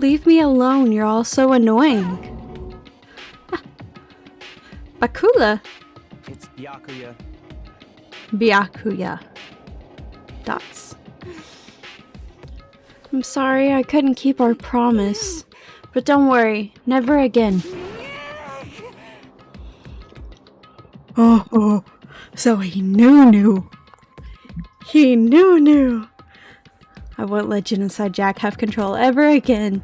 leave me alone. You're all so annoying. Ah. Bakula? It's Byakuya. Byakuya. Dots. I'm sorry I couldn't keep our promise. But don't worry, never again. Oh, so he knew. He knew. I won't let Genocide Jack have control ever again.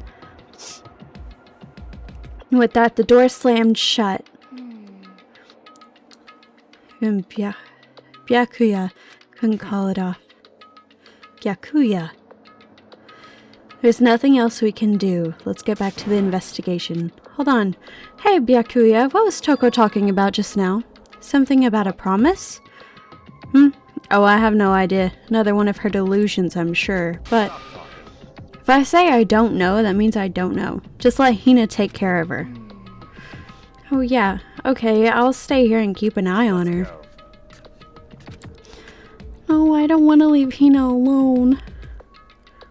With that, the door slammed shut. And Byakuya couldn't call it off. Byakuya. There's nothing else we can do. Let's get back to the investigation. Hold on. Hey, Byakuya, what was Toko talking about just now? Something about a promise? Oh, I have no idea. Another one of her delusions, I'm sure. But if I say I don't know, that means I don't know. Just let Hina take care of her. Oh, yeah. Okay, I'll stay here and keep an eye on her. Oh, I don't want to leave Hina alone.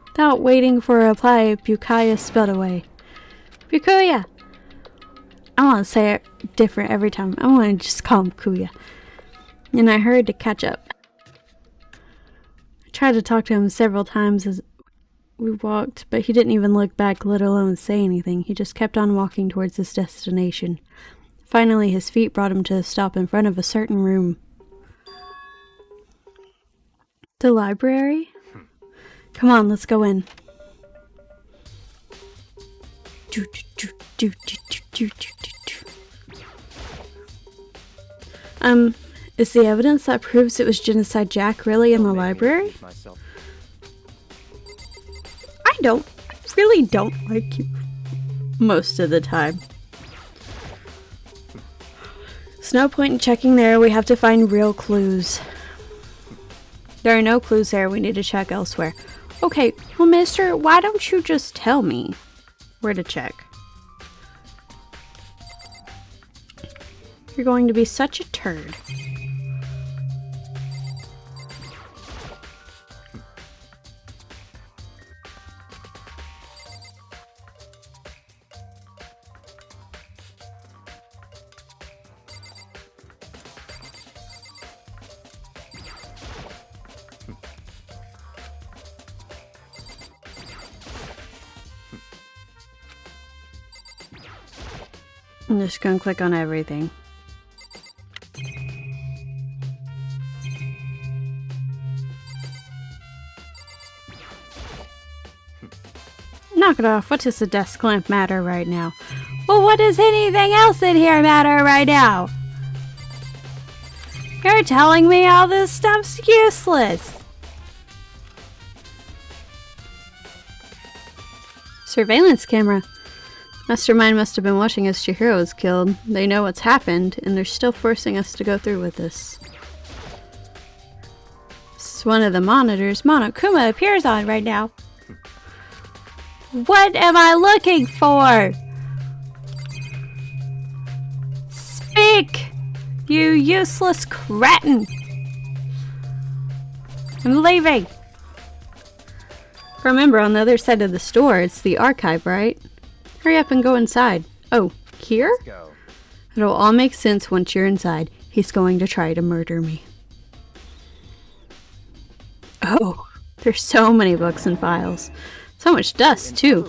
Without waiting for a reply, Byakuya sped away. Byakuya! I want to say it different every time. I want to just call him Kuya. And I hurried to catch up. I tried to talk to him several times as we walked, but he didn't even look back, let alone say anything. He just kept on walking towards his destination. Finally, his feet brought him to a stop in front of a certain room. The library? Come on, let's go in. Is the evidence that proves it was Genocide Jack really in the library? I really don't like you. Most of the time. There's no point in checking there. We have to find real clues. There are no clues there. We need to check elsewhere. Okay, well, mister, why don't you just tell me where to check? You're going to be such a turd. I'm just gonna click on everything. Knock it off. What does the desk lamp matter right now? Well, what does anything else in here matter right now? You're telling me all this stuff's useless. Surveillance camera. Mastermind must have been watching as Chihiro was killed. They know what's happened, and they're still forcing us to go through with this. This is one of the monitors Monokuma appears on right now. What am I looking for? Speak, you useless cretin! I'm leaving. Remember, on the other side of the store, it's the archive, right? Hurry up and go inside. Oh, here? It'll all make sense once you're inside. He's going to try to murder me. Oh, there's so many books and files. So much dust, too.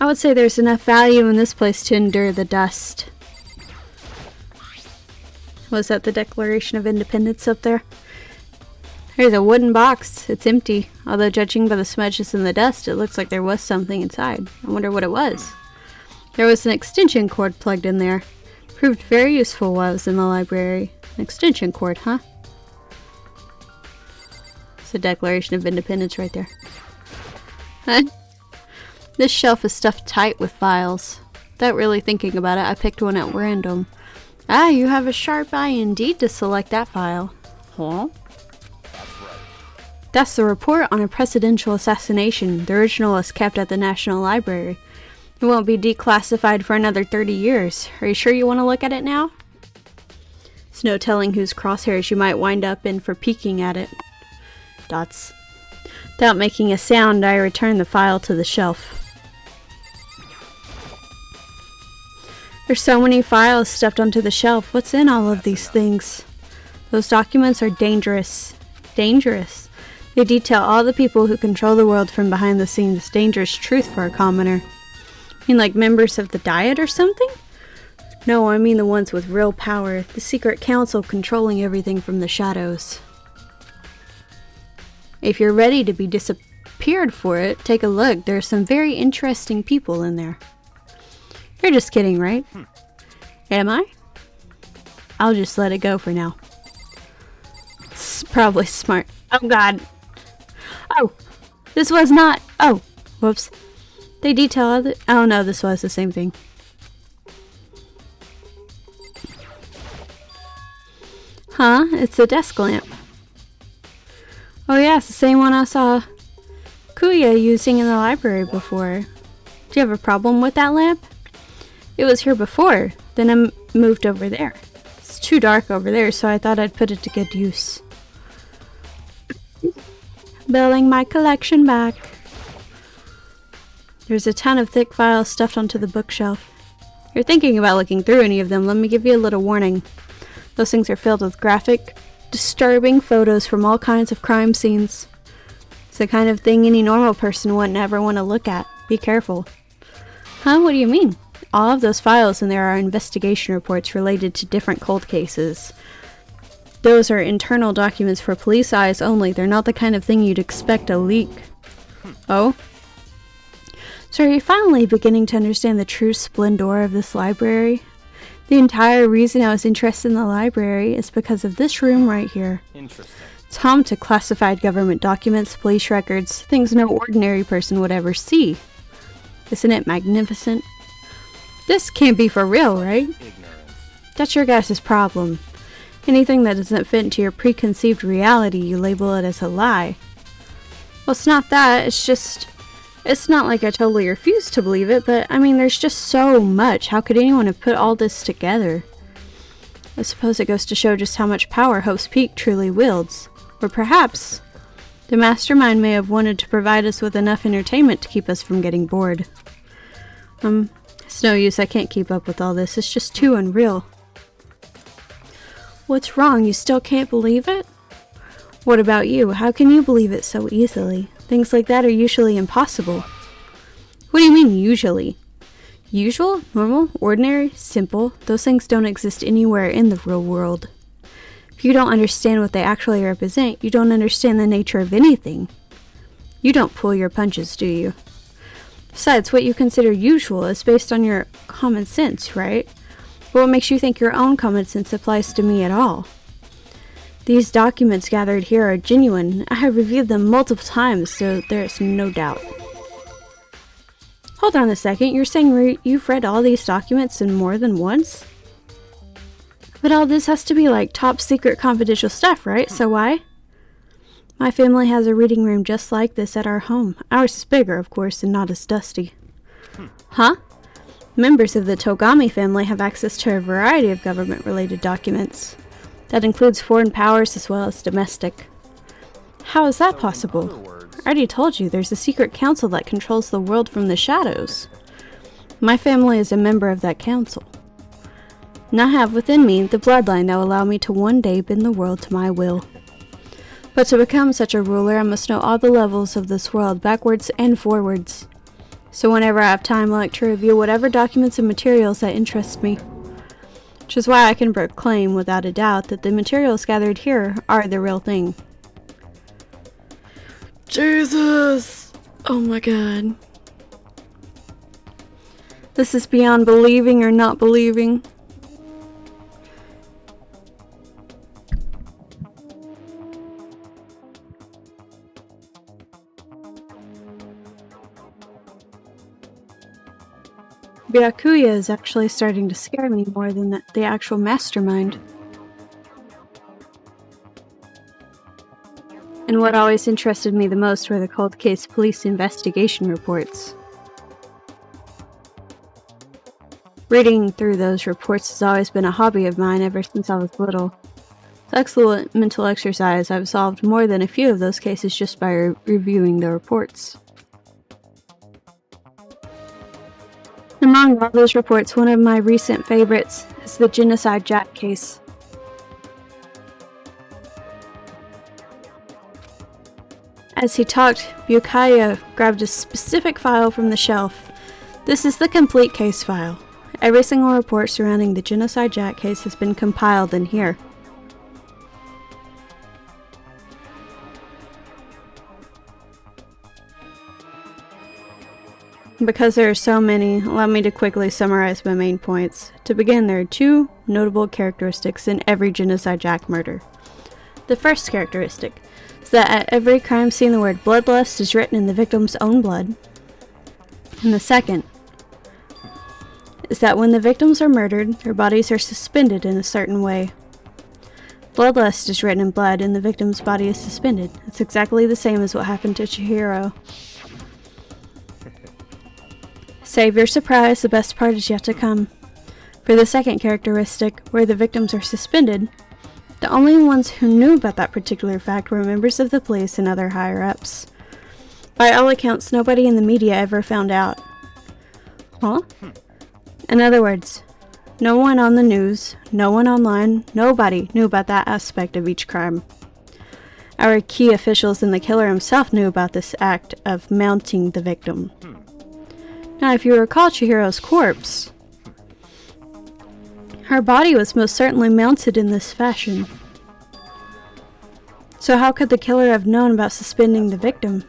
I would say there's enough value in this place to endure the dust. Was that the Declaration of Independence up there? There's a wooden box. It's empty. Although judging by the smudges and the dust, it looks like there was something inside. I wonder what it was. There was an extension cord plugged in there. Proved very useful while I was in the library. An extension cord, huh? It's the Declaration of Independence right there. This shelf is stuffed tight with files. Without really thinking about it, I picked one at random. Ah, you have a sharp eye indeed to select that file. Huh? That's the report on a presidential assassination. The original is kept at the National Library. It won't be declassified for another 30 years. Are you sure you want to look at it now? There's no telling whose crosshairs you might wind up in for peeking at it. Dots. Without making a sound, I return the file to the shelf. There's so many files stuffed onto the shelf. What's in all of these things? Those documents are dangerous. Dangerous. They detail all the people who control the world from behind the scenes. Dangerous truth for a commoner. You mean like members of the Diet or something? No, I mean the ones with real power. The secret council controlling everything from the shadows. If you're ready to be disappeared for it, take a look. There are some very interesting people in there. You're just kidding, right? Am I? I'll just let it go for now. It's probably smart. Oh god. Oh! This was not... Oh! Whoops. They detail other... Oh no, this was the same thing. Huh? It's a desk lamp. Oh yeah, it's the same one I saw Kuya using in the library before. Do you have a problem with that lamp? It was here before, then I moved over there. It's too dark over there, so I thought I'd put it to good use. Building my collection back. There's a ton of thick files stuffed onto the bookshelf. If you're thinking about looking through any of them, let me give you a little warning. Those things are filled with graphic, disturbing photos from all kinds of crime scenes. It's the kind of thing any normal person wouldn't ever want to look at. Be careful. Huh? What do you mean? All of those files in there are investigation reports related to different cold cases. Those are internal documents for police eyes only. They're not the kind of thing you'd expect to leak. Oh? So are you finally beginning to understand the true splendor of this library? The entire reason I was interested in the library is because of this room right here. Interesting. It's home to classified government documents, police records, things no ordinary person would ever see. Isn't it magnificent? This can't be for real, right? Ignorance. That's your guys' problem. Anything that doesn't fit into your preconceived reality, you label it as a lie. Well, it's not that, it's just... It's not like I totally refuse to believe it, but I mean, there's just so much. How could anyone have put all this together? I suppose it goes to show just how much power Hope's Peak truly wields. Or perhaps, the mastermind may have wanted to provide us with enough entertainment to keep us from getting bored. It's no use, I can't keep up with all this. It's just too unreal. What's wrong? You still can't believe it? What about you? How can you believe it so easily? Things like that are usually impossible. What do you mean, usually? Usual? Normal? Ordinary? Simple? Those things don't exist anywhere in the real world. If you don't understand what they actually represent, you don't understand the nature of anything. You don't pull your punches, do you? Besides, what you consider usual is based on your common sense, right? But what makes you think your own common sense applies to me at all? These documents gathered here are genuine. I have reviewed them multiple times, so there's no doubt. Hold on a second, you're saying you've read all these documents in more than once? But all this has to be like top secret confidential stuff, right? So why? My family has a reading room just like this at our home. Ours is bigger, of course, and not as dusty. Huh? Members of the Togami family have access to a variety of government-related documents. That includes foreign powers as well as domestic. How is that possible? I already told you, there's a secret council that controls the world from the shadows. My family is a member of that council. And I have within me the bloodline that will allow me to one day bend the world to my will. But to become such a ruler, I must know all the levels of this world, backwards and forwards. So whenever I have time, I like to review whatever documents and materials that interest me. Which is why I can proclaim without a doubt that the materials gathered here are the real thing. Jesus! Oh my god. This is beyond believing or not believing. Byakuya is actually starting to scare me more than the actual mastermind. And what always interested me the most were the cold case police investigation reports. Reading through those reports has always been a hobby of mine ever since I was little. Excellent mental exercise. I've solved more than a few of those cases just by reviewing the reports. Among all those reports, one of my recent favorites is the Genocide Jack case. As he talked, Bukaya grabbed a specific file from the shelf. This is the complete case file. Every single report surrounding the Genocide Jack case has been compiled in here. Because there are so many, allow me to quickly summarize my main points. To begin, there are two notable characteristics in every Genocide Jack murder. The first characteristic is that at every crime scene the word bloodlust is written in the victim's own blood. And the second is that when the victims are murdered, their bodies are suspended in a certain way. Bloodlust is written in blood and the victim's body is suspended. It's exactly the same as what happened to Chihiro. Save your surprise, the best part is yet to come. For the second characteristic, where the victims are suspended, the only ones who knew about that particular fact were members of the police and other higher-ups. By all accounts, nobody in the media ever found out. Huh? In other words, no one on the news, no one online, nobody knew about that aspect of each crime. Our key officials and the killer himself knew about this act of mounting the victim. Now, if you recall Chihiro's corpse, her body was most certainly mounted in this fashion. So how could the killer have known about suspending the victim?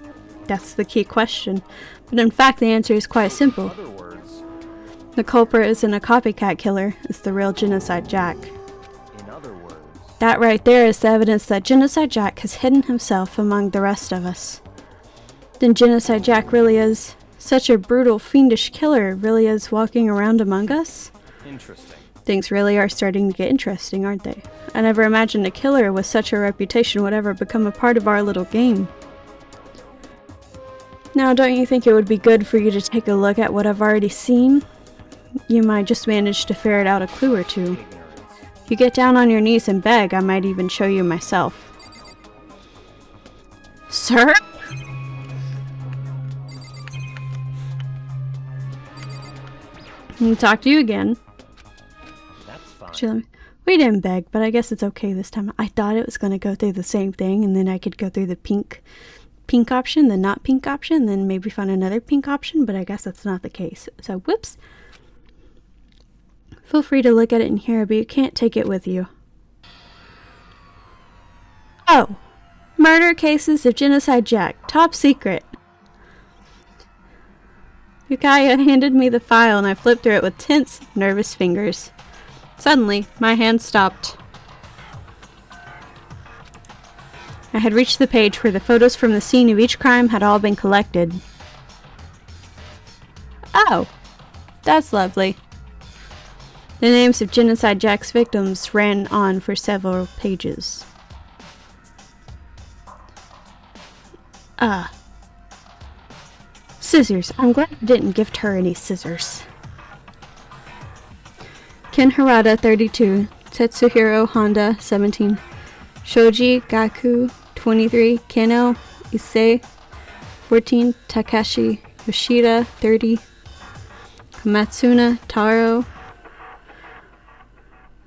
That's the key question. But in fact, the answer is quite simple. The culprit isn't a copycat killer, it's the real Genocide Jack. That right there is the evidence that Genocide Jack has hidden himself among the rest of us. Then Genocide Jack really is such a brutal, fiendish killer, really is walking around among us? Interesting. Things really are starting to get interesting, aren't they? I never imagined a killer with such a reputation would ever become a part of our little game. Now, don't you think it would be good for you to take a look at what I've already seen? You might just manage to ferret out a clue or two. If you get down on your knees and beg, I might even show you myself. Sir? Let me talk to you again. That's fine. We didn't beg, but I guess it's okay this time. I thought it was going to go through the same thing, and then I could go through the pink option, the not pink option, then maybe find another pink option, but I guess that's not the case. So, whoops. Feel free to look at it in here, but you can't take it with you. Oh! Murder cases of Genocide Jack. Top secret. Yukaya handed me the file and I flipped through it with tense, nervous fingers. Suddenly, my hand stopped. I had reached the page where the photos from the scene of each crime had all been collected. Oh, that's lovely. The names of Genocide Jack's victims ran on for several pages. Scissors. I'm glad I didn't gift her any scissors. Ken Harada, 32. Tetsuhiro Honda, 17. Shoji Gaku, 23. Keno Issei, 14. Takashi Yoshida, 30. Komatsuna Taro.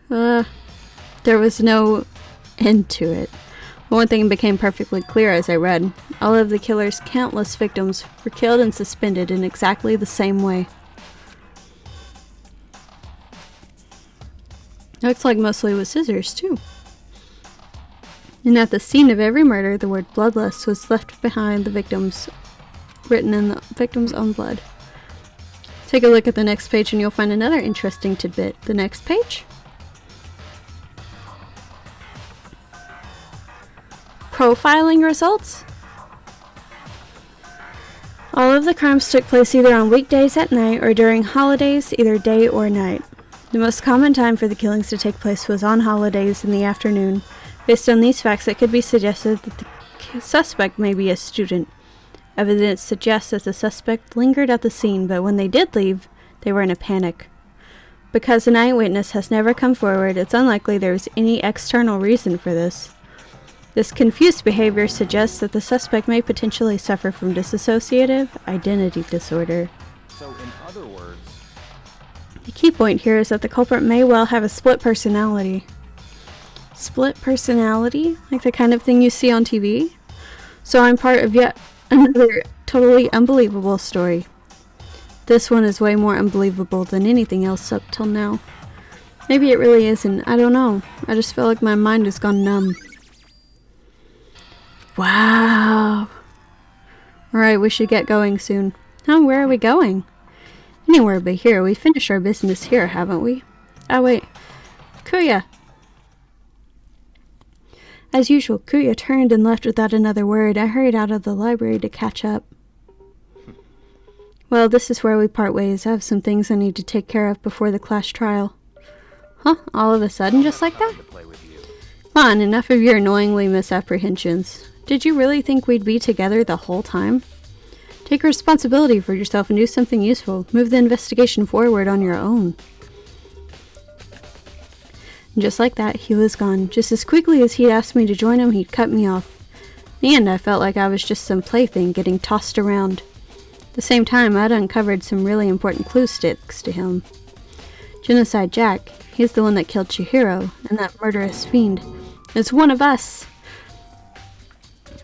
There was no end to it. One thing became perfectly clear as I read. All of the killer's countless victims were killed and suspended in exactly the same way. Looks like mostly with scissors, too. And at the scene of every murder, the word bloodlust was left behind the victims, written in the victim's own blood. Take a look at the next page and you'll find another interesting tidbit. The next page? Profiling results? All of the crimes took place either on weekdays at night or during holidays, either day or night. The most common time for the killings to take place was on holidays in the afternoon. Based on these facts, it could be suggested that the suspect may be a student. Evidence suggests that the suspect lingered at the scene, but when they did leave, they were in a panic. Because an eyewitness has never come forward, it's unlikely there is any external reason for this. This confused behavior suggests that the suspect may potentially suffer from dissociative identity disorder. So, in other words, The key point here is that the culprit may well have a split personality. Split personality? Like the kind of thing you see on TV? So I'm part of yet another totally unbelievable story. This one is way more unbelievable than anything else up till now. Maybe it really isn't. I don't know. I just feel like my mind has gone numb. Wow. Alright, we should get going soon. Oh, where are we going? Anywhere but here. We finished our business here, haven't we? Oh, wait. Kuya! As usual, Kuya turned and left without another word. I hurried out of the library to catch up. Well, this is where we part ways. I have some things I need to take care of before the class trial. Huh? All of a sudden, just like that? Come on, enough of your annoyingly misapprehensions. Did you really think we'd be together the whole time? Take responsibility for yourself and do something useful. Move the investigation forward on your own. And just like that, he was gone. Just as quickly as he'd asked me to join him, he'd cut me off. In the end, I felt like I was just some plaything getting tossed around. At the same time, I'd uncovered some really important clue sticks to him. Genocide Jack, he's the one that killed Chihiro, and that murderous fiend is one of us.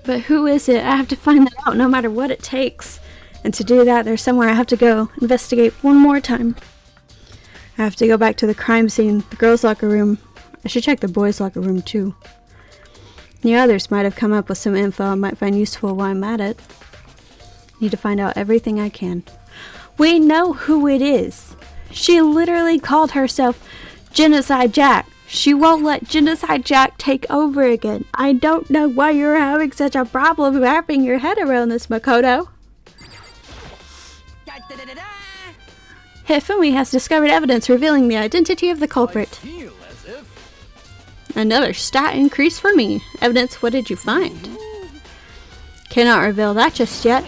But who is it? I have to find that out no matter what it takes. And to do that, there's somewhere I have to go investigate one more time. I have to go back to the crime scene, the girls' locker room. I should check the boys' locker room too. The others might have come up with some info I might find useful while I'm at it. Need to find out everything I can. We know who it is. She literally called herself Genocide Jack. She won't let Genocide Jack take over again. I don't know why you're having such a problem wrapping your head around this, Makoto. Hifumi has discovered evidence revealing the identity of the culprit. Another stat increase for me. Evidence, what did you find? Cannot reveal that just yet.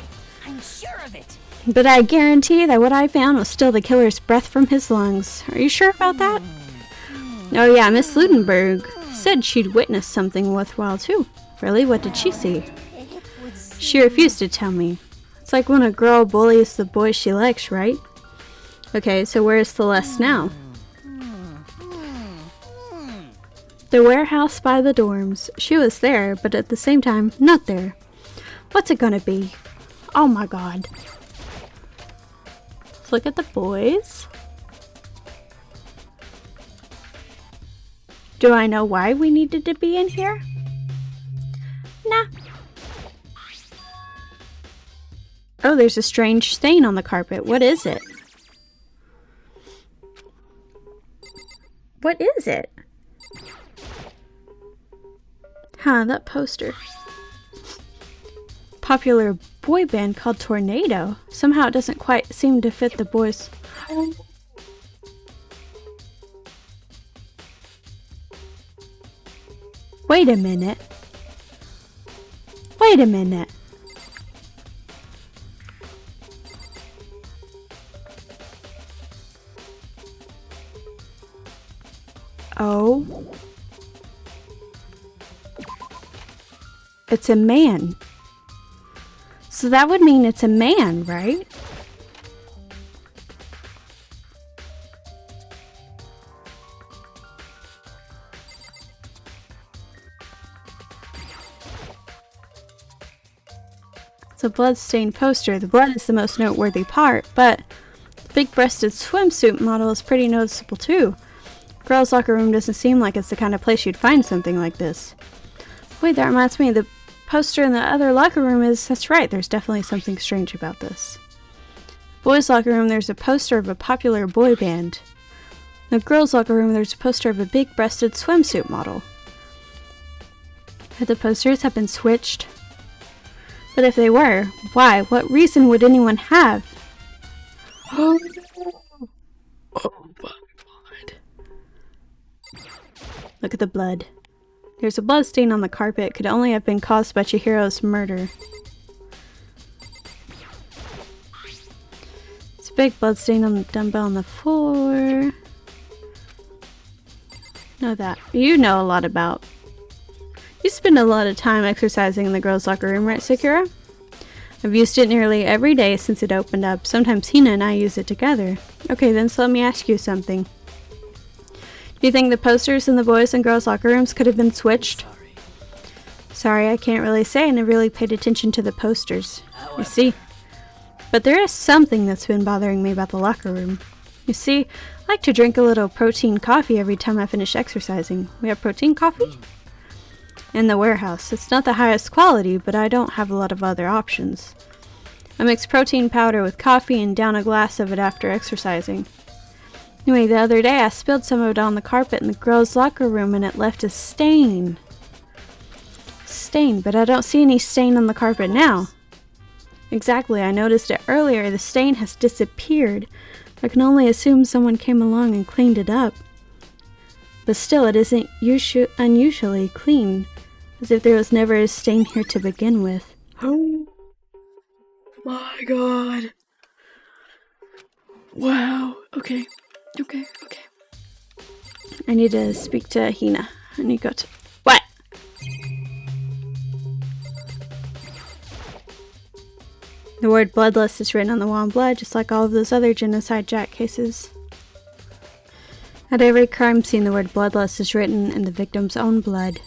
I'm sure of it. But I guarantee that what I found was still the killer's breath from his lungs. Are you sure about that? Oh yeah, Miss Ludenberg said she'd witnessed something worthwhile too. Really? What did she see? She refused to tell me. It's like when a girl bullies the boy she likes, right? Okay, so where's Celeste now? The warehouse by the dorms. She was there, but at the same time, not there. What's it gonna be? Oh my god. Let's look at the boys. Do I know why we needed to be in here? Nah. Oh, there's a strange stain on the carpet. What is it? What is it? Huh, that poster. Popular boy band called Tornado. Somehow it doesn't quite seem to fit the boys. Wait a minute. Wait a minute. Oh. It's a man. So that would mean it's a man, right? It's a blood-stained poster. The blood is the most noteworthy part, but the big-breasted swimsuit model is pretty noticeable too. Girls' locker room doesn't seem like it's the kind of place you'd find something like this. Wait, that reminds me, the poster in the other locker room is... That's right, there's definitely something strange about this. Boys' locker room, there's a poster of a popular boy band. In the girls' locker room, there's a poster of a big-breasted swimsuit model. Could the posters have been switched? But if they were, why? What reason would anyone have? Oh my god. Look at the blood. There's a blood stain on the carpet. Could only have been caused by Chihiro's murder. It's a big blood stain on the dumbbell on the floor. know that. You know a lot about. You spend a lot of time exercising in the girls' locker room, right, Sakura? I've used it nearly every day since it opened up. Sometimes Hina and I use it together. Okay, then so let me ask you something. Do you think the posters in the boys' and girls' locker rooms could have been switched? Sorry, I can't really say, and I really paid attention to the posters. I see. But there is something that's been bothering me about the locker room. You see, I like to drink a little protein coffee every time I finish exercising. We have protein coffee? In the warehouse. It's not the highest quality, but I don't have a lot of other options. I mix protein powder with coffee and down a glass of it after exercising. Anyway, the other day I spilled some of it on the carpet in the girls' locker room and it left a stain. Stain, but I don't see any stain on the carpet now. Exactly, I noticed it earlier. The stain has disappeared. I can only assume someone came along and cleaned it up. But still, it isn't unusually clean, as if there was never a stain here to begin with. Oh my god. Wow. Okay. I need to speak to Hina. I need to go to... What? The word bloodlust is written on the wall in blood, just like all of those other genocide Jack cases. At every crime scene, the word bloodlust is written in the victim's own blood.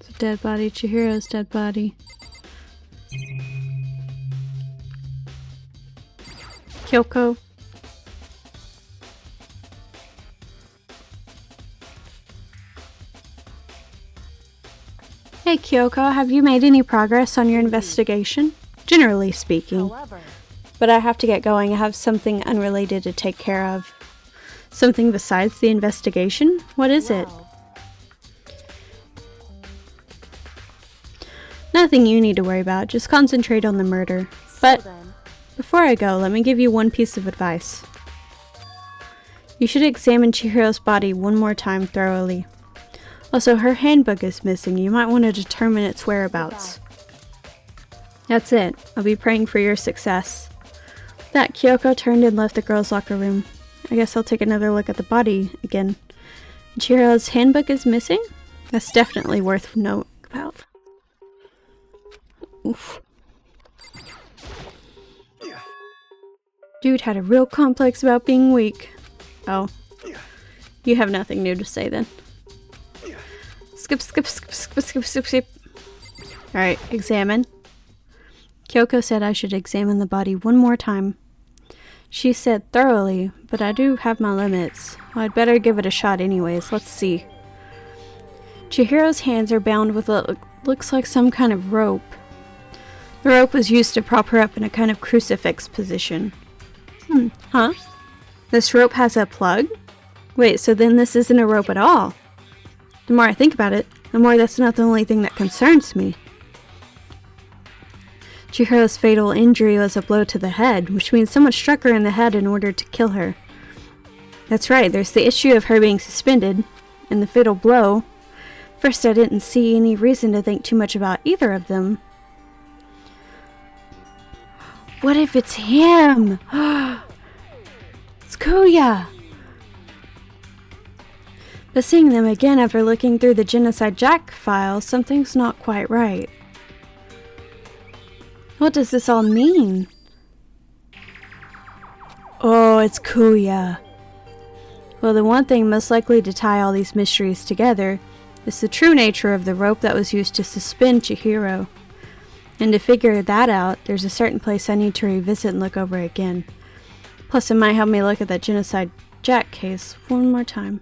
It's a dead body, Chihiro's dead body. Kyoko. Hey Kyoko, have you made any progress on your investigation? Generally speaking. However, But I have to get going. I have something unrelated to take care of. Something besides the investigation? What is it? well, Nothing you need to worry about. Just concentrate on the murder. But so then, before I go, let me give you one piece of advice. You should examine Chihiro's body one more time thoroughly. Also, her handbook is missing. You might want to determine its whereabouts. That's it. I'll be praying for your success. With that, Kyoko turned and left the girls' locker room. I guess I'll take another look at the body again. Chihiro's handbook is missing? That's definitely worth note about. Oof. Dude had a real complex about being weak. Oh. You have nothing new to say then. Skip. Alright, examine. Kyoko said I should examine the body one more time. She said thoroughly, but I do have my limits. Well, I'd better give it a shot anyways. Let's see. Chihiro's hands are bound with what looks like some kind of rope. The rope was used to prop her up in a kind of crucifix position. Huh? This rope has a plug? Wait, so then this isn't a rope at all. The more I think about it, the more that's not the only thing that concerns me. Chihiro's fatal injury was a blow to the head, which means someone struck her in the head in order to kill her. That's right, there's the issue of her being suspended, and the fatal blow. First, I didn't see any reason to think too much about either of them. What if it's him? It's Kuya! But seeing them again after looking through the Genocide Jack file, something's not quite right. What does this all mean? Oh, it's Kuya. Well, the one thing most likely to tie all these mysteries together is the true nature of the rope that was used to suspend Chihiro. And to figure that out, there's a certain place I need to revisit and look over again. Plus, it might help me look at that Genocide Jack case one more time.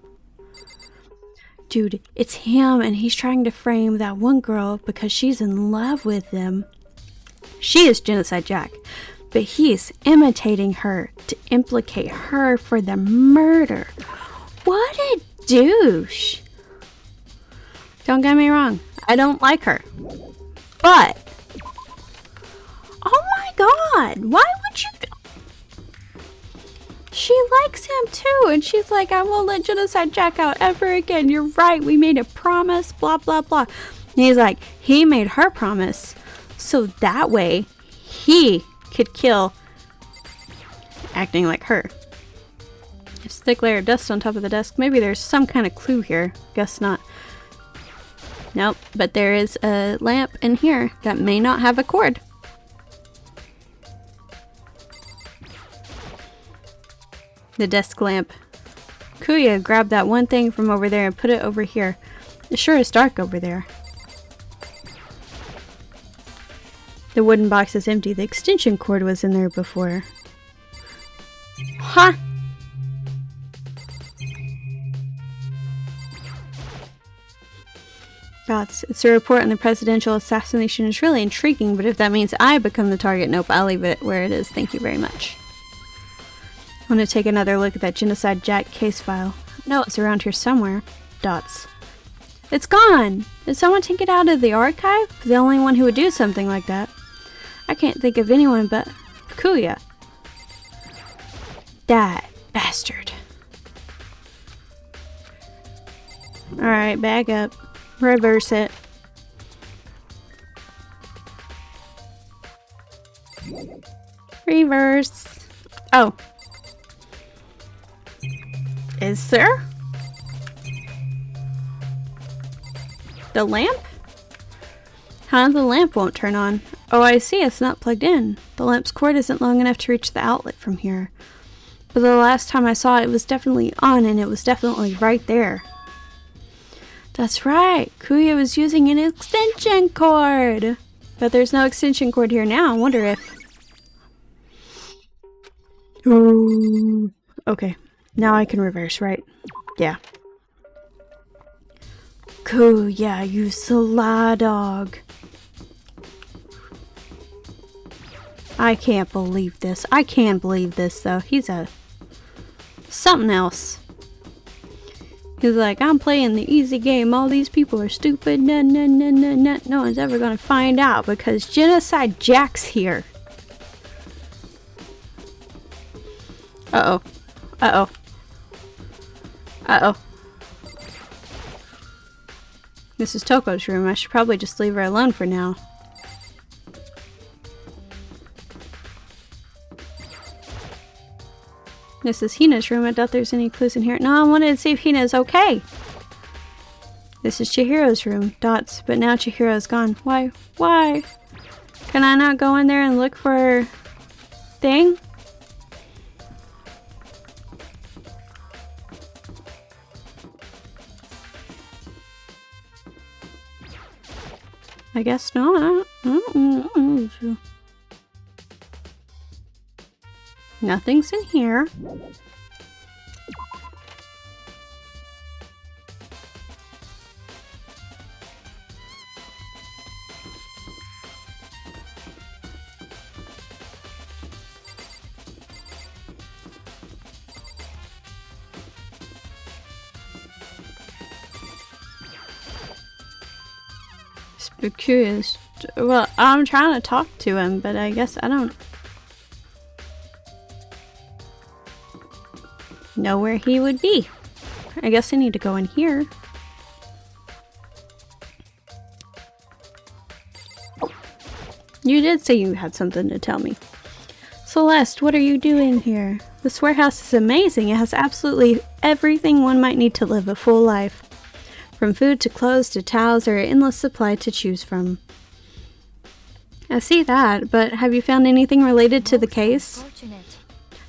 Dude, it's him, and he's trying to frame that one girl because she's in love with him. She is Genocide Jack, but he's imitating her to implicate her for the murder. What a douche! Don't get me wrong, I don't like her. But, oh my god, why would you... She likes him too, and she's like, I won't let Genocide Jack out ever again. You're right, we made a promise, blah, blah, blah. And he's like, he made her promise, so that way he could kill acting like her. There's a thick layer of dust on top of the desk. Maybe there's some kind of clue here. Guess not. Nope, but there is a lamp in here that may not have a cord. The desk lamp. Kuya grabbed that one thing from over there and put it over here. It sure is dark over there. The wooden box is empty. The extension cord was in there before. Huh? Dots. It's a report on the presidential assassination. Is really intriguing, but if that means I become the target, nope, I'll leave it where it is. Thank you very much. I want to take another look at that Genocide Jack case file. No, it's around here somewhere. Dots. It's gone! Did someone take it out of the archive? The only one who would do something like that. I can't think of anyone but Kuya. That bastard. Alright, back up. Reverse it. Reverse. Oh. Is there? The lamp? Huh? The lamp won't turn on. Oh, I see. It's not plugged in. The lamp's cord isn't long enough to reach the outlet from here. But the last time I saw it, it was definitely on, and it was definitely right there. That's right. Kuya was using an extension cord. But there's no extension cord here now. I wonder if... Ooh. Okay. Now I can reverse, right? Yeah. Kuya, you sly dog. I can't believe this. I can't believe this, though. He's a... something else. He's like, I'm playing the easy game. All these people are stupid. No one's ever gonna find out because Genocide Jack's here. Uh-oh. Uh-oh. Uh-oh. This is Toko's room. I should probably just leave her alone for now. This is Hina's room. I doubt there's any clues in here. No, I wanted to see if Hina's okay. This is Chihiro's room. Dots. But now Chihiro's gone. Why? Why? Can I not go in there and look for her thing? I guess not. Nothing's in here. Just curious. Well, I'm trying to talk to him, but I guess I don't know where he would be. I guess I need to go in here. You did say you had something to tell me. Celeste, what are you doing here? This warehouse is amazing. It has absolutely everything one might need to live a full life. From food to clothes to towels, there are endless supply to choose from. I see that, but have you found anything related to the case?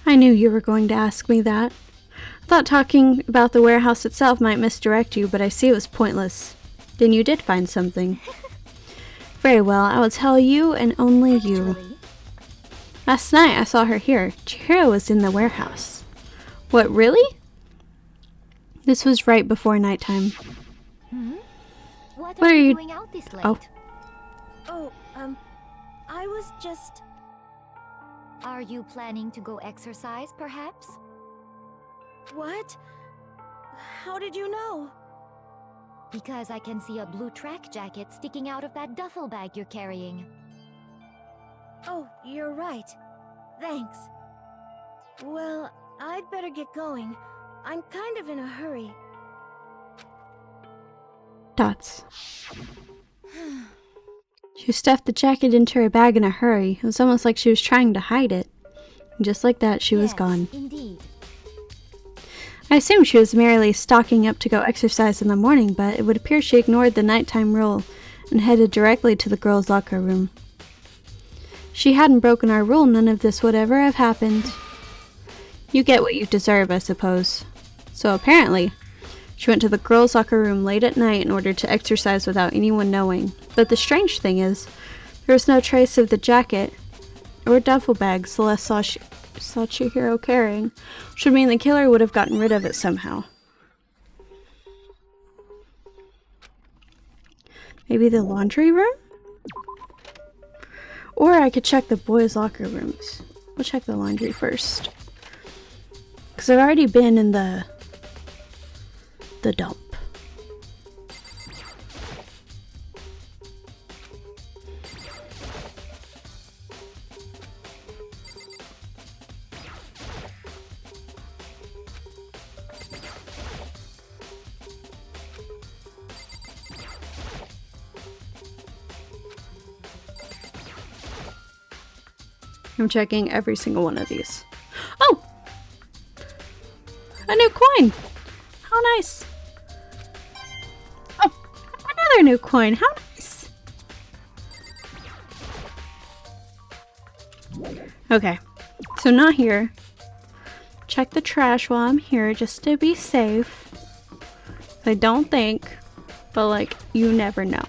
I knew you were going to ask me that. I thought talking about the warehouse itself might misdirect you, but I see it was pointless. Then you did find something. Very well, I will tell you and only you. Last night I saw her here. Chihiro was in the warehouse. What, really? This was right before nighttime. What are you doing out this late? Oh, I was just... Are you planning to go exercise, perhaps? What? How did you know? Because I can see a blue track jacket sticking out of that duffel bag you're carrying. Oh, you're right. Thanks. Well, I'd better get going. I'm kind of in a hurry. Dots. She stuffed the jacket into her bag in a hurry. It was almost like she was trying to hide it. And just like that, she was gone. Indeed. I assumed she was merely stocking up to go exercise in the morning, but it would appear she ignored the nighttime rule and headed directly to the girls' locker room. If she hadn't broken our rule, none of this would ever have happened. You get what you deserve, I suppose. So apparently, she went to the girls' locker room late at night in order to exercise without anyone knowing. But the strange thing is, there was no trace of the jacket or duffel bag Celeste saw Chihiro carrying, which would mean the killer would have gotten rid of it somehow. Maybe the laundry room? Or I could check the boys' locker rooms. We'll check the laundry first. Because I've already been in the dump. I'm checking every single one of these. Oh! A new coin! How nice! Oh! Another new coin! How nice! Okay. So not here. Check the trash while I'm here just to be safe. I don't think, but like, you never know.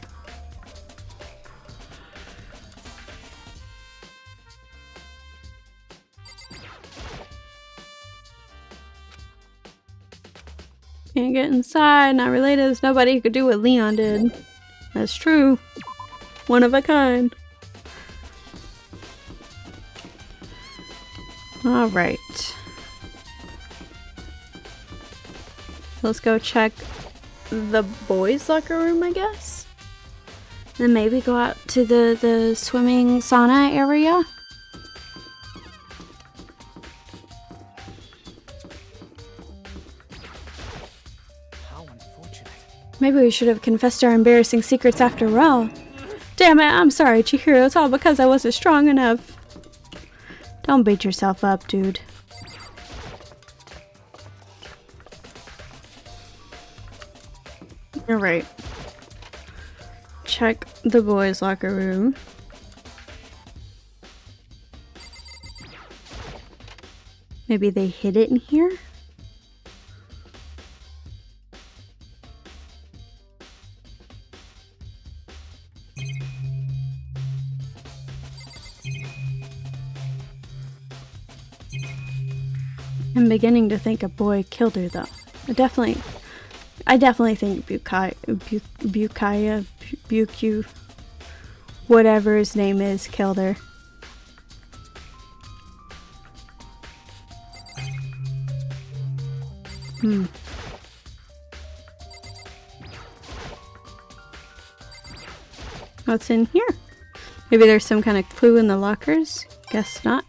Can't get inside, not related. Nobody could do what Leon did. That's true. One of a kind. Alright. Let's go check the boys' locker room, I guess. Then maybe go out to the swimming sauna area. Maybe we should have confessed our embarrassing secrets after all. Damn it, I'm sorry, Chihiro. It's all because I wasn't strong enough. Don't beat yourself up, dude. Alright. Check the boys' locker room. Maybe they hid it in here? I'm beginning to think a boy killed her, though. I definitely think Bukyu, whatever his name is, killed her. What's in here? Maybe there's some kind of clue in the lockers? Guess not.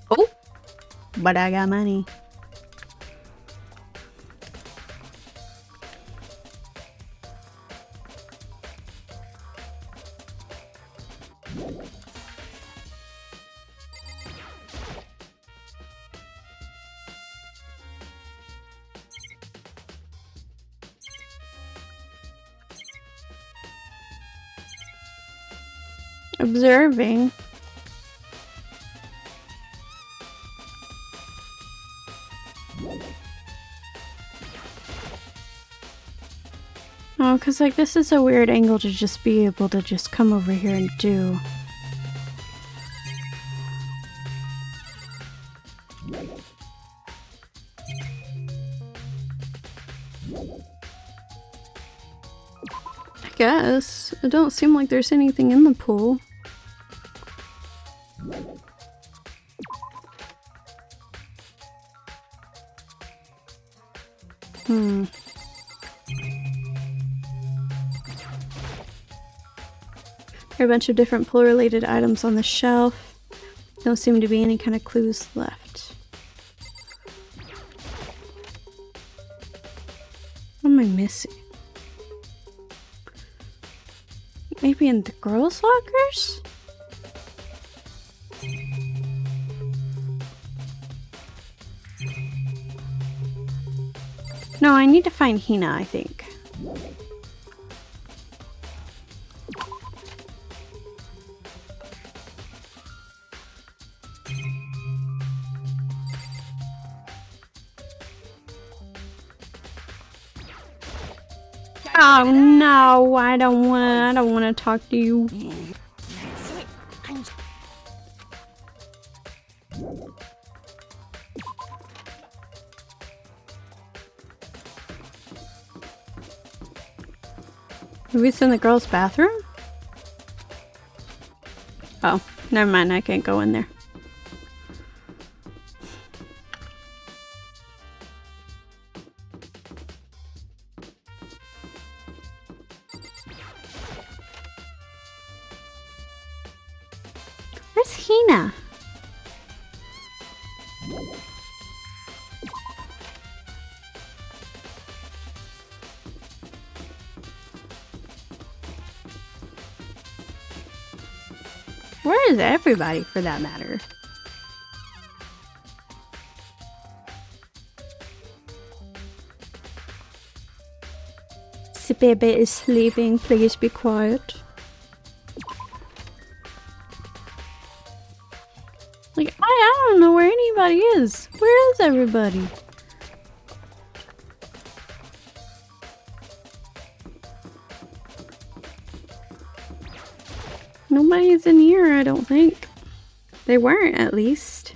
Oh! But I got money. Observing. Oh, because like this is a weird angle to just be able to just come over here and do. I guess. It don't seem like there's anything in the pool. There are a bunch of different pool-related items on the shelf. Don't seem to be any kind of clues left. What am I missing? Maybe in the girls' lockers? No, I need to find Hina, I think. Oh no, I don't wanna talk to you. That's it. Maybe it's in the girls' bathroom? Oh, never mind, I can't go in there. Where's Hina? Where is everybody, for that matter? The baby is sleeping, please be quiet. Like, I don't know where anybody is. Where is everybody? Nobody's in here, I don't think. They weren't, at least.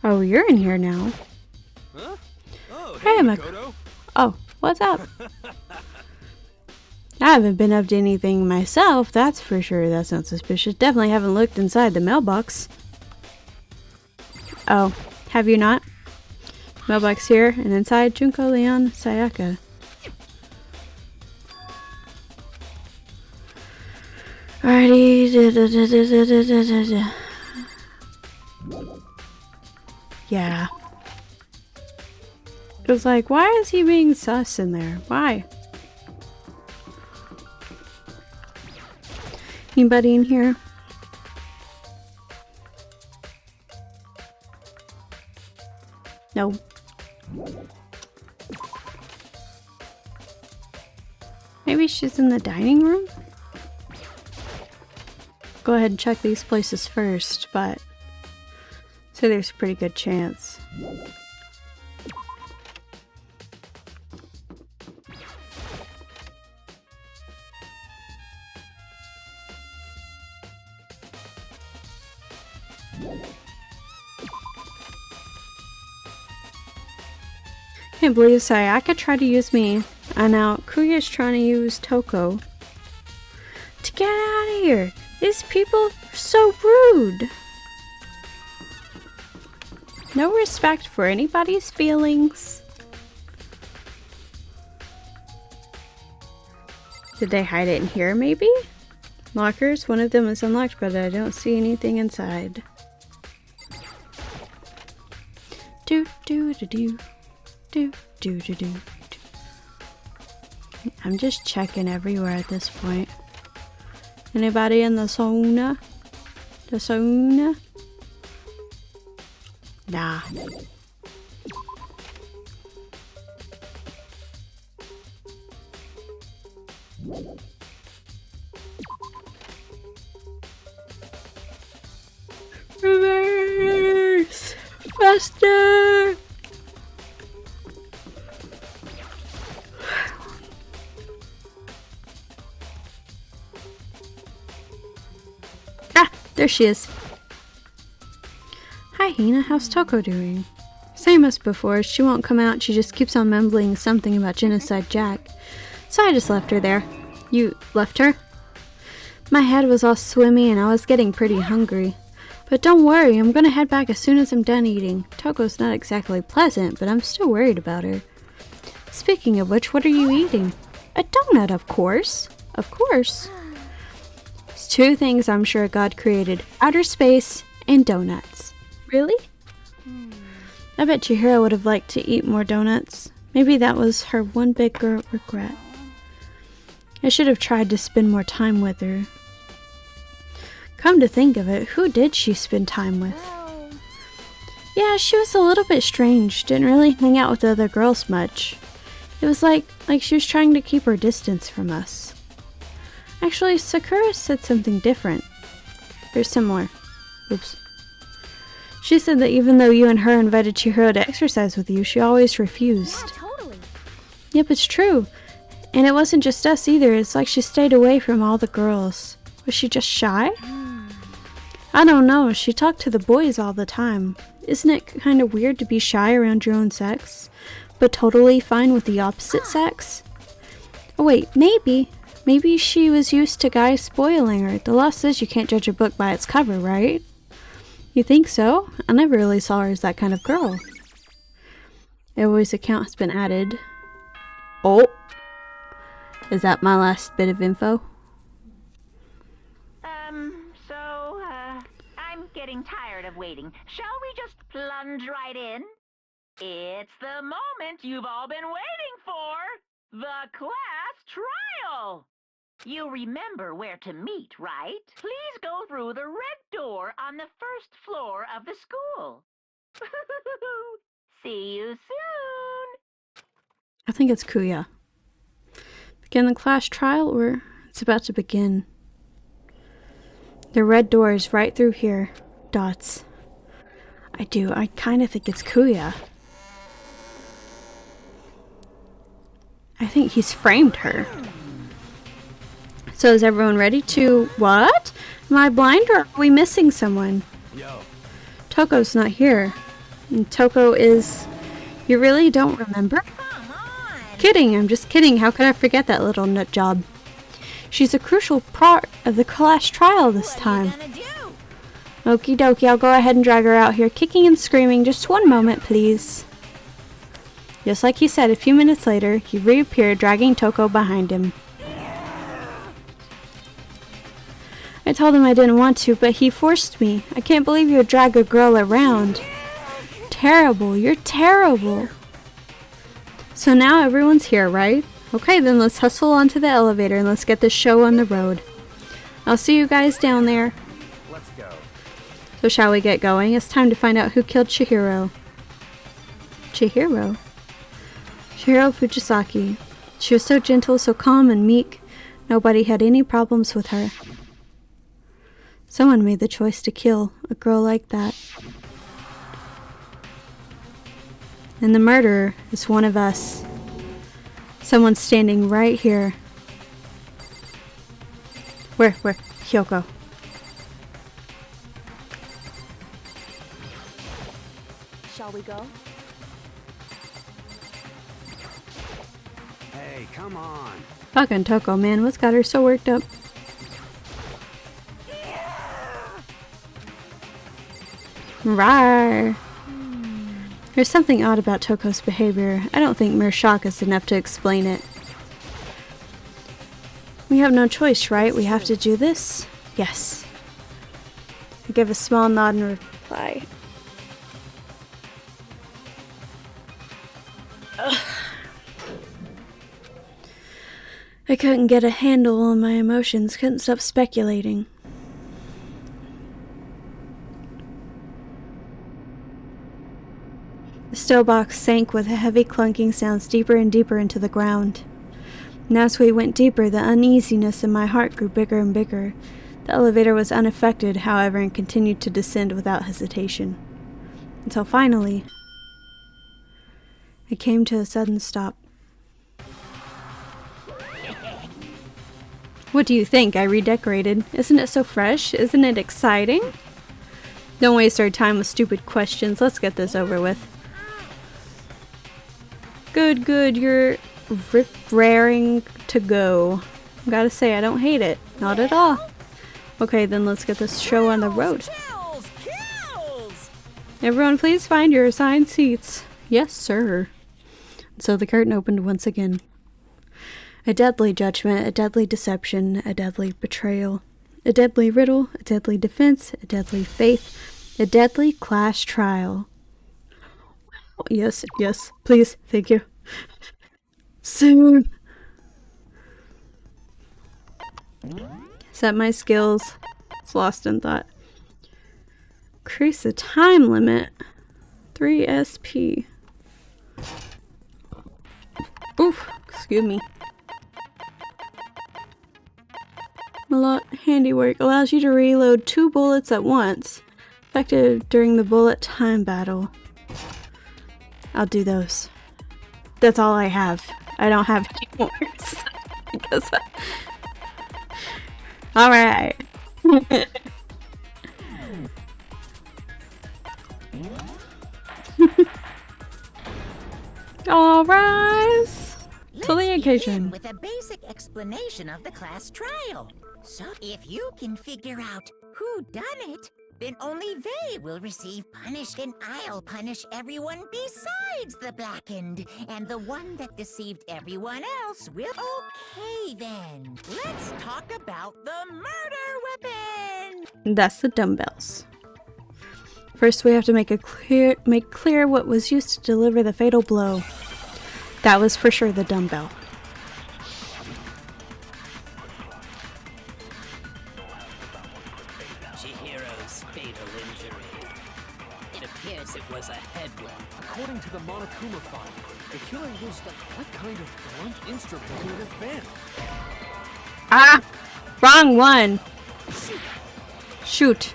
Oh, you're in here now. Huh? Oh, Hey, hey, Makoto. Oh, what's up? I haven't been up to anything myself, that's for sure. That's not suspicious. Definitely haven't looked inside the mailbox. Oh, have you not? Mailbox here, and inside Junko, Leon, Sayaka. Alrighty. Yeah. It was like, why is he being sus in there? Why? Anybody in here? No. Maybe she's in the dining room? Go ahead and check these places first, but so there's a pretty good chance. Can't believe Sayaka tried to use me, and now Kuya's trying to use Toko. To get out of here! These people are so rude! No respect for anybody's feelings. Did they hide it in here, maybe? Lockers? One of them is unlocked, but I don't see anything inside. Do do do do. Do, do, do, do, do. I'm just checking everywhere at this point. Anybody in the sauna? The sauna? Nah. Reverse! Faster! There she is. Hi Hina, how's Toko doing? Same as before, she won't come out, she just keeps on mumbling something about Genocide Jack. So I just left her there. You left her? My head was all swimmy and I was getting pretty hungry. But don't worry, I'm gonna head back as soon as I'm done eating. Toko's not exactly pleasant, but I'm still worried about her. Speaking of which, what are you eating? A donut, of course. Of course. Two things I'm sure God created. Outer space and donuts. Really? I bet Chihiro would have liked to eat more donuts. Maybe that was her one big regret. I should have tried to spend more time with her. Come to think of it, who did she spend time with? Yeah, she was a little bit strange. Didn't really hang out with the other girls much. It was like she was trying to keep her distance from us. Actually, Sakura said something different. They're similar. Oops. She said that even though you and her invited Chihiro to exercise with you, she always refused. Yeah, totally. Yep, it's true. And it wasn't just us either. It's like she stayed away from all the girls. Was she just shy? I don't know. She talked to the boys all the time. Isn't it kind of weird to be shy around your own sex, but totally fine with the opposite sex? Oh wait, maybe. Maybe she was used to guys spoiling her. The law says you can't judge a book by its cover, right? You think so? I never really saw her as that kind of girl. Everyone's account has been added. Oh! Is that my last bit of info? I'm getting tired of waiting. Shall we just plunge right in? It's the moment you've all been waiting for! The class trial! You remember where to meet, right? Please go through the red door on the first floor of the school. See you soon! I think it's Kuya. Begin the class trial, or it's about to begin. The red door is right through here. Dots. I kind of think it's Kuya. I think he's framed her. So is everyone ready to... What? Am I blind or are we missing someone? Yo. Toko's not here. And Toko is... You really don't remember? Come on! Kidding, I'm just kidding. How could I forget that little nut job? She's a crucial part of the class trial this time. What are you gonna do? Okie dokie, I'll go ahead and drag her out here, kicking and screaming. Just one moment, please. Just like he said, a few minutes later, he reappeared, dragging Toko behind him. I told him I didn't want to, but he forced me. I can't believe you would drag a girl around. Terrible, you're terrible. So now everyone's here, right? Okay, then let's hustle onto the elevator and let's get this show on the road. I'll see you guys down there. Let's go. So shall we get going? It's time to find out who killed Chihiro. Chihiro Fujisaki. She was so gentle, so calm and meek. Nobody had any problems with her. Someone made the choice to kill a girl like that. And the murderer is one of us. Someone standing right here. Where? Hyoko. Shall we go? Hey, come on. Fucking Toko, man. What's got her so worked up? Rawr. There's something odd about Toko's behavior. I don't think mere shock is enough to explain it. We have no choice, right? We have to do this? Yes. I give a small nod in reply. Ugh. I couldn't get a handle on my emotions, couldn't stop speculating. The steel box sank with heavy clunking sounds deeper and deeper into the ground. And as we went deeper, the uneasiness in my heart grew bigger and bigger. The elevator was unaffected, however, and continued to descend without hesitation. Until finally, it came to a sudden stop. What do you think? I redecorated. Isn't it so fresh? Isn't it exciting? Don't waste our time with stupid questions. Let's get this over with. Good, you're raring to go. Gotta say, I don't hate it. Not at all. Okay, then let's get this show on the road. Kills! Everyone, please find your assigned seats. Yes, sir. So the curtain opened once again. A deadly judgment, a deadly deception, a deadly betrayal, a deadly riddle, a deadly defense, a deadly faith, a deadly class trial. Yes, please, thank you. Soon. Set my skills. It's lost in thought. Increase the time limit. 3 SP. Oof, excuse me. Handiwork allows you to reload 2 bullets at once. Effective during the bullet time battle. I'll do those. That's all I have. I don't have any more. Because alright. All rise to the occasion. With a basic explanation of the class trial. So if you can figure out who done it, then only they will receive punishment, and I'll punish everyone besides the blackened. And the one that deceived everyone else will... Okay then, let's talk about the murder weapon! That's the dumbbells. First, we have to make clear what was used to deliver the fatal blow. That was for sure the dumbbell. Chihiro's fatal injury. It appears it was a head wound. According to the Monokuma file, the killer used what kind of blunt instrument could it have been? Ah! Wrong one! Shoot.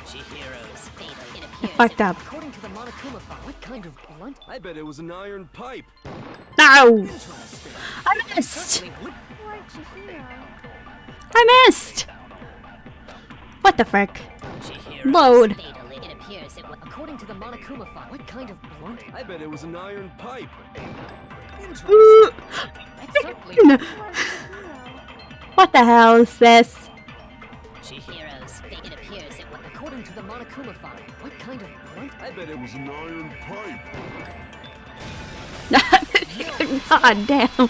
Chihiro's fatal. It appears Fucked up. According to the Monokuma file, what kind of blunt? I bet it was an iron pipe. No! I missed! I missed! What the frick? Chihiro's Load. fatal. It appears it was. According to the Monokuma file, what kind of blunt? I bet it was an iron pipe. That's certainly What the hell is this? Chihiro's fatal. It appears it was. According to the Monokuma file, what kind of blunt? I bet it was an iron pipe. God damn.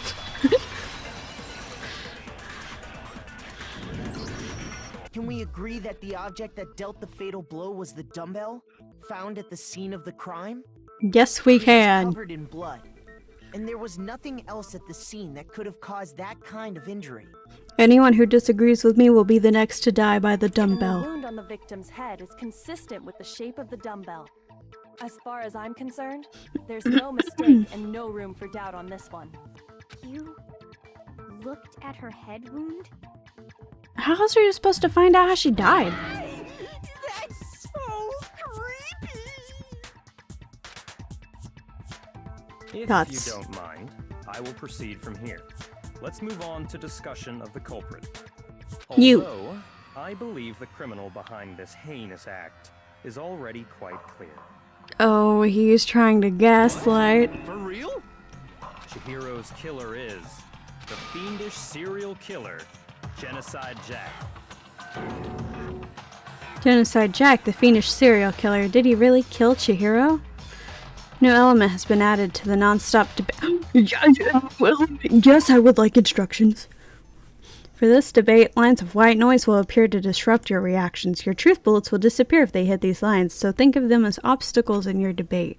Can we agree that the object that dealt the fatal blow was the dumbbell found at the scene of the crime? Yes, we It was can. covered in blood, and there was nothing else at the scene that could have caused that kind of injury. Anyone who disagrees with me will be the next to die by the And dumbbell. the wound on the victim's head is consistent with the shape of the dumbbell. As far as I'm concerned, there's no mistake and no room for doubt on this one. You looked at her head wound? How else are you supposed to find out how she died? That's so creepy! If That's- you don't mind, I will proceed from here. Let's move on to discussion of the culprit. You. Although, I believe the criminal behind this heinous act is already quite clear. Oh, he's trying to gaslight. For real? Chihiro's killer is the fiendish serial killer, Genocide Jack. Genocide Jack, the fiendish serial killer. Did he really kill Chihiro? New element has been added to the non-stop debate. Yes, I would like instructions. For this debate, lines of white noise will appear to disrupt your reactions. Your truth bullets will disappear if they hit these lines, so think of them as obstacles in your debate.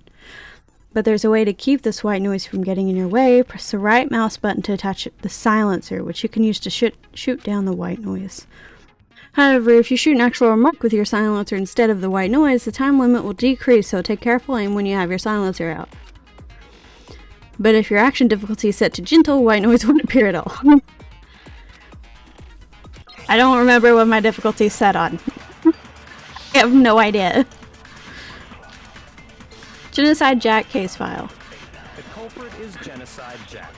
But there's a way to keep this white noise from getting in your way. Press the right mouse button to attach the silencer, which you can use to shoot down the white noise. However, if you shoot an actual remark with your silencer instead of the white noise, the time limit will decrease, so take careful aim when you have your silencer out. But if your action difficulty is set to gentle, white noise won't appear at all. I don't remember what my difficulty is set on. I have no idea. Genocide Jack case file. The culprit is Genocide Jack.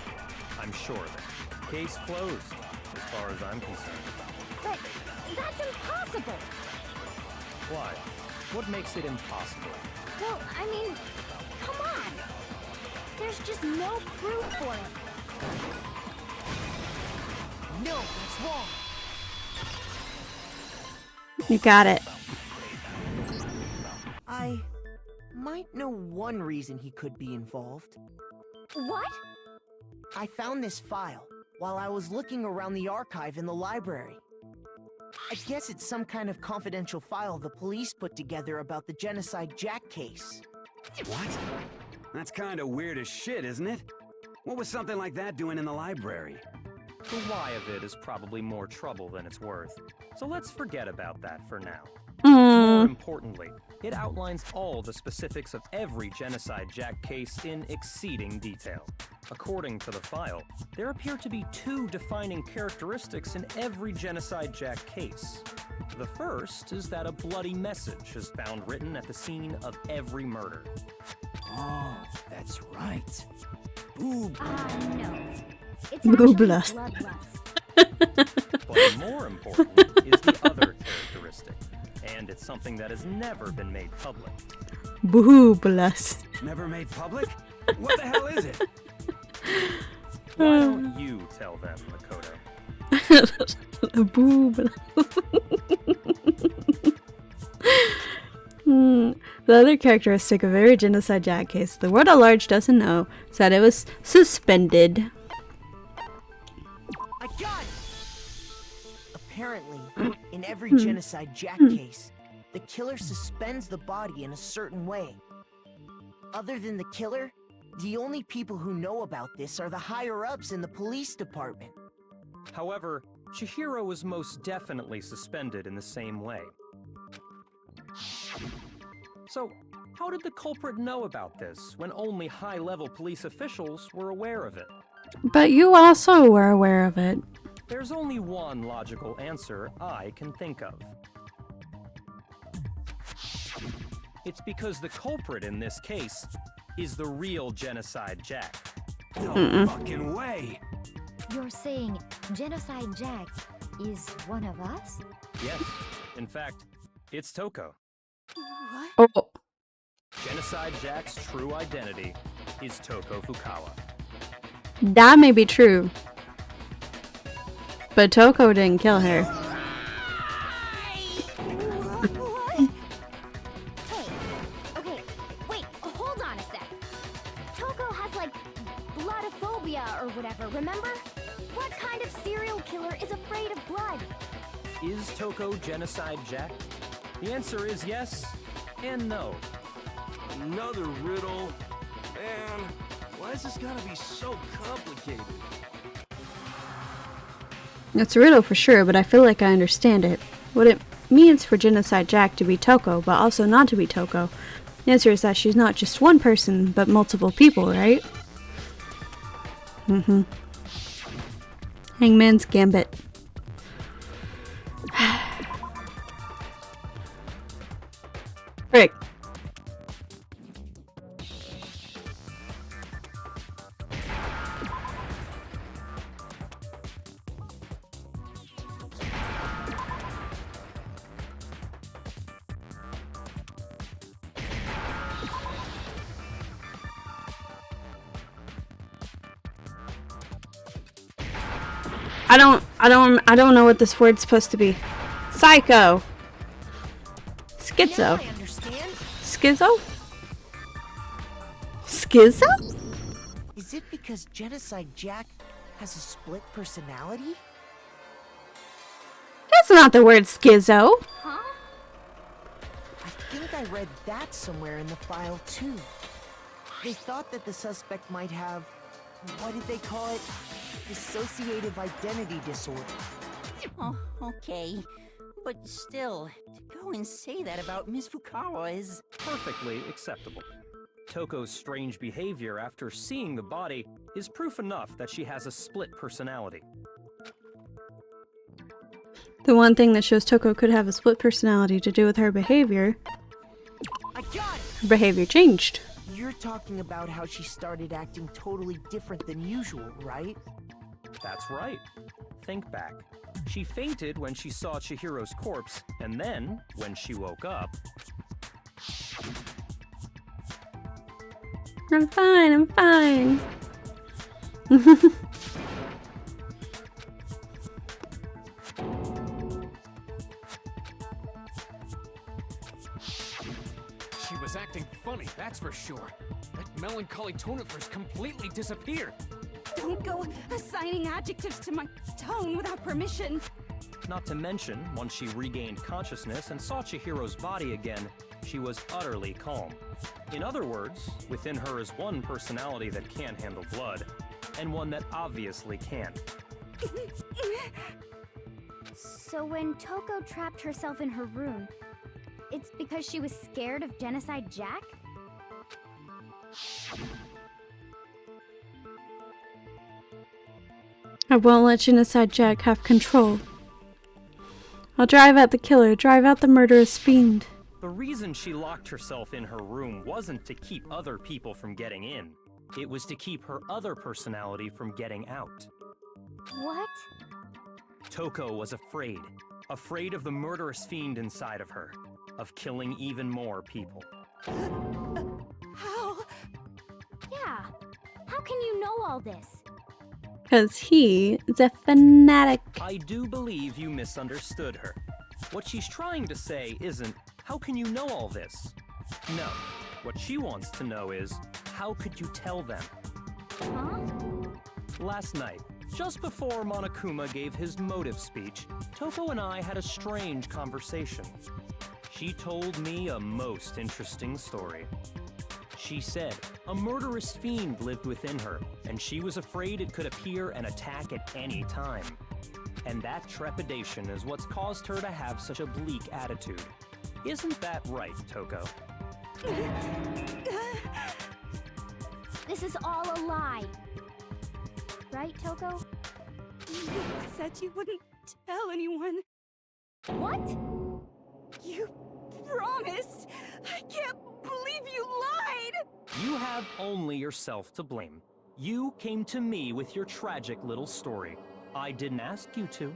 I'm sure of it. Case closed, as far as I'm concerned. But that's impossible! Why? What makes it impossible? Well, I mean, come on! There's just no proof for it. No, that's wrong. You got it. I might know one reason he could be involved. What? I found this file while I was looking around the archive in the library. I guess it's some kind of confidential file the police put together about the Genocide Jack case. What? That's kind of weird as shit, isn't it? What was something like that doing in the library? The why of it is probably more trouble than it's worth. So let's forget about that for now. More importantly, it outlines all the specifics of every Genocide Jack case in exceeding detail. According to the file, there appear to be 2 defining characteristics in every Genocide Jack case. The first is that a bloody message is found written at the scene of every murder. Oh, that's right. Boob. No. It's Boobless. actually bloodlust. But more important is the other characteristic, and it's something that has never been made public. Boobless. Never made public? What the hell is it? Why don't you tell them, Makoto? Boobless. The other characteristic of every Genocide Jack case the world at large doesn't know is that it was suspended. I got it! Apparently, in every Genocide Jack case, the killer suspends the body in a certain way. Other than the killer, the only people who know about this are the higher-ups in the police department. However, Chihiro was most definitely suspended in the same way. So, how did the culprit know about this when only high-level police officials were aware of it? But you also were aware of it. There's only one logical answer I can think of. It's because the culprit in this case is the real Genocide Jack. No fucking way. You're saying Genocide Jack is one of us? Yes, in fact, it's Toko. Oh. Genocide Jack's true identity is Toko Fukawa. That may be true. But Toko didn't kill her. What? Hey, okay, wait, hold on a sec. Toko has like bloodophobia or whatever, remember? What kind of serial killer is afraid of blood? Is Toko Genocide Jack? The answer is yes and no. Another riddle? Man, why is this gotta be so complicated? It's a riddle for sure, but I feel like I understand it. What it means for Genocide Jack to be Toko, but also not to be Toko. The answer is that she's not just one person, but multiple people, right? Hangman's Gambit. Frick. I don't know what this word's supposed to be. Psycho. Schizo. Now I understand. Schizo? Schizo? Is it because Genocide Jack has a split personality? That's not the word schizo. Huh? I think I read that somewhere in the file too. They thought that the suspect might have, what did they call it? Dissociative identity disorder. Oh, okay. But still, to go and say that about Miss Fukawa is... Perfectly acceptable. Toko's strange behavior after seeing the body is proof enough that she has a split personality. The one thing that shows Toko could have a split personality to do with her behavior. I got it! Her behavior changed. You're talking about how she started acting totally different than usual, right? That's right. Think back. She fainted when she saw Chihiro's corpse, and then, when she woke up... I'm fine, I'm fine. She was acting funny, that's for sure. That melancholy tone of hers completely disappeared. Don't go assigning adjectives to my tone without permission. Not to mention, once she regained consciousness and saw Chihiro's body again, she was utterly calm. In other words, within her is one personality that can't handle blood, and one that obviously can. So when Toko trapped herself in her room, it's because she was scared of Genocide Jack? I won't let Genocide Jack have control. I'll drive out the killer, drive out the murderous fiend. The reason she locked herself in her room wasn't to keep other people from getting in. It was to keep her other personality from getting out. What? Toko was afraid. Afraid of the murderous fiend inside of her. Of killing even more people. How? Yeah. How can you know all this? Because he is a fanatic. I do believe you misunderstood her. What she's trying to say isn't, how can you know all this? No. What she wants to know is, how could you tell them? Huh? Last night, just before Monokuma gave his motive speech, Toko and I had a strange conversation. She told me a most interesting story. She said a murderous fiend lived within her, and she was afraid it could appear and attack at any time. And that trepidation is what's caused her to have such a bleak attitude. Isn't that right, Toko? This is all a lie. Right, Toko? You said you wouldn't tell anyone. What? You promised. I can't believe you lied. You have only yourself to blame. You came to me with your tragic little story. I didn't ask you to.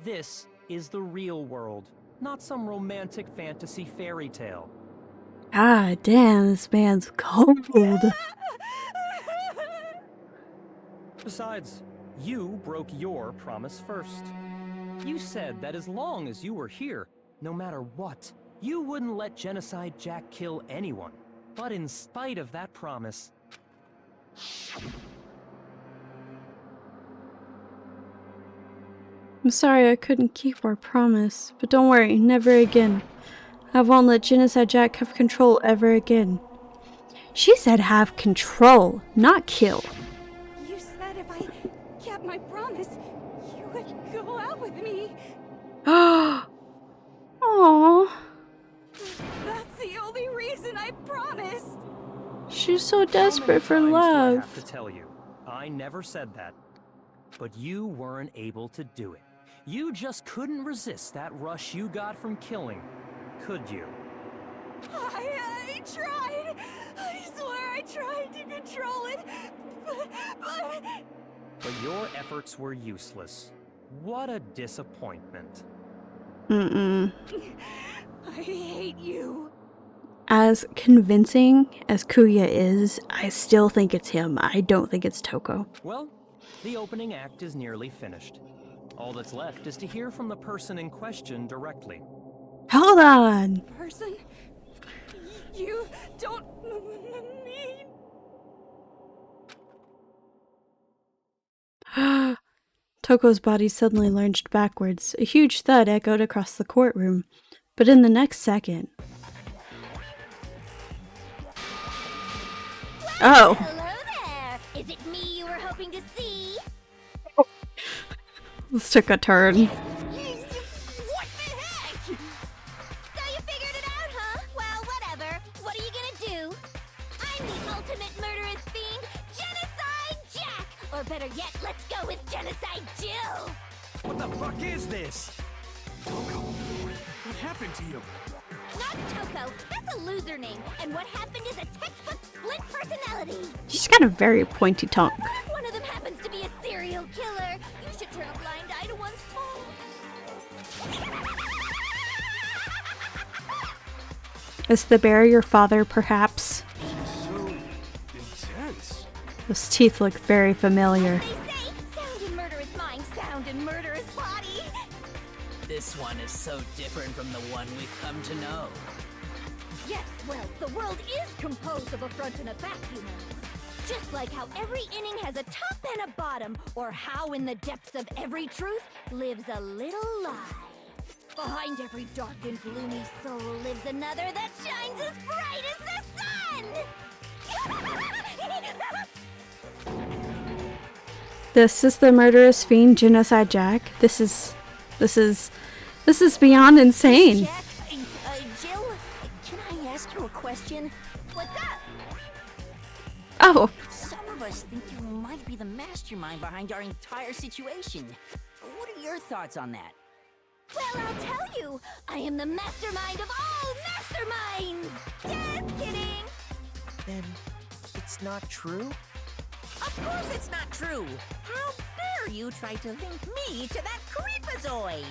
This is the real world, not some romantic fantasy fairy tale. Ah, damn, this man's cold. Besides, you broke your promise first. You said that as long as you were here, no matter what, you wouldn't let Genocide Jack kill anyone. But in spite of that promise... I'm sorry I couldn't keep our promise, but don't worry, never again. I won't let Genocide Jack have control ever again. She said have control, not kill. You said if I kept my promise, you would go out with me. Aww. That's the only reason I promised. She's so desperate for How many times do I love. have to tell you? I never said that. But you weren't able to do it. You just couldn't resist that rush you got from killing, could you? I tried. I swear I tried to control it, But your efforts were useless. What a disappointment. Mm-mm. I hate you. As convincing as Kuya is, I still think it's him. I don't think it's Toko. Well, the opening act is nearly finished. All that's left is to hear from the person in question directly. Hold on! Person? You don't mean... Toko's body suddenly lunged backwards. A huge thud echoed across the courtroom. But in the next second... Oh! Hello there! Is it me you were hoping to see? This took a turn. What the heck? So you figured it out, huh? Well, whatever. What are you gonna do? I'm the ultimate murderous fiend, Genocide Jack! Or better yet, let's go with Genocide Jill! What the fuck is this? Toko, what happened to you? Not Toko, that's a loser name, and what happened is a textbook split personality! She's got a very pointy tongue. What if one of them happens to be a serial killer? You should turn a blind eye to one's fault. Is the bear your father, perhaps? So intense. Those teeth look very familiar. They say, sound in murderous mind, sound in murderous body. This one is so different from the one we've come to know. Yes, well, the world is composed of a front and a back, you know. Just like how every inning has a top and a bottom, or how in the depths of every truth lives a little lie. Behind every dark and gloomy soul lives another that shines as bright as the sun! This is the murderous fiend, Genocide Jack. This is beyond insane. question? What's up? Oh, Some of us think you might be the mastermind behind our entire situation. What are your thoughts on that? Well, I'll tell you. I am the mastermind of all masterminds. Just kidding. Then it's not true? Of course it's not true! How dare you try to link me to that creepazoid?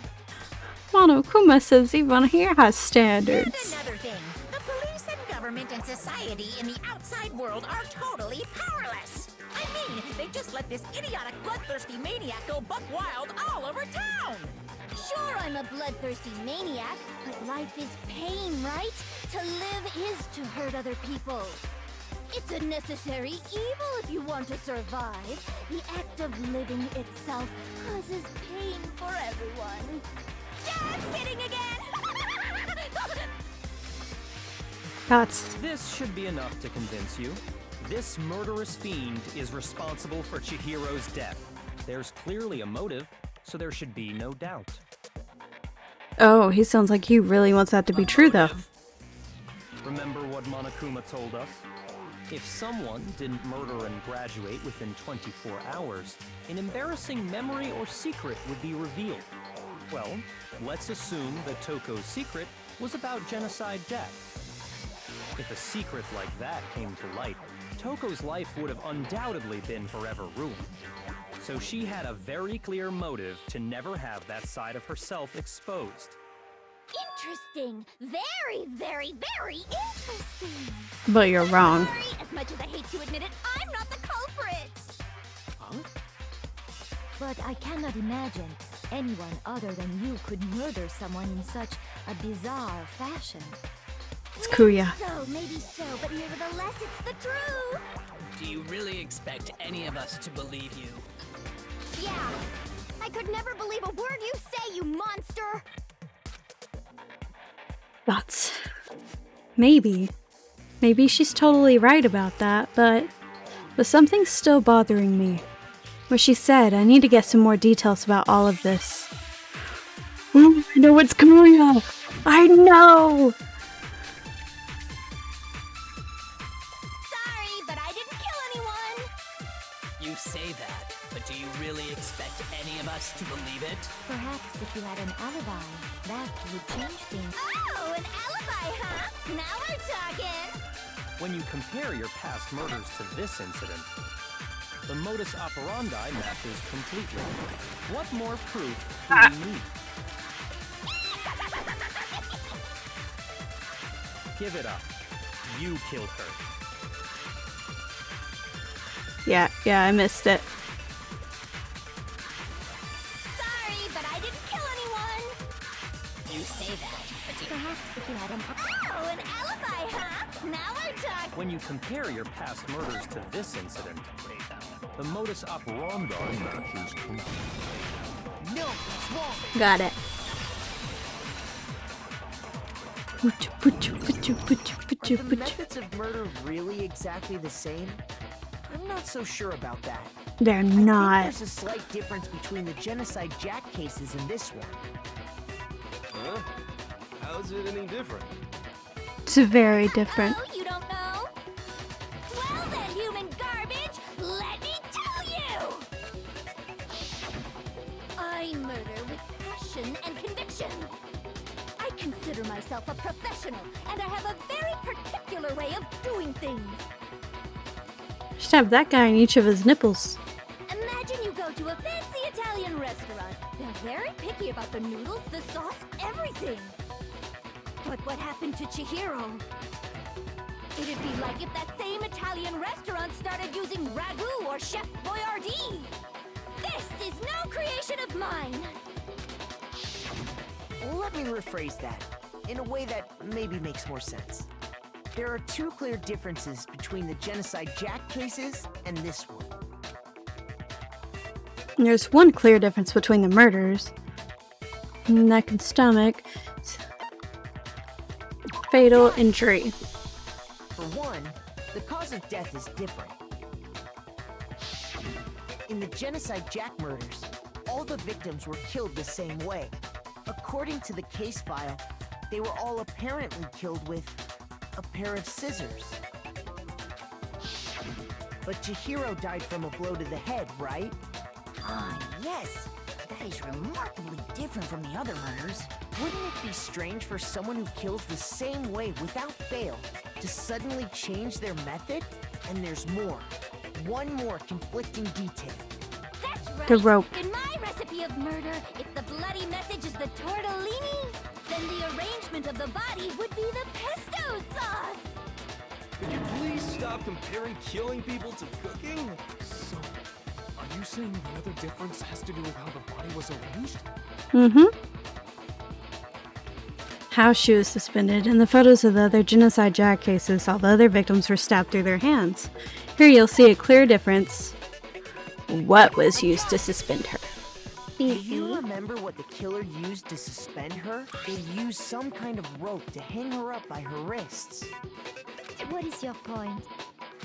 Monokuma says even he has And standards. another thing, the police and government and society in the outside world are totally powerless. I mean, they just let this idiotic bloodthirsty maniac go buck wild all over town. Sure, I'm a bloodthirsty maniac, but life is pain, right? To live is to hurt other people. It's a necessary evil if you want to survive. The act of living itself causes pain for everyone. Just kidding again! That's This should be enough to convince you. This murderous fiend is responsible for Chihiro's death. There's clearly a motive, so there should be no doubt. oh, he sounds like he really wants that to be true though. Remember what Monokuma told us? If someone didn't murder and graduate within 24 hours, an embarrassing memory or secret would be revealed. Well, let's assume that Toko's secret was about Genocide Jack. If a secret like that came to light, Toko's life would have undoubtedly been forever ruined. So she had a very clear motive to never have that side of herself exposed. Interesting. Very, very, very interesting. But you're wrong. Sorry, as much as I hate to admit it, I'm not the culprit. Huh? But I cannot imagine anyone other than you could murder someone in such a bizarre fashion. It's Kuya. Maybe so, but nevertheless, it's the truth. Do you really expect any of us to believe you? Yeah. I could never believe a word you say, you monster. That's maybe she's totally right about that, but something's still bothering me. What she said, I need to get some more details about all of this. Ooh, I know it's Kuya! I know! Sorry, but I didn't kill anyone. You say that, but do you really expect any of us to believe it? Perhaps if you had an alibi, that would change things. Oh, an alibi, huh? Now we're talking. When you compare your past murders to this incident, the modus operandi matches completely. What more proof do we need? Give it up. You killed her. Yeah, I missed it. Sorry, but I didn't kill anyone. You say that, but do Perhaps if you had an Oh, an alibi, huh? Now we're talking. When you compare your past murders to this incident, the modus operandi matches completely. No, that's wrong. Got it. Are the methods of murder really exactly the same? I'm not so sure about that. They're I think not. there's a slight difference between the Genocide Jack cases and this one. Huh? How's it any different? It's very different. Oh, you don't know? Well then, human garbage, let me tell you! I murder with passion and conviction. I consider myself a professional, and I have a very particular way of doing things. Should have that guy in each of his nipples. Imagine you go to a fancy Italian restaurant. They're very picky about the noodles, the sauce, everything. But what happened to Chihiro? It'd be like if that same Italian restaurant started using ragu or Chef Boyardee. This is no creation of mine. Let me rephrase that in a way that maybe makes more sense. There are two clear differences between the Genocide Jack cases and this one. There's one clear difference between the murders. Neck and stomach. Fatal injury. For one, the cause of death is different. In the Genocide Jack murders, all the victims were killed the same way. According to the case file, they were all apparently killed with a pair of scissors. But Chihiro died from a blow to the head, right? Ah, yes. That is remarkably different from the other murders. Wouldn't it be strange for someone who kills the same way without fail to suddenly change their method? And there's more. One more conflicting detail. That's right. The rope. In my recipe of murder, if the bloody message is the tortellini, then the arrangement of the body would be the pesto sauce. Could you please stop comparing killing people to cooking? So, are you saying the other difference has to do with how the body was arranged? Mm-hmm. How she was suspended. In the photos of the other genocide Jack cases, all the other victims were stabbed through their hands. Here you'll see a clear difference. What was used to suspend her? Do you remember what the killer used to suspend her? They used some kind of rope to hang her up by her wrists. What is your point?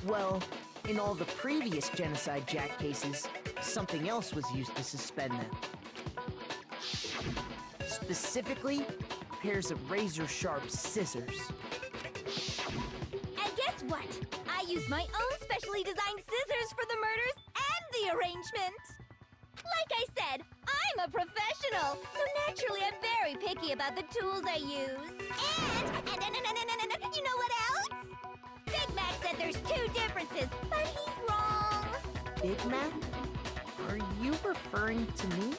Well, in all the previous Genocide Jack cases, something else was used to suspend them. Specifically, pairs of razor-sharp scissors. And guess what? I used my own specially designed scissors for the murders and the arrangement. Like I said, I'm a professional, so naturally I'm very picky about the tools I use. And you know what else? Big Mac said there's two differences, but he's wrong. Big Mac? Are you referring to me?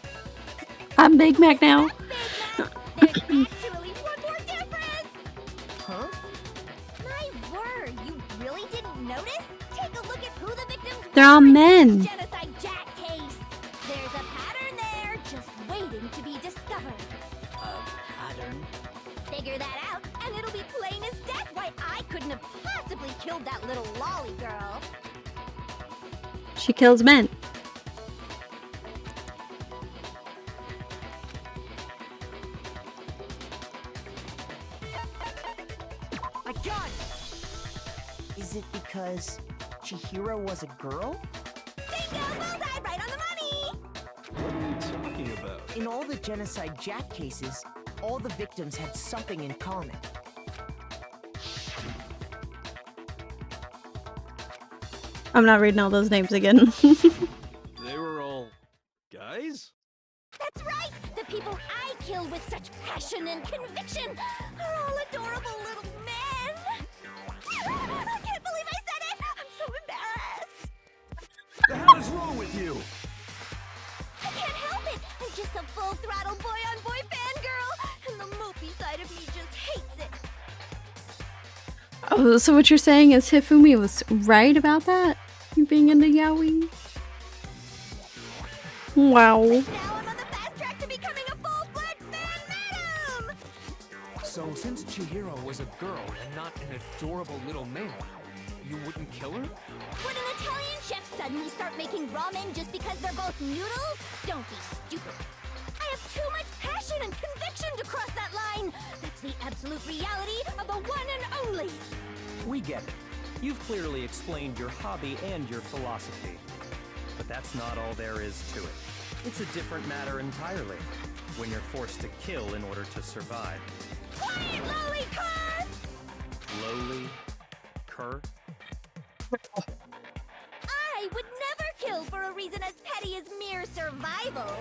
I'm Big Mac now. There's actually one more difference. Huh? My word, you really didn't notice? Take a look at who the victims were. They're all men. Genocide Jack case. There's a pattern there, just waiting to be discovered. A pattern? Figure that out, and it'll be plain as death why I couldn't have possibly killed that little lolly girl. She kills men. My gun! Is it because Chihiro was a girl? Bingo! Bullseye! Right on the money! What are you talking about? In all the Genocide Jack cases, all the victims had something in common. I'm not reading all those names again. They were all guys? That's right! The people I killed with such passion and conviction are all adorable little men! I can't believe I said it! I'm so embarrassed! The hell is wrong with you? I can't help it! I'm just a full-throttle boy-on-boy fangirl, and the mopey side of me just hates it! Oh, so what you're saying is Hifumi was right about that? You being into Yayyyy? Wow. Now I'm on the fast track to becoming a full-fledged fan madam! So, since Chihiro was a girl and not an adorable little man, you wouldn't kill her? Would an Italian chef suddenly start making ramen just because they're both noodles? Don't be stupid. I have too much passion and conviction to cross that line. That's the absolute reality of the one and only. We get it. You've clearly explained your hobby and your philosophy. But that's not all there is to it. It's a different matter entirely, when you're forced to kill in order to survive. Quiet, lowly cur! Lowly? Cur? I would never kill for a reason as petty as mere survival.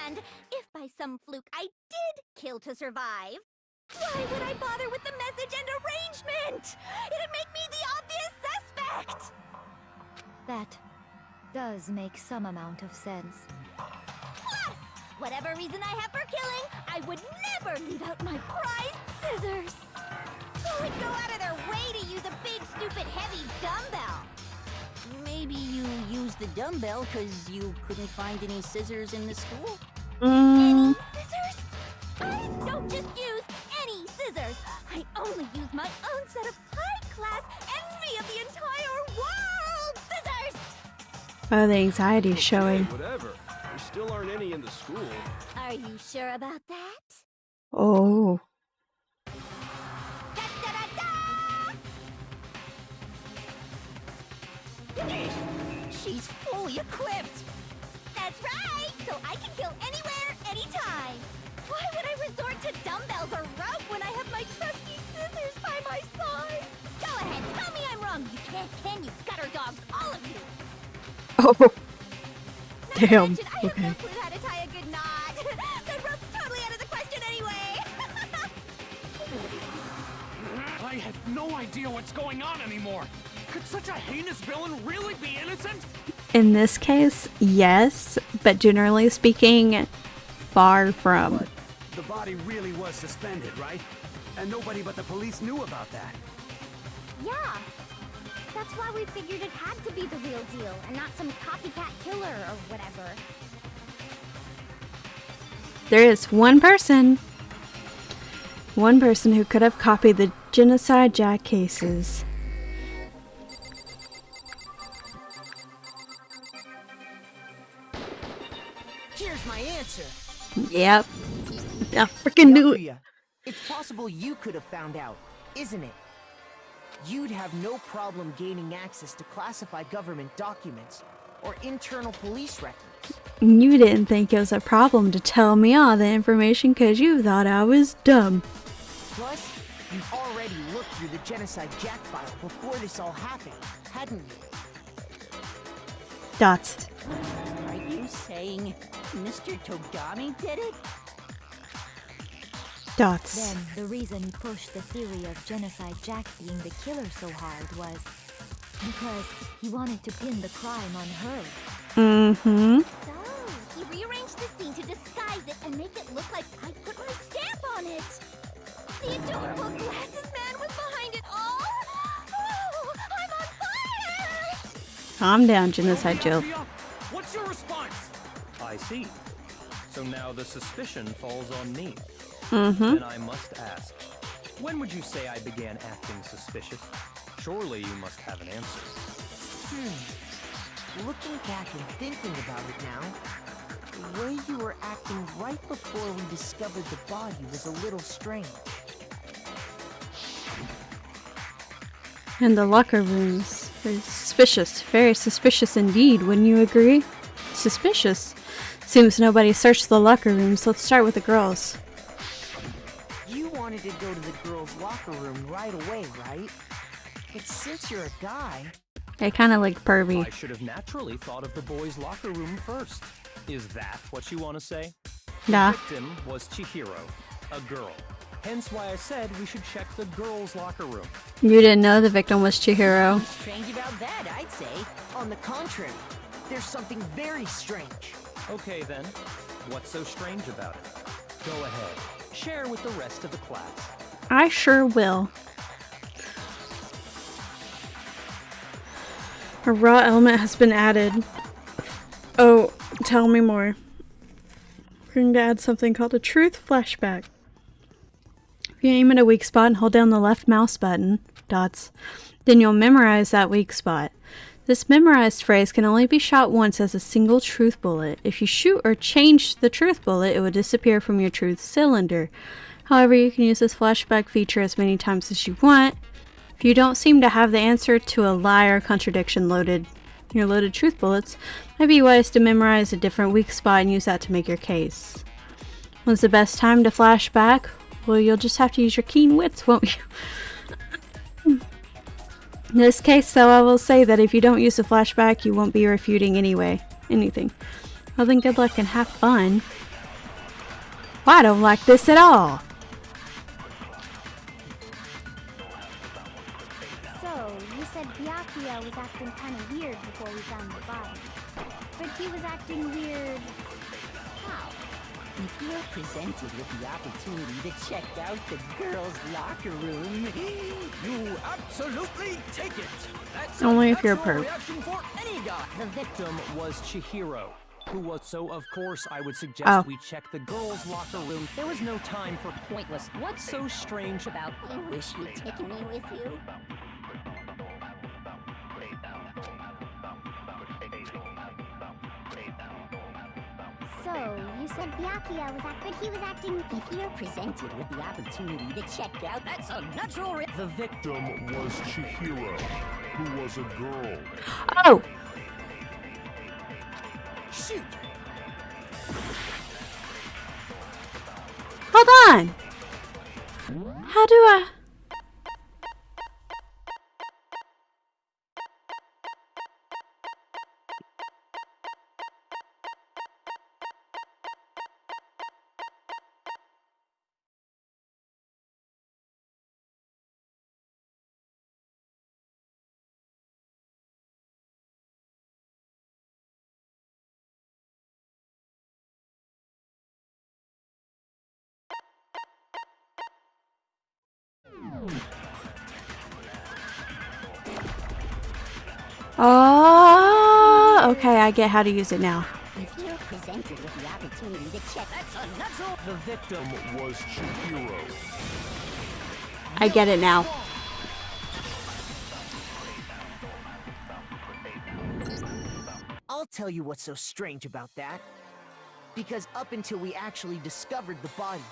And if by some fluke I did kill to survive, why would I bother with the message and arrangement? It'd make me the obvious suspect! That does make some amount of sense. Plus, whatever reason I have for killing, I would never leave out my prized scissors. Who would go out of their way to use a big, stupid, heavy dumbbell? Maybe you used the dumbbell because you couldn't find any scissors in the school? Any scissors? I don't just use any scissors. I only use my own set of high-class, envy of the entire world scissors! Oh, the anxiety's showing. Whatever. There still aren't any in the school. Are you sure about that? Oh. She's fully equipped! That's right! So I can kill anywhere, anytime! Why would I resort to dumbbells or rope when I have my trusty scissors by my side. Go ahead, tell me I'm wrong. You can't, can you? Gutter dogs, all of you. Oh. Damn. I have Okay. no clue how to tie a good knot. The rope's totally out of the question anyway. I have no idea what's going on anymore. Could such a heinous villain really be innocent? In this case, yes, but generally speaking, far from. But the body really was suspended, right? And nobody but the police knew about that. Yeah. That's why we figured it had to be the real deal and not some copycat killer or whatever. There is one person who could have copied the Genocide Jack cases. Here's my answer. Yep. I freaking knew it. Yakuya, it's possible you could have found out, isn't it? You'd have no problem gaining access to classified government documents or internal police records. You didn't think it was a problem to tell me all the information because you thought I was dumb. Plus, you've already looked through the Genocide Jack file before this all happened, hadn't you? Dots. Are you saying Mr. Togami did it? Dots. Then the reason he pushed the theory of Genocide Jack being the killer so hard was because he wanted to pin the crime on her. Mm-hmm. So, he rearranged the scene to disguise it and make it look like I put my stamp on it. The adorable glasses man was behind it all. Oh, I'm on fire! Calm down, Genocide Jill. What's your response? I see. So now the suspicion falls on me. Mm-hmm. Then I must ask, when would you say I began acting suspicious? Surely you must have an answer. Looking back and thinking about it now, the way you were acting right before we discovered the body was a little strange. And the locker rooms. Very suspicious indeed, wouldn't you agree? Suspicious. Seems nobody searched the locker rooms. Let's start with the girls. You wanted to go to the girls' locker room right away, right? But since you're a guy... They kind of like pervy. I should have naturally thought of the boys' locker room first. Is that what you want to say? Nah. The victim was Chihiro, a girl. Hence why I said we should check the girls' locker room. You didn't know the victim was Chihiro. Strange about that, I'd say. On the contrary, there's something very strange. Okay then, what's so strange about it? Go ahead, share with the rest of the class. I sure will. A raw element has been added. Oh, tell me more. We're going to add something called a truth flashback. If you aim at a weak spot and hold down the left mouse button, dots, then you'll memorize that weak spot. This memorized phrase can only be shot once as a single truth bullet. If you shoot or change the truth bullet, it will disappear from your truth cylinder. However, you can use this flashback feature as many times as you want. If you don't seem to have the answer to a lie or contradiction loaded truth bullets, it might be wise to memorize a different weak spot and use that to make your case. When's the best time to flash back? Well, you'll just have to use your keen wits, won't you? In this case, though, I will say that if you don't use the flashback, you won't be refuting anything. Well, then good luck and have fun. Well, I don't like this at all. So, you said Byakuya was acting kind of weird before we found the body. But he was acting weird... how? If you're presented with the opportunity to check out the girls' locker room, You absolutely take it. That's Only if you're a natural perv. reaction for any guy. The victim was Chihiro, who was so of course I would suggest Oh. we check the girls' locker room. There was no time for pointless. What's so strange about I wish you'd taken me with you. So, you said Byakuya was acting, but he was acting... if you're presented with the opportunity to check out, that's a natural the victim? Was Chihiro, who was a girl. Oh! Shoot! Hold on! How do I... Oh, okay, I get how to use it now. If you're presented with the opportunity to check, that's a natural. The victim Was Chihiro. I get it now. I'll tell you what's so strange about that. Because up until we actually discovered the body,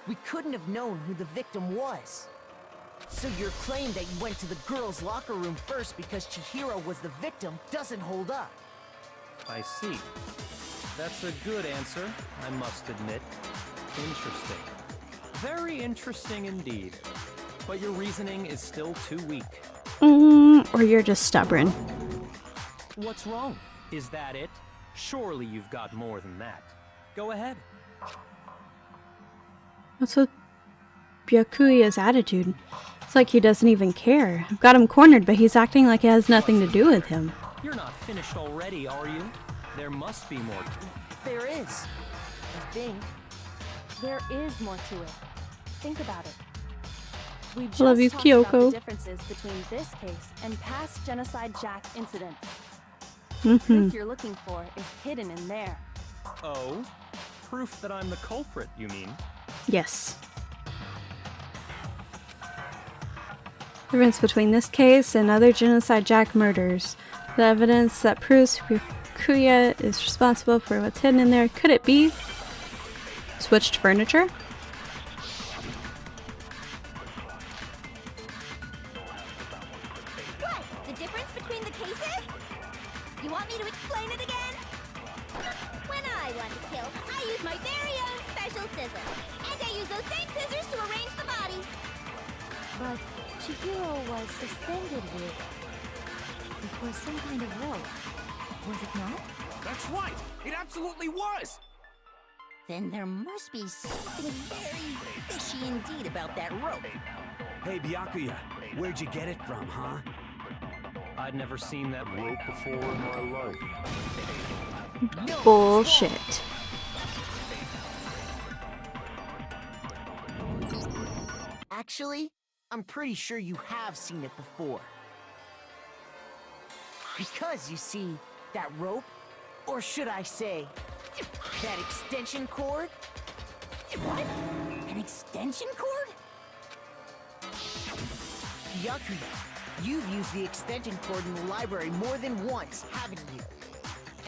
we couldn't have known who the victim was. So your claim that you went to the girls' locker room first because Chihiro was the victim doesn't hold up. I see. That's a good answer, I must admit. Interesting. Very interesting indeed. But your reasoning is still too weak. Or you're just stubborn. What's wrong? Is that it? Surely you've got more than that. Go ahead. What's with Byakuya's attitude? It's like he doesn't even care. I've got him cornered, but he's acting like it has nothing to do with him. You're not finished already, are you? There must be more. There is. I think. There is more to it. Think about it. We just Love you, talked about Kyoko. the differences between this case and past Genocide Jack incidents. Mm-hmm. Proof you're looking for is hidden in there. Oh? Proof that I'm the culprit, you mean? Yes. The difference between this case and other Genocide Jack murders. The evidence that proves Byakuya is responsible for what's hidden in there. Could it be switched furniture? What? The difference between the cases? You want me to explain it again? When I want to kill, I use my very own special scissors. And I use those same scissors to arrange the body. But Chihiro was suspended with... It was some kind of rope. Was it not? That's right! It absolutely was! Then there must be something very fishy indeed about that rope. Hey, Byakuya, where'd you get it from, huh? I'd never seen that Rope before in my life. Bullshit. Actually, I'm pretty sure you have seen it before. Because, you see, that rope, or should I say, that extension cord? What? An extension cord? Byakuya, you've used the extension cord in the library more than once, haven't you?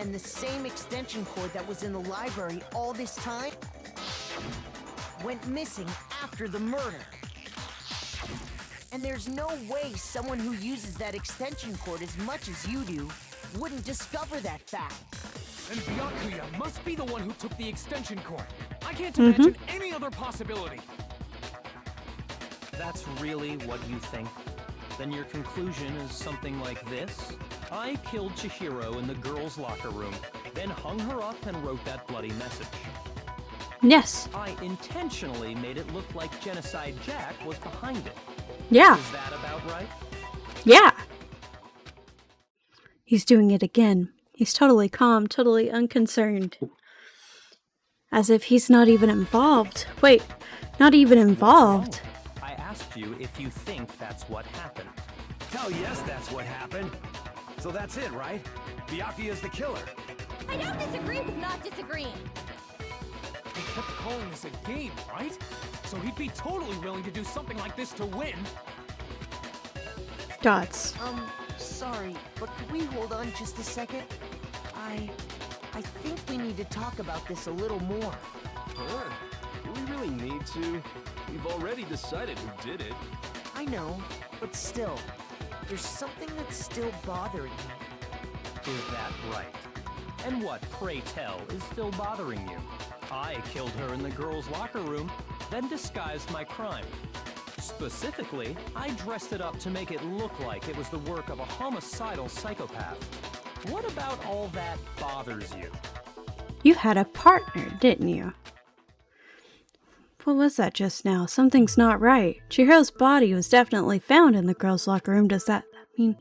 And the same extension cord that was in the library all this time went missing after the murder. And there's no way someone who uses that extension cord as much as you do wouldn't discover that fact. And Byakuya must be the one who took the extension cord. I can't imagine any other possibility. That's really what you think? Then your conclusion is something like this? I killed Chihiro in the girls' locker room, then hung her up and wrote that bloody message. Yes. I intentionally made it look like Genocide Jack was behind it. Yeah. Is that about right? Yeah. He's doing it again. He's totally calm, totally unconcerned. As if he's not even involved. Wait, not even involved. I asked you if you think that's what happened. Hell yes, that's what happened. So that's it, right? Byakuya's the killer. I don't disagree with not disagreeing. He kept calling this a game, right? So he'd be totally willing to do something like this to win. Dots. Sorry, but could we hold on just a second? I think we need to talk about this a little more. Huh? Do we really need to? We've already decided who did it. I know, but still, there's something that's still bothering me. Is that right? And what, pray tell, is still bothering you? I killed her in the girls' locker room, then disguised my crime. Specifically, I dressed it up to make it look like it was the work of a homicidal psychopath. What about all that bothers you? You had a partner, didn't you? What was that just now? Something's not right. Chihiro's body was definitely found in the girls' locker room. Does that mean...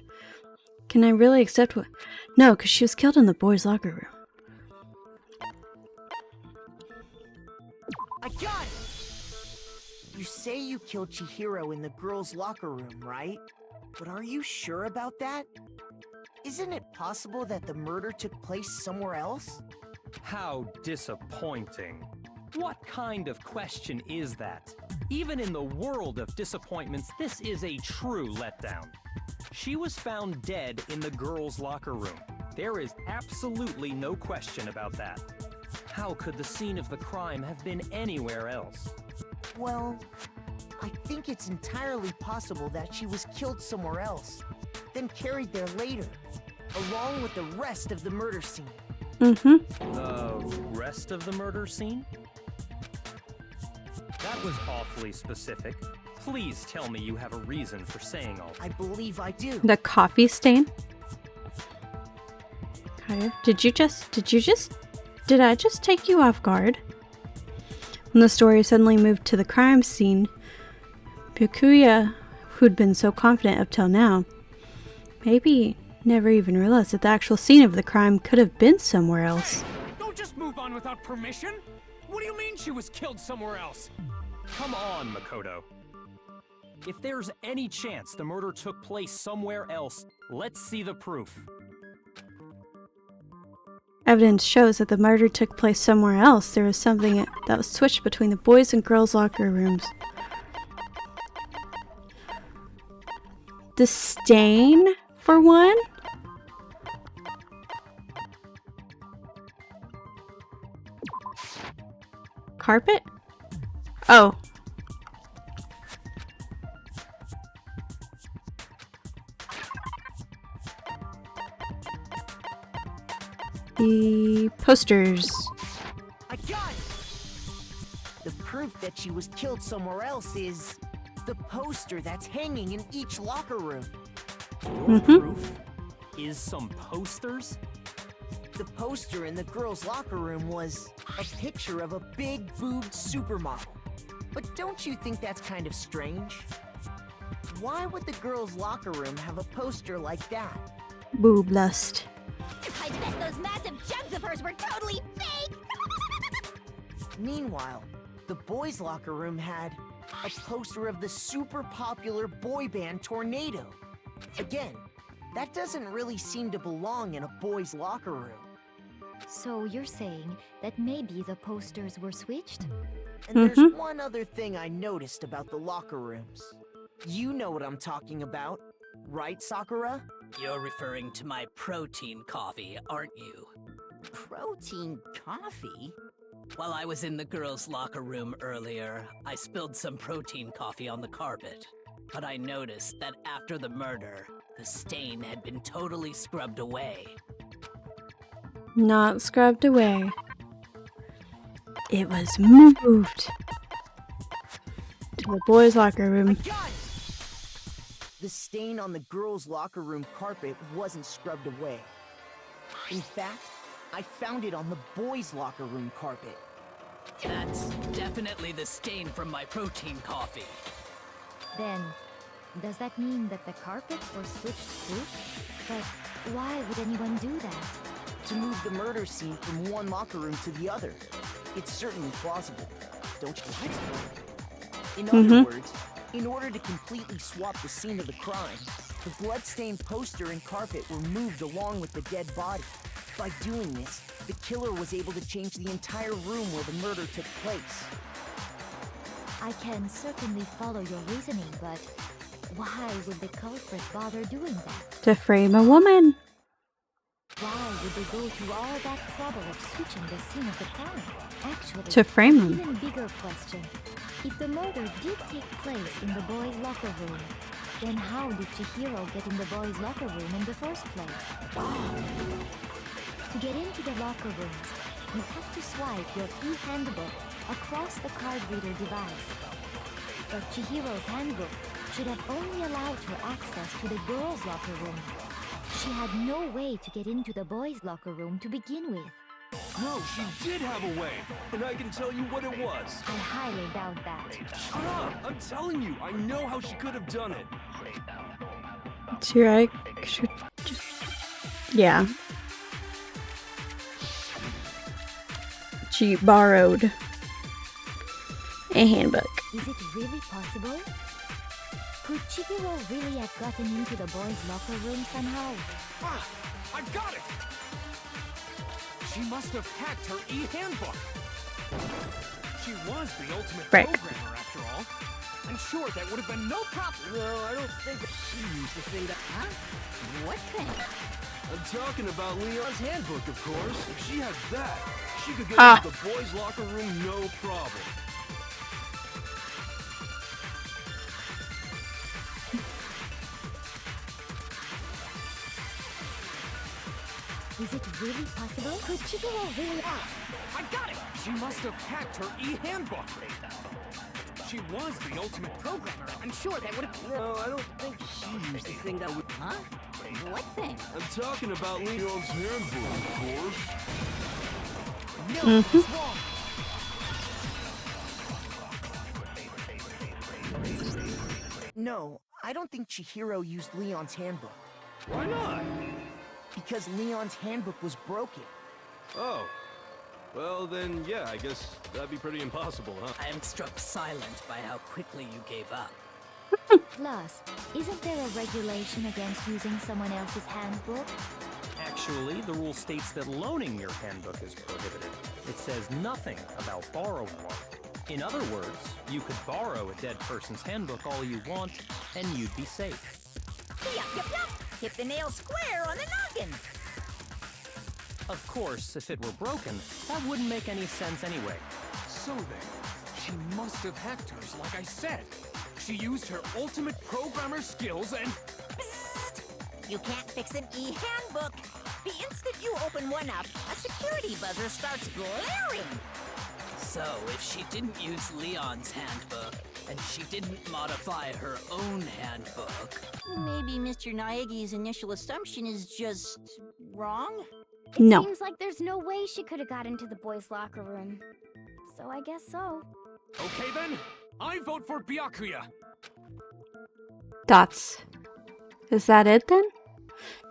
Can I really accept what... No, because she was killed in the boys' locker room. I got it! You say you killed Chihiro in the girls' locker room, right? But are you sure about that? Isn't it possible that the murder took place somewhere else? How disappointing. What kind of question is that? Even in the world of disappointments, this is a true letdown. She was found dead in the girls' locker room. There is absolutely no question about that. How could the scene of the crime have been anywhere else? Well, I think it's entirely possible that she was killed somewhere else, then carried there later, along with the rest of the murder scene. Mm-hmm. The rest of the murder scene? That was awfully specific. Please tell me you have a reason for saying all that. I believe I do. The coffee stain? Okay. Did I just take you off guard? When the story suddenly moved to the crime scene, Byakuya, who'd been so confident up till now, maybe never even realized that the actual scene of the crime could have been somewhere else. Don't just move on without permission! What do you mean she was killed somewhere else? Come on, Makoto. If there's any chance the murder took place somewhere else, let's see the proof. Evidence shows that the murder took place somewhere else. There was something that was switched between the boys' and girls' locker rooms. The stain, for one? Carpet? Oh. The posters. I got it! The proof that she was killed somewhere else is the poster that's hanging in each locker room. Your proof is some posters? The poster in the girls' locker room was a picture of a big boobed supermodel. But don't you think that's kind of strange? Why would the girls' locker room have a poster like that? Boob lust. I bet those massive jugs of hers were totally fake! Meanwhile, the boys' locker room had a poster of the super popular boy band Tornado. Again, that doesn't really seem to belong in a boys' locker room. So you're saying that maybe the posters were switched? And there's one other thing I noticed about the locker rooms. You know what I'm talking about, right, Sakura? You're referring to my protein coffee, aren't you? Protein coffee? While I was in the girls' locker room earlier, I spilled some protein coffee on the carpet. But I noticed that after the murder, the stain had been totally scrubbed away. Not scrubbed away. It was moved to the boys' locker room. The stain on the girls' locker room carpet wasn't scrubbed away. In fact, I found it on the boys' locker room carpet. That's definitely the stain from my protein coffee. Then, does that mean that the carpets were switched too? But why would anyone do that? To move the murder scene from one locker room to the other. It's certainly plausible, don't you think? In other words, in order to completely swap the scene of the crime, the bloodstained poster and carpet were moved along with the dead body. By doing this, the killer was able to change the entire room where the murder took place. I can certainly follow your reasoning, but why would the culprit bother doing that? To frame a woman. Why would they go through all that trouble of switching the scene of the crime? Actually, To frame them. Even bigger question. If the murder did take place in the boys' locker room, then how did Chihiro get in the boys' locker room in the first place? To get into the locker rooms, you have to swipe your e-handbook across the card reader device. But Chihiro's handbook should have only allowed her access to the girls' locker room. She had no way to get into the boys' locker room to begin with. No, she did have a way, and I can tell you what it was. I highly doubt that. Shut up! I'm telling you, I know how she could have done it. Yeah. She borrowed a handbook. Is it really possible? Could Chihiro really have gotten into the boys' locker room somehow? Ah! I've got it! She must have hacked her e-handbook. She was the ultimate programmer, after all. I'm sure that would have been no problem. No, I don't think she used the thing that... Huh? What thing? I'm talking about Leon's handbook, of course. If she had that, she could get Ah. into the boys' locker room no problem. Is it really possible? Could Chihiro really... I got it! She must have hacked her e-handbook. She was the ultimate programmer. I'm sure that would have... No, I don't think she used the thing that would... Huh? What thing? I'm talking about Leon's handbook, of course. No, it's wrong. No, I don't think Chihiro used Leon's handbook. Why not? Because Leon's handbook was broken. Oh. Well, then, yeah, I guess that'd be pretty impossible, huh? I am struck silent by how quickly you gave up. Plus, isn't there a regulation against using someone else's handbook? Actually, the rule states that loaning your handbook is prohibited. It says nothing about borrowing one. In other words, you could borrow a dead person's handbook all you want, and you'd be safe. Yup, yup, yup! Hit the nail square on the noggin! Of course, if it were broken, that wouldn't make any sense anyway. So then, she must have hacked hers, like I said. She used her ultimate programmer skills and... Psst! You can't fix an e-handbook! The instant you open one up, a security buzzer starts glaring! So, if she didn't use Leon's handbook, and she didn't modify her own handbook... Maybe Mr. Naegi's initial assumption is just... wrong? It No. seems like there's no way she could have got into the boys' locker room. So I guess so. Okay then, I vote for Byakuya! Dots. Is that it then?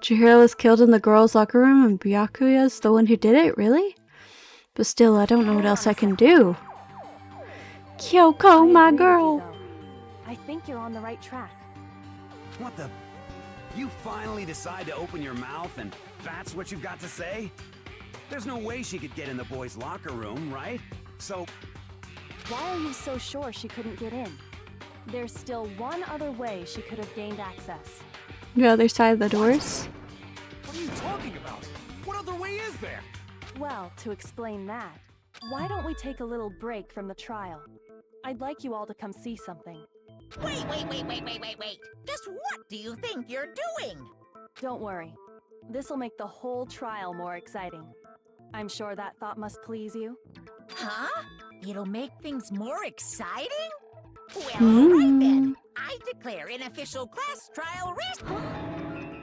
Chihiro was killed in the girls' locker room and Byakuya's the one who did it? Really? But still, I don't know what else I can do. Kyoko, my girl! I think you're on the right track. What the... You finally decide to open your mouth and that's what you've got to say? There's no way she could get in the boys' locker room, right? So... Why are you so sure she couldn't get in? There's still one other way she could have gained access. The other side of the doors? What are you talking about? What other way is there? Well, to explain that, why don't we take a little break from the trial? I'd like you all to come see something. Wait! Just what do you think you're doing? Don't worry. This'll make the whole trial more exciting. I'm sure that thought must please you. Huh? It'll make things more exciting? Well, alright then. I declare an official class trial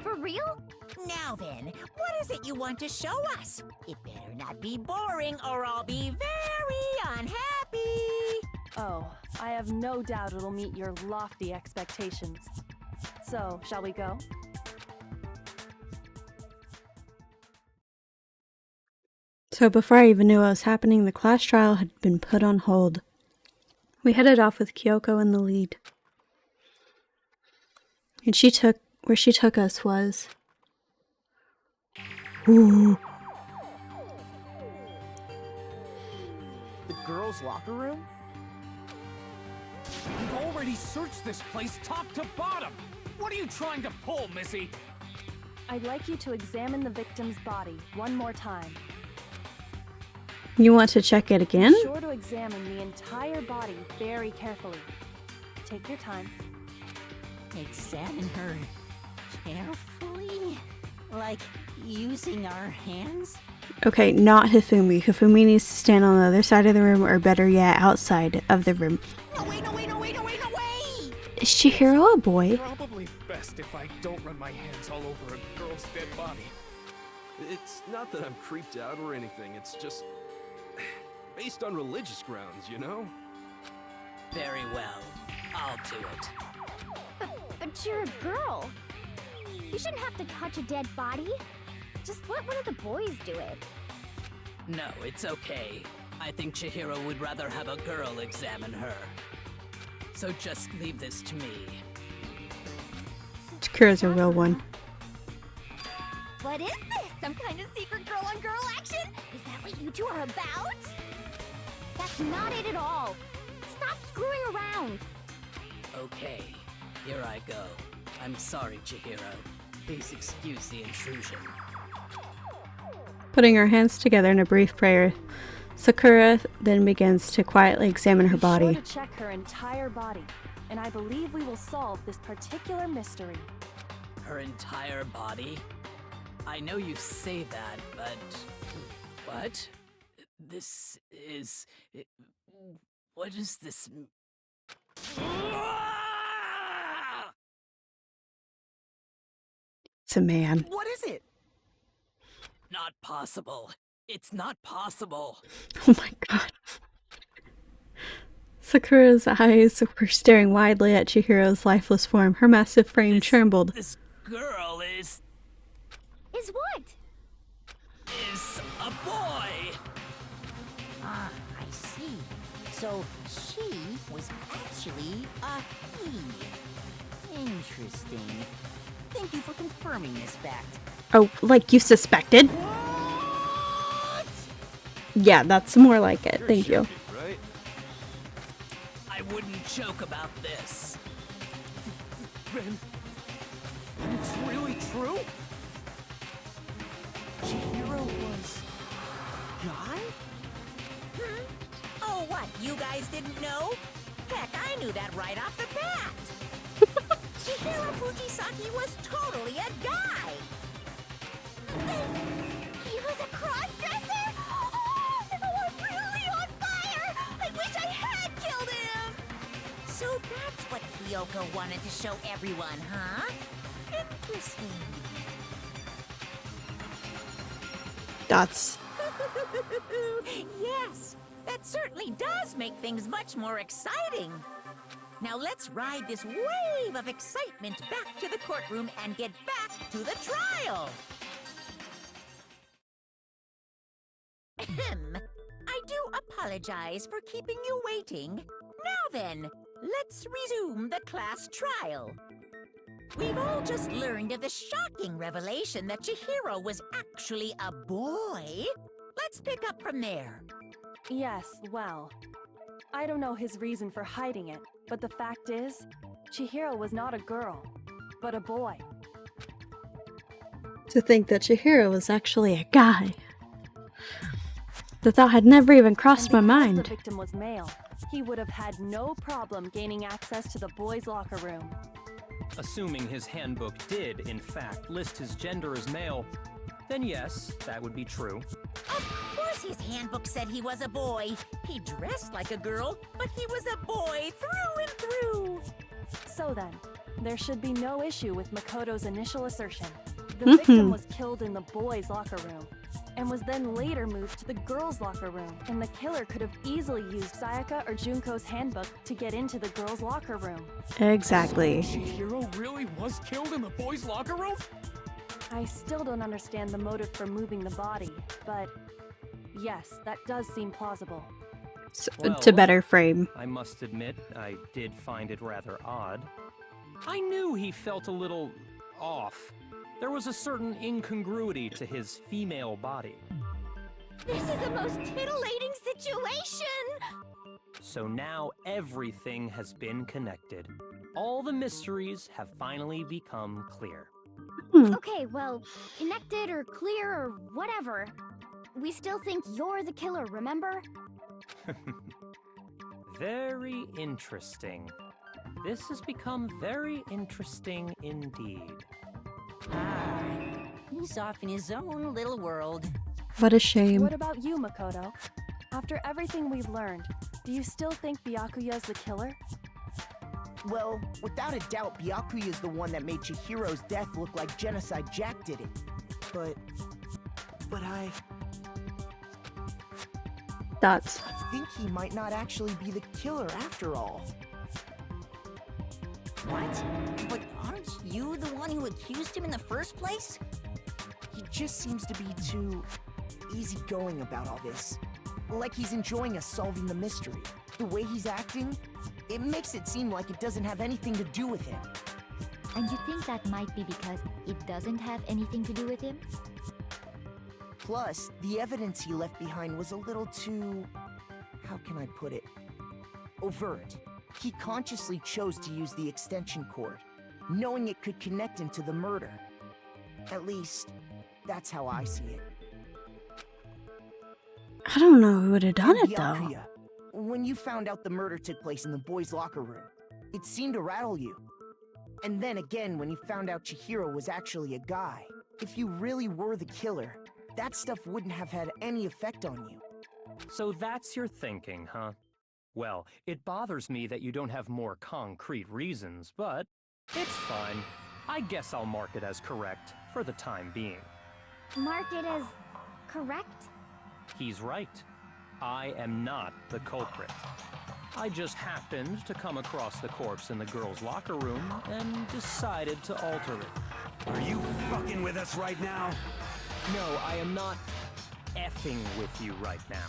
For real? Now then, what is it you want to show us? It better not be boring or I'll be very unhappy. Oh, I have no doubt it'll meet your lofty expectations. So, shall we go? So before I even knew what was happening, the class trial had been put on hold. We headed off with Kyoko in the lead. And where she took us was... Ooh. The girls' locker room? You've already searched this place top to bottom! What are you trying to pull, Missy? I'd like you to examine the victim's body one more time. You want to check it again? Be sure to examine the entire body very carefully. Take your time. Examine her carefully? Like using our hands? Okay, not Hifumi. Hifumi needs to stand on the other side of the room, or better yet, outside of the room. No, wait! Is Chihiro a boy? Probably best if I don't run my hands all over a girl's dead body. It's not that I'm creeped out or anything, it's just... based on religious grounds, you know? Very well. I'll do it. But you're a girl. You shouldn't have to touch a dead body. Just let one of the boys do it. No, it's okay. I think Chihiro would rather have a girl examine her. so just leave this to me. Chikura's a real one. What is this? Some kind of secret girl-on-girl action? Is that what you two are about? That's not it at all. Stop screwing around. Okay, here I go. I'm sorry, Chihiro. Please excuse the intrusion. Putting her hands together in a brief prayer, Sakura then begins to quietly examine her body. Be sure to check her entire body, and I believe we will solve this particular mystery. Her entire body? I know you say that, but... What? This is... What is this... It's a man. What is it? Not possible. It's not possible. Oh my god. Sakura's eyes were staring widely at Chihiro's lifeless form. Her massive frame trembled. This girl is what? Is a boy. Ah, I see. So she was actually a he. Interesting. Thank you for confirming this fact. Oh, like you suspected? What? Yeah, that's more like it. Thank you. Right? I wouldn't joke about this. Then it's really true? Chihiro was a guy? Oh, what? You guys didn't know? Heck, I knew that right off the bat. Chihiro Fujisaki was totally a guy. He was a cross-dresser? Oh, I'm really on fire! I wish I had killed him! So that's what Kyoko wanted to show everyone, huh? Interesting. That's... Yes, that certainly does make things much more exciting. Now let's ride this wave of excitement back to the courtroom and get back to the trial. Ahem. I do apologize for keeping you waiting. Now then, let's resume the class trial. We've all just learned of the shocking revelation that Chihiro was actually a boy. Let's pick up from there. Yes, well, I don't know his reason for hiding it, but the fact is, Chihiro was not a girl, but a boy. To think that Chihiro was actually a guy. The thought had never even crossed my mind. Because the victim was male, he would have had no problem gaining access to the boys' locker room. Assuming his handbook did, in fact, list his gender as male, then yes, that would be true. Of course his handbook said he was a boy. He dressed like a girl, but he was a boy through and through. So then, there should be no issue with Makoto's initial assertion. The victim was killed in the boys' locker room, and was then later moved to the girls' locker room, and the killer could have easily used Sayaka or Junko's handbook to get into the girls' locker room. Exactly. Chihiro really was killed in the boys' locker room? I still don't understand the motive for moving the body, but yes, that does seem plausible. Well, to better frame. I must admit, I did find it rather odd. I knew he felt a little off. There was a certain incongruity to his female body. This is the most titillating situation! So now everything has been connected. All the mysteries have finally become clear. Okay, well, connected or clear or whatever. We still think you're the killer, remember? Very interesting. This has become very interesting indeed. Ah, he's off in his own little world. What a shame. What about you, Makoto? After everything we've learned, do you still think Byakuya's the killer? Well, without a doubt, Byakuya is the one that made Chihiro's death look like Genocide Jack did it. But I think he might not actually be the killer after all. What? But aren't you the one who accused him in the first place? He just seems to be too easygoing about all this. Like he's enjoying us solving the mystery. The way he's acting, It makes it seem like it doesn't have anything to do with him. And you think that might be because it doesn't have anything to do with him? Plus, the evidence he left behind was a little too... how can I put it? Overt. He consciously chose to use the extension cord, knowing it could connect him to the murder. At least, that's how I see it. I don't know who would have done it, though. Byakuya, when you found out the murder took place in the boys' locker room, it seemed to rattle you. And then again, when you found out Chihiro was actually a guy, if you really were the killer, that stuff wouldn't have had any effect on you. So that's your thinking, huh? Well, it bothers me that you don't have more concrete reasons, but it's fine. I guess I'll mark it as correct for the time being. Mark it as correct? He's right. I am not the culprit. I just happened to come across the corpse in the girls' locker room and decided to alter it. Are you fucking with us right now? No, I am not effing with you right now.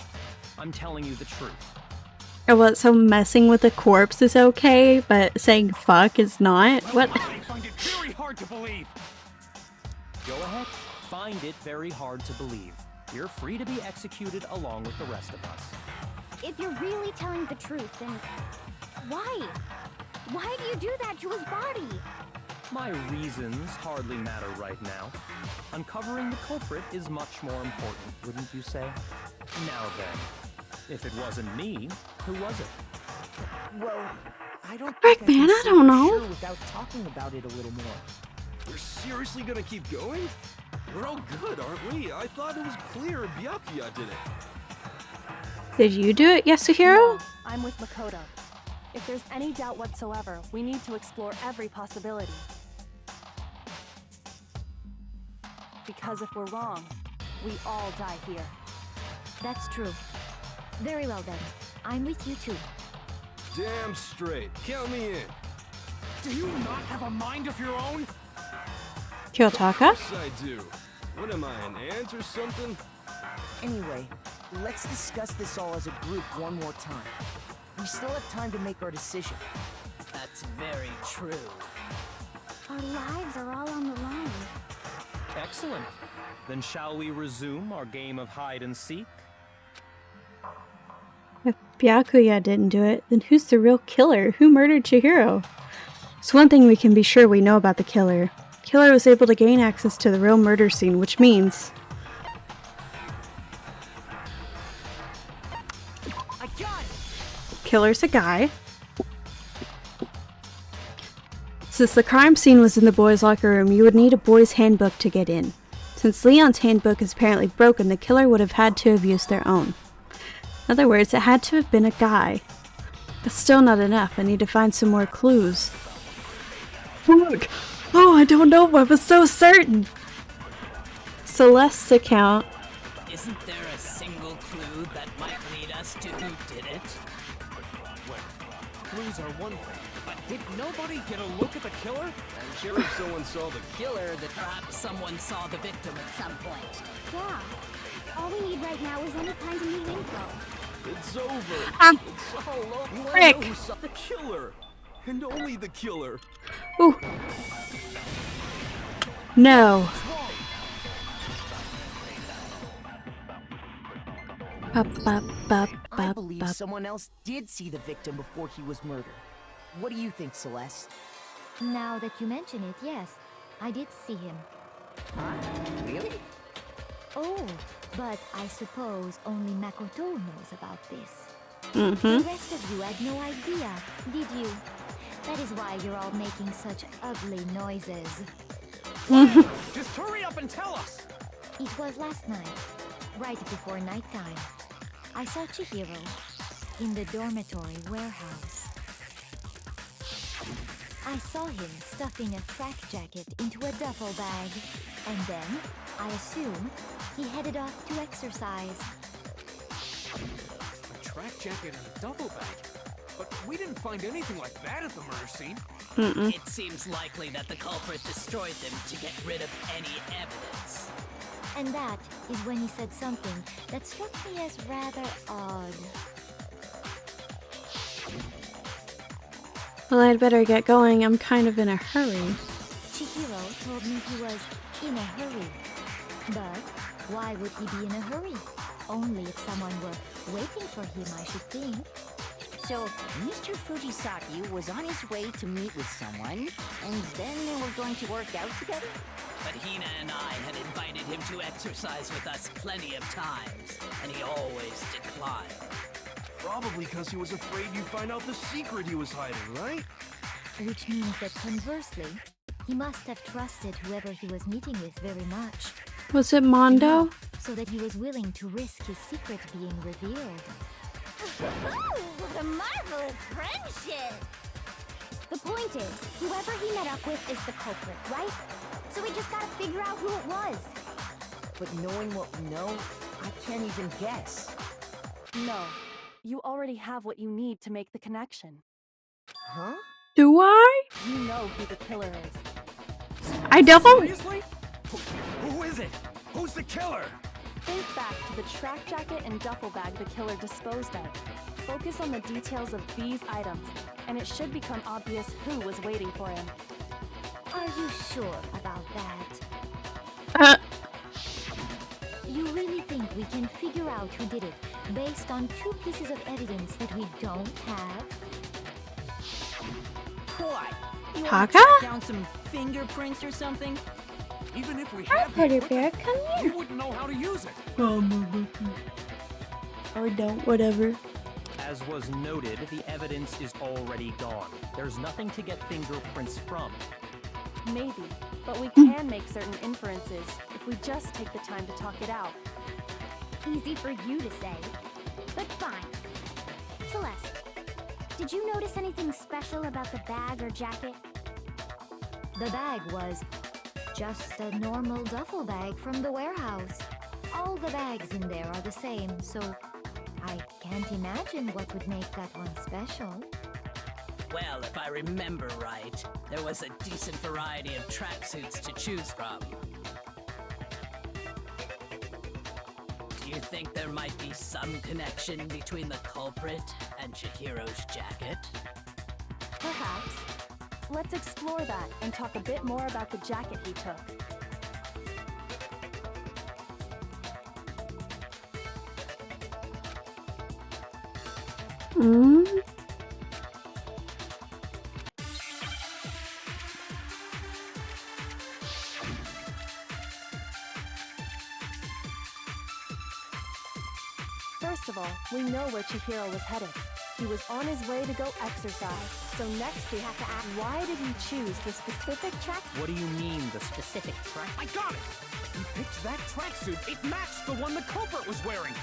I'm telling you the truth. Oh, what? So messing with a corpse is okay, but saying fuck is not? What? I find it very hard to believe. Go ahead. Find it very hard to believe. You're free to be executed along with the rest of us. If you're really telling the truth, then why? Why do you do that to his body? My reasons hardly matter right now. Uncovering the culprit is much more important, wouldn't you say? Now then, if it wasn't me, who was it? Well, I don't Frick, think I man, can I say don't for know. sure without talking about it a little more. We're seriously gonna keep going? We're all good, aren't we? I thought it was clear Byakuya did it. Did you do it, Yasuhiro? No, I'm with Makoto. If there's any doubt whatsoever, we need to explore every possibility. Because if we're wrong, we all die here. That's true. Very well then. I'm with you too. Damn straight. Count me in. Do you not have a mind of your own? Kyotaka? Of course I do. What am I, an ant or something? Anyway, let's discuss this all as a group one more time. We still have time to make our decision. That's very true. Our lives are all on the line. Excellent. Then shall we resume our game of hide and seek? If Byakuya didn't do it, then who's the real killer? Who murdered Chihiro? It's one thing we can be sure we know about the killer. Killer was able to gain access to the real murder scene, which means... I got it. Killer's a guy. Since the crime scene was in the boys' locker room, you would need a boys' handbook to get in. Since Leon's handbook is apparently broken, the killer would have had to have used their own. In other words, it had to have been a guy. That's still not enough. I need to find some more clues. Fuck! Oh, I don't know. I was so certain. Celeste's account. Isn't there a single clue that might lead us to who did it? Well, clues are one thing, but did nobody get a look at the killer? I'm sure if someone saw the Killer, that perhaps someone saw the victim at some point. Yeah. All we need right now is any kind of new info. It's over. It's all over. You wanna Frick. know who saw the killer? And only the killer. Ooh. No. I believe someone else did see the victim before he was murdered. What do you think, Celeste? Now that you mention it, yes, I did see him. Huh? Really? Oh, but I suppose only Makoto knows about this. Mm-hmm. The rest of you had no idea, did you? That is why you're all making such ugly noises. Just hurry up and tell us! It was last night, right before nighttime. I saw Chihiro in the dormitory warehouse. I saw him stuffing a track jacket into a duffel bag, and then, I assume, he headed off to exercise. A track jacket and a duffel bag? But we didn't find anything like that at the murder scene. Mm-mm. It seems likely that the culprit destroyed them to get rid of any evidence. And that is when he said something that struck me as rather odd. Well, I'd better get going. I'm kind of in a hurry. Chihiro told me he was in a hurry. But why would he be in a hurry? Only if someone were waiting for him, I should think. So, Mr. Fujisaki was on his way to meet with someone, and then they were going to work out together? But Hina and I had invited him to exercise with us plenty of times, and he always declined. Probably because he was afraid you'd find out the secret he was hiding, right? Which means that conversely, he must have trusted whoever he was meeting with very much. Was it Mondo? So that he was willing to risk his secret being revealed. What a marvelous friendship! The point is, whoever he met up with is the culprit, right? So we just gotta figure out who it was. But knowing what we know, I can't even guess. No. You already have what you need to make the connection. Huh? Do I? You know who the killer is. I don't. Seriously? Who is it? Who's the killer? Think back to the track jacket and duffel bag the killer disposed of. Focus on the details of these items, and it should become obvious who was waiting for him. Are you sure about that? You really think we can figure out who did it based on 2 pieces of evidence that we don't have? What? You want Taka? to track down some fingerprints or something? Even if we Hi, had Putter the Bear, equipment, come we here. wouldn't know how to use it. Or don't, whatever. As was noted, the evidence is already gone. There's nothing to get fingerprints from. Maybe, but we can make certain inferences if we just take the time to talk it out. Easy for you to say, but fine. Celeste, did you notice anything special about the bag or jacket? The bag was just a normal duffel bag from the warehouse. All the bags in there are the same, so I can't imagine what would make that one special. Well, if I remember right, there was a decent variety of tracksuits to choose from. Do you think there might be some connection between the culprit and Chihiro's jacket? Perhaps. Let's explore that and talk a bit more about the jacket he took. First of all, we know where Chihiro was headed. He was on his way to go exercise. So next we have to ask, why did he choose the specific track? What do you mean, the specific track? I got it! He picked that tracksuit. It matched the one the culprit was wearing.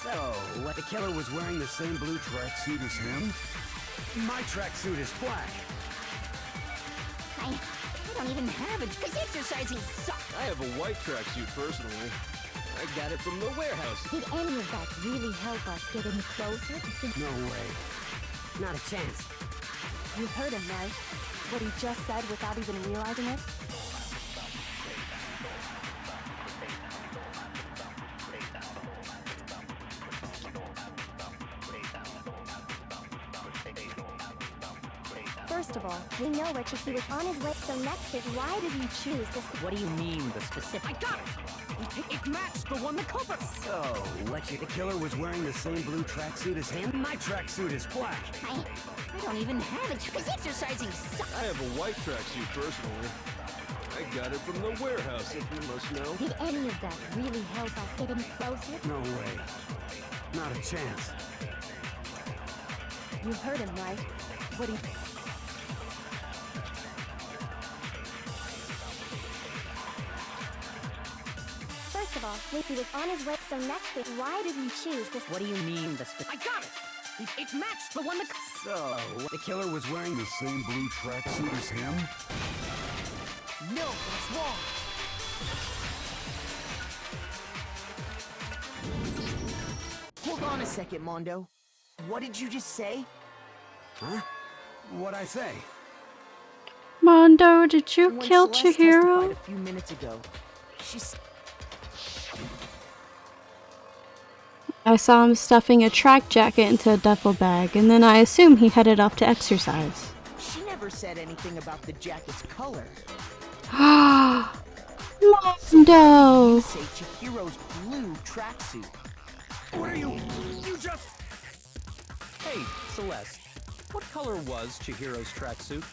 So, the killer was wearing the same blue tracksuit as him? My tracksuit is black. I don't even have it because exercising sucks. I have a white tracksuit personally. I got it from the warehouse. Did any of that really help us get any closer? No way. Not a chance. You heard him, right? What he just said without even realizing it? First of all, We know where Chihiro was on his way, so next is why did he choose this? What do you mean, the specific? I got it! It matched the one the culprit. So, the killer was wearing the same blue tracksuit as him? My tracksuit is black. I don't even have it because exercising sucks. I have a white tracksuit personally. I got it from the warehouse, if you must know. Did any of that really help us get any closer? No way. Not a chance. you heard him, right? What he... First of all, he was on his way, so next is why did he choose this? What do you mean, the specific? I got it! It matched the one the... So, the killer was wearing the same blue tracksuit as him? No, that's wrong. Hold on a second, Mondo. What did you just say? Huh? What'd I say? Mondo, did you When kill Celeste Chihiro? testified a few minutes ago, she's... I saw him stuffing a track jacket into a duffel bag, and then I assume he headed off to exercise. never said anything about the jacket's color. Mondo! You say Chihiro's blue tracksuit. What are you? You just... Hey, Celeste. What color was Chihiro's tracksuit?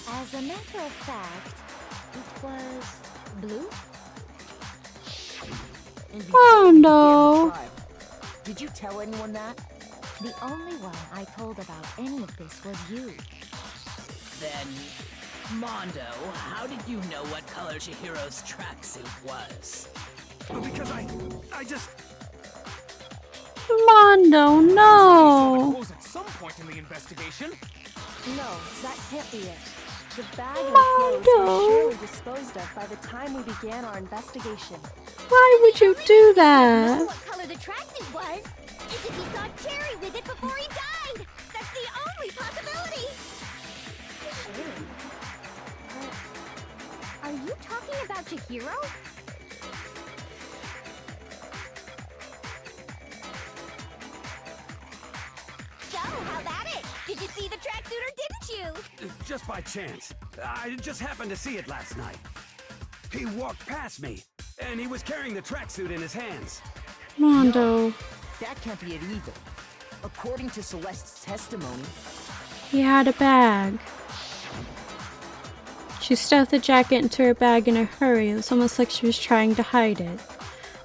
As a matter of fact, it was blue. Mondo! Did you tell anyone that? The only one I told about any of this was you. Then, Mondo, how did you know what color Chihiro's tracksuit was? Because I just... Mondo, no! Close at some point in the investigation. No, that can't be it. The bag and clothes were surely disposed of by the time we began our investigation. Why would you do Know that? what color the tracksuit was? It's if he saw Cherry with it before he died. That's the only possibility. Are you talking about Chihiro? So, how about it? Did you see the tracksuit or didn't you? Just by chance. I just happened to see it last night. He walked past me, and he was carrying the tracksuit in his hands. Mondo. That can't be it either. According to Celeste's testimony, He had a bag. She stuffed the jacket into her bag in a hurry. It was almost like she was trying to hide it.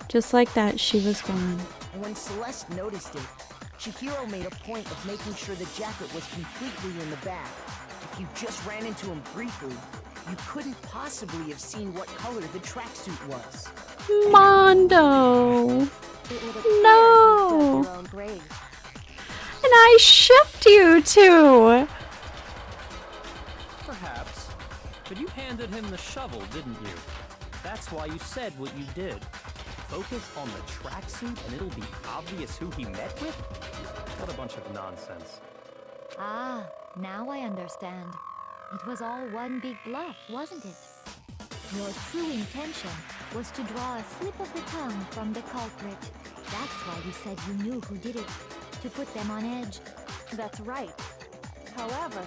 Just like that, she was gone. when Celeste noticed it, Chihiro made a point of making sure the jacket was completely in the bag. If you just ran into him briefly, you couldn't possibly have seen what color the tracksuit was. Mondo! It would appear No! you dug your own grave. And I shipped you two! Perhaps. But you handed him the shovel, didn't you? That's why you said what you did. Focus on the tracksuit and it'll be obvious who he met with? What a bunch of nonsense. Ah, now I understand. It was all one big bluff, wasn't it? Your true intention was to draw a slip of the tongue from the culprit. That's why you said you knew who did it, to put them on edge. That's right. However,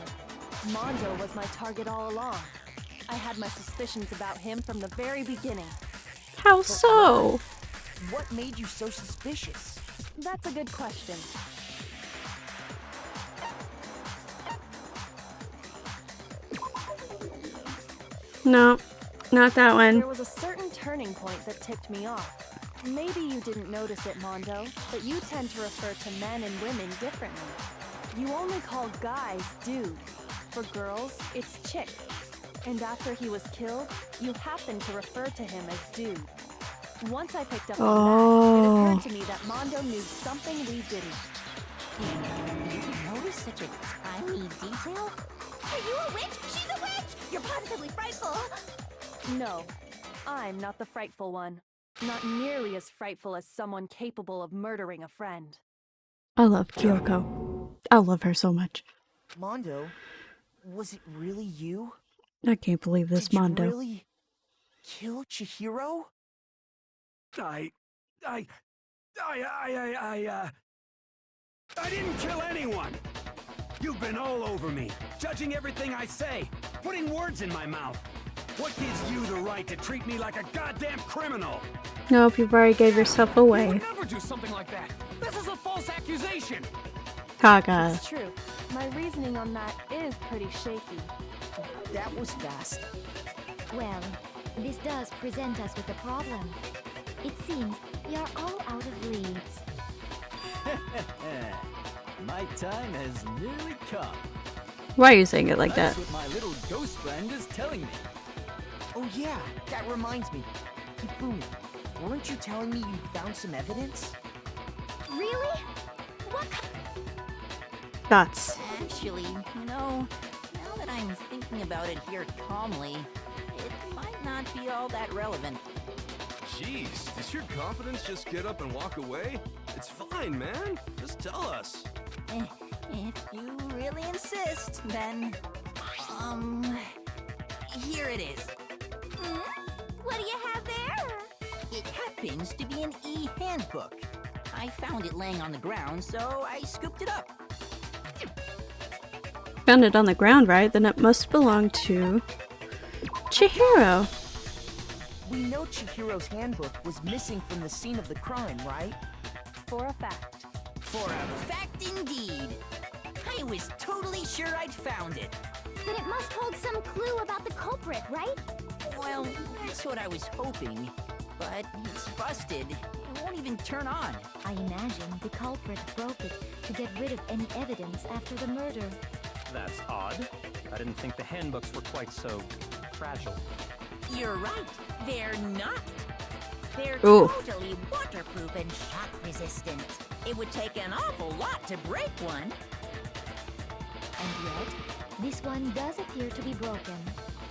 Mondo was my target all along. I had my suspicions about him from the very beginning. How so? What made you so suspicious? That's a good question. No, not that one. There was a certain turning point that tipped me off. Maybe you didn't notice it, Mondo, but you tend to refer to men and women differently. You only call guys dude. For girls, it's chick. And after he was killed, you happened to refer to him as dude. Once I picked up on that, it occurred to me that Mondo knew something we didn't. Did you notice such a tiny detail? Are you a witch? She's a witch! You're positively frightful! No, I'm not the frightful one. Not nearly as frightful as someone capable of murdering a friend. I love Kyoko. I love her so much. Mondo, was it really you? I can't believe this, Did Mondo. you really kill Chihiro? I didn't kill anyone! You've been all over me, judging everything I say, putting words in my mouth. What gives you the right to treat me like a goddamn criminal? Nope, you've already gave yourself away. You would never do something like that. This is a false accusation. Kaga. It's true. My reasoning on that is pretty shaky. That was fast. Well, this does present us with a problem. It seems we are all out of leads. My time has nearly come. Why are you saying it like that? That's what my little ghost friend is telling me. Oh yeah, that reminds me. Hifumi, weren't you telling me you found some evidence? Really? What? Thoughts. Actually, now that I'm thinking about it here calmly, it might not be all that relevant. Jeez, does your confidence just get up and walk away? It's fine, man. Just tell us. If you really insist, then... here it is. What do you have there? It happens to be an e-handbook. I found it laying on the ground, so I scooped it up. Found it on the ground, right? Then it must belong to Chihiro. We know Chihiro's handbook was missing from the scene of the crime, right? For a fact. For a fact indeed. I was totally sure I'd found it. Then it must hold some clue about the culprit, right? Well, that's what I was hoping. But it's busted. It won't even turn on. I imagine the culprit broke it to get rid of any evidence after the murder. That's odd. I didn't think the handbooks were quite so fragile. You're right. They're not. They're Ooh. totally waterproof and shock resistant. It would take an awful lot to break one. And yet, this one does appear to be broken,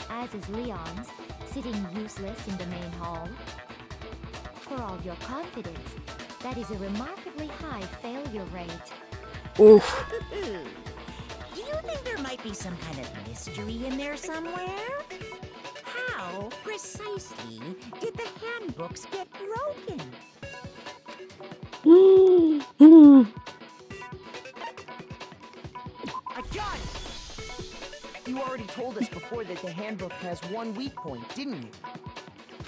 as is Leon's, sitting useless in the main hall. For all your confidence, that is a remarkably high failure rate. Oof. Do you think there might be some kind of mystery in there somewhere? How precisely did the handbooks get broken? I got it! You already told us before that the handbook has one weak point, didn't you?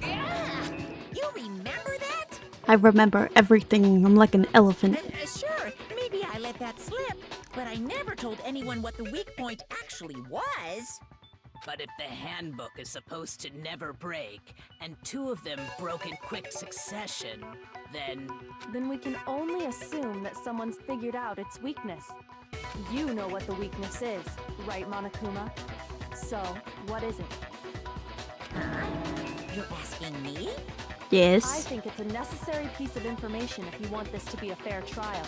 Yeah! You remember that? I remember everything. I'm like an elephant. Sure, maybe I let that slip, but I never told anyone what the weak point actually was. But if the handbook is supposed to never break, and two of them broke in quick succession, then we can only assume that someone's figured out its weakness. You know what the weakness is, right, Monokuma? So, what is it? You're asking me? Yes. I think it's a necessary piece of information if you want this to be a fair trial.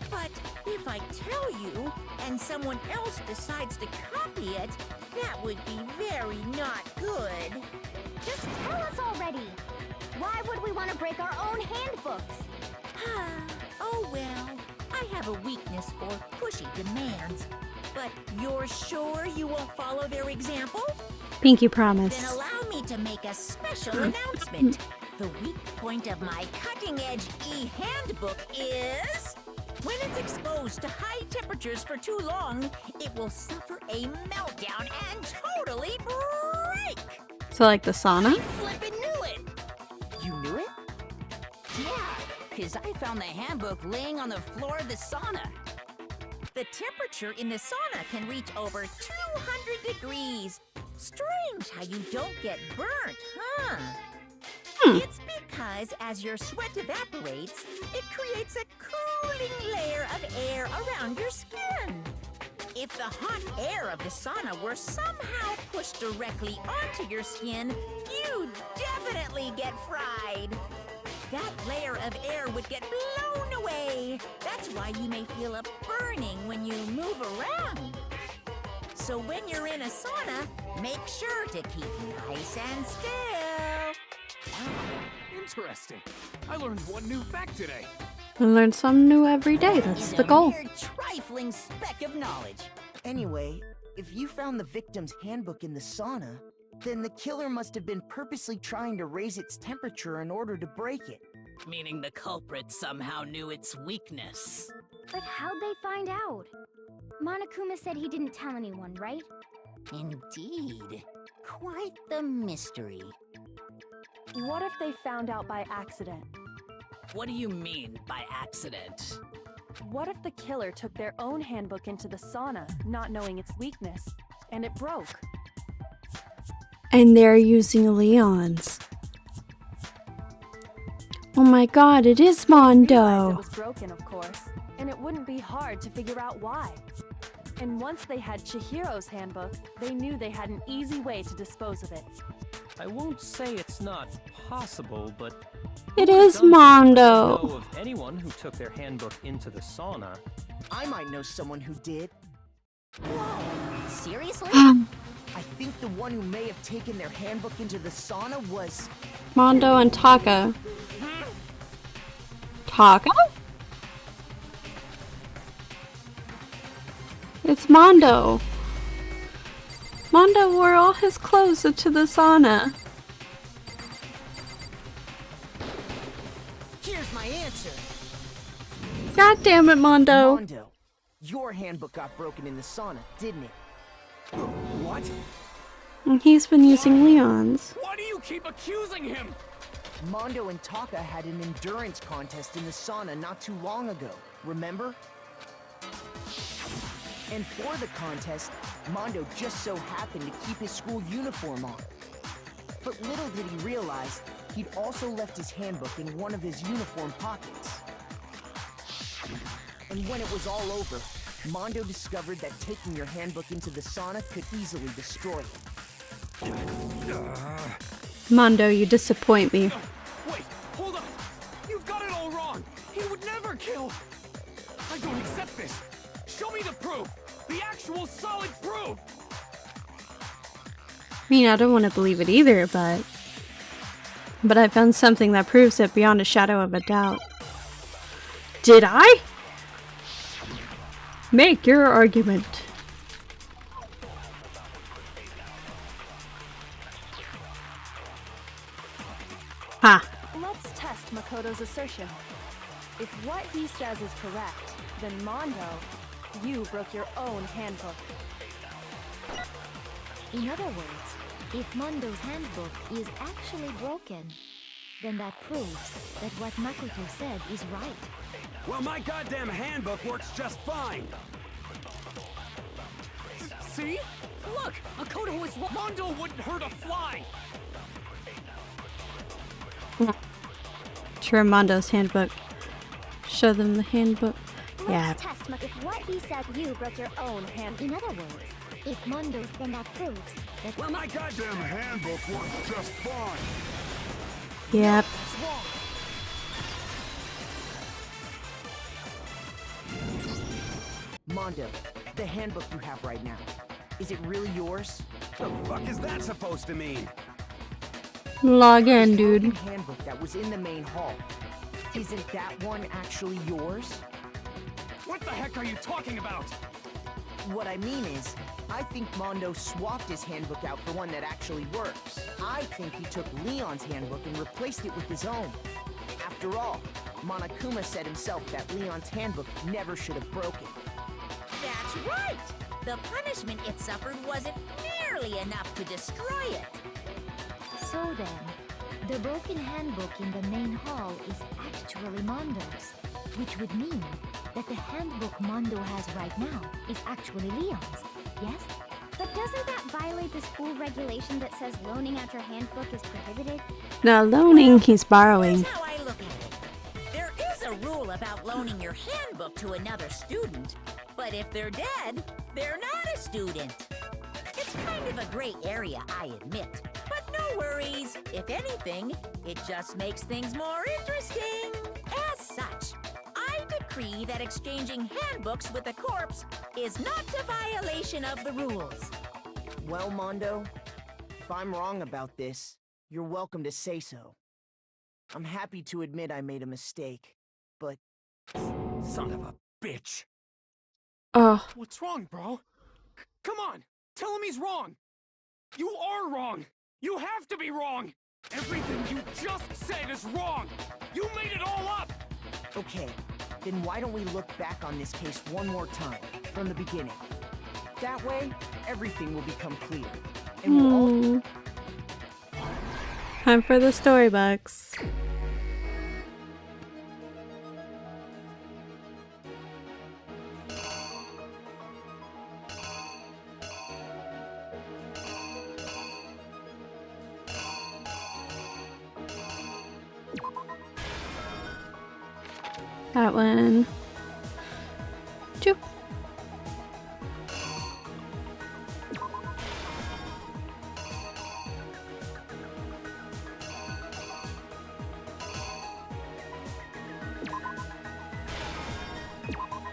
But if I tell you, and someone else decides to copy it, that would be very not good. Just tell us already. Why would we want to break our own handbooks? Oh well, I have a weakness for pushy demands. But you're sure you won't follow their example? Pinky promise. Then allow me to make a special announcement. The weak point of my cutting-edge e-handbook is... when it's exposed to high temperatures for too long, it will suffer a meltdown and totally break! So like the sauna? I flippin' knew it! You knew it? Yeah, because I found the handbook laying on the floor of the sauna. The temperature in the sauna can reach over 200 degrees. Strange how you don't get burnt, huh? It's because as your sweat evaporates, it creates a cooling layer of air around your skin. If the hot air of the sauna were somehow pushed directly onto your skin, you'd definitely get fried. That layer of air would get blown away. That's why you may feel a burning when you move around. So when you're in a sauna, make sure to keep nice and still. Interesting. I learned one new fact today. I learn something new every day. That's the goal. A mere trifling speck of knowledge. Anyway, if you found the victim's handbook in the sauna, then the killer must have been purposely trying to raise its temperature in order to break it. meaning the culprit somehow knew its weakness. But how'd they find out? Monokuma said he didn't tell anyone, right? Indeed. Quite the mystery. What if they found out by accident? What do you mean by accident? What if the killer took their own handbook into the sauna, not knowing its weakness, and it broke? And they're using Leon's. Oh my god, it is Mondo! It was broken, of course, and it wouldn't be hard to figure out why. And once they had Chihiro's handbook, they knew they had an easy way to dispose of it. I won't say it's not possible, but... It is Mondo! I don't know of anyone who took their handbook into the sauna. I might know someone who did. Whoa! Seriously? I think the one who may have taken their handbook into the sauna was... Mondo and Taka. Taka? It's Mondo. Mondo wore all his clothes into the sauna. Here's my answer. God damn it, Mondo. Mondo. Your handbook got broken in the sauna, didn't it? What? He's been using Leon's. Why do you keep accusing him? Mondo and Taka had an endurance contest in the sauna not too long ago, remember? And for the contest, Mondo just so happened to keep his school uniform on. But little did he realize, he'd also left his handbook in one of his uniform pockets. And when it was all over, Mondo discovered that taking your handbook into the sauna could easily destroy it. Mondo, you disappoint me. Wait, hold on. You've got it all wrong. He would never kill. I don't accept this. Show me the proof. The actual solid proof. I mean, I don't want to believe it either, but I found something that proves it beyond a shadow of a doubt. Did I? Make your argument. Ha. Let's test Makoto's assertion. If what he says is correct, then Mondo, you broke your own handbook. In other words, if Mondo's handbook is actually broken, then that proves that what Makoto said is right. Well, my goddamn handbook works just fine. See? Look, Makoto was wrong. Mondo wouldn't hurt a fly. Sure, Mondo's handbook. Show them the handbook. Yeah. Let's test if what he said you broke your own handbook. In other words, if Mondo's, then that proves that. Well, my goddamn handbook works just fine. Yep. Mondo, the handbook you have right now, is it really yours? The fuck is that supposed to mean? Log in, dude. The handbook that was in the main hall. Isn't that one actually yours? What the heck are you talking about? What I mean is, I think Mondo swapped his handbook out for one that actually works. I think he took Leon's handbook and replaced it with his own. After all, Monokuma said himself that Leon's handbook never should have broken. That's right! The punishment it suffered wasn't nearly enough to destroy it. So then, the broken handbook in the main hall is actually Mondo's, which would mean that the handbook Mondo has right now is actually Leon's, yes? But doesn't that violate the school regulation that says loaning out your handbook is prohibited? Not loaning, he's borrowing. Here's how I look at it. There is a rule about loaning your handbook to another student, but if they're dead, they're not a student. It's kind of a gray area, I admit. But no worries. If anything, it just makes things more interesting. As such, I decree that exchanging handbooks with a corpse is not a violation of the rules. Well, Mondo, if I'm wrong about this, you're welcome to say so. I'm happy to admit I made a mistake, but... Son of a bitch. Oh. What's wrong, bro? Come on, tell him he's wrong. You are wrong. You have to be wrong. Everything you just said is wrong. You made it all up. Okay, then why don't we look back on this case one more time, from the beginning? That way, everything will become clear. And we'll all... Time for the storybox. That one. Choop.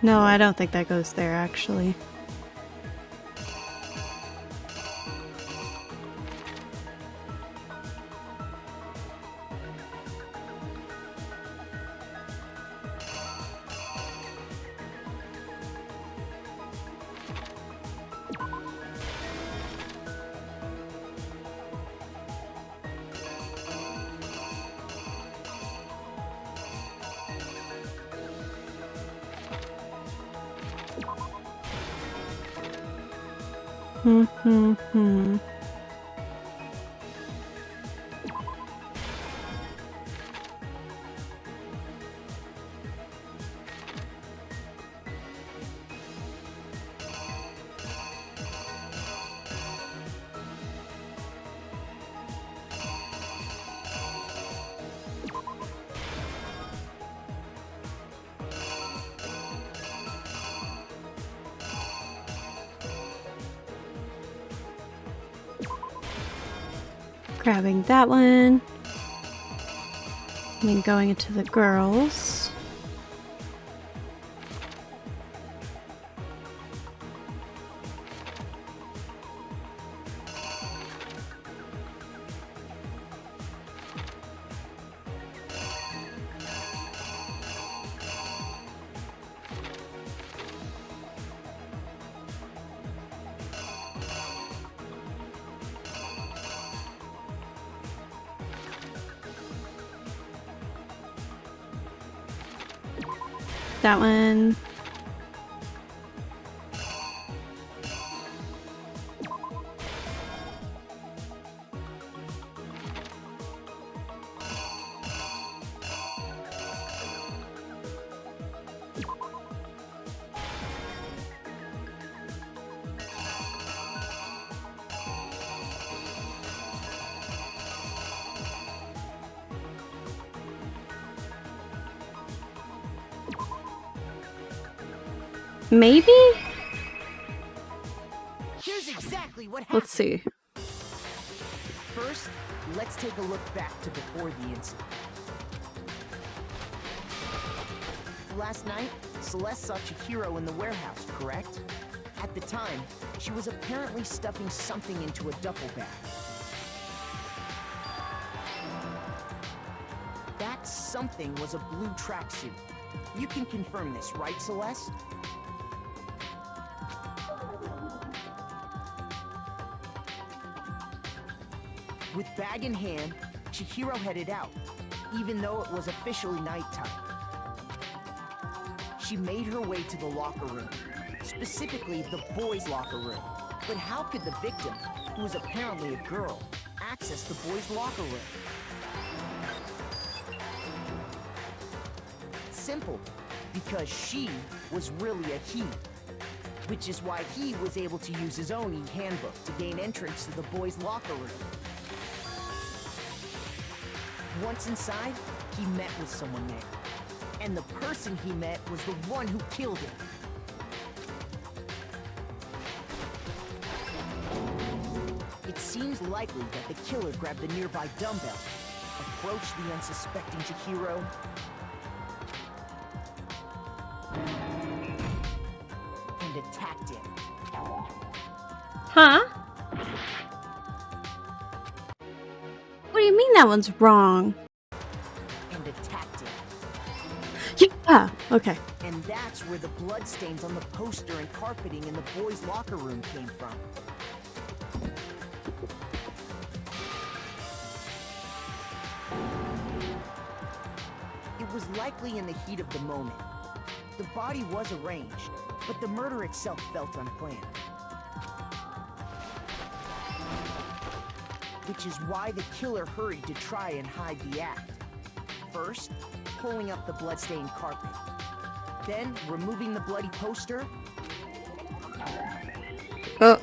No, I don't think that goes there, actually. Grabbing that one. And then going into the girls. That one. Maybe? Here's exactly what happened. Let's see. First, let's take a look back to before the incident. Last night, Celeste saw Chihiro in the warehouse, correct? At the time, she was apparently stuffing something into a duffel bag. That something was a blue tracksuit. You can confirm this, right, Celeste? With bag in hand, Chihiro headed out, even though it was officially nighttime. She made her way to the locker room, specifically the boys' locker room. But how could the victim, who was apparently a girl, access the boys' locker room? Simple, because she was really a he, which is why he was able to use his own e-handbook to gain entrance to the boys' locker room. Once inside, he met with someone there. And the person he met was the one who killed him. It seems likely that the killer grabbed the nearby dumbbell, approached the unsuspecting Chihiro, and attacked him. Huh? What do you mean that one's wrong? And attacked him. Yeah, okay. And that's where the bloodstains on the poster and carpeting in the boys' locker room came from. It was likely in the heat of the moment. The body was arranged, but the murder itself felt unplanned. Which is why the killer hurried to try and hide the act. First, pulling up the bloodstained carpet. Then, removing the bloody poster. Oh.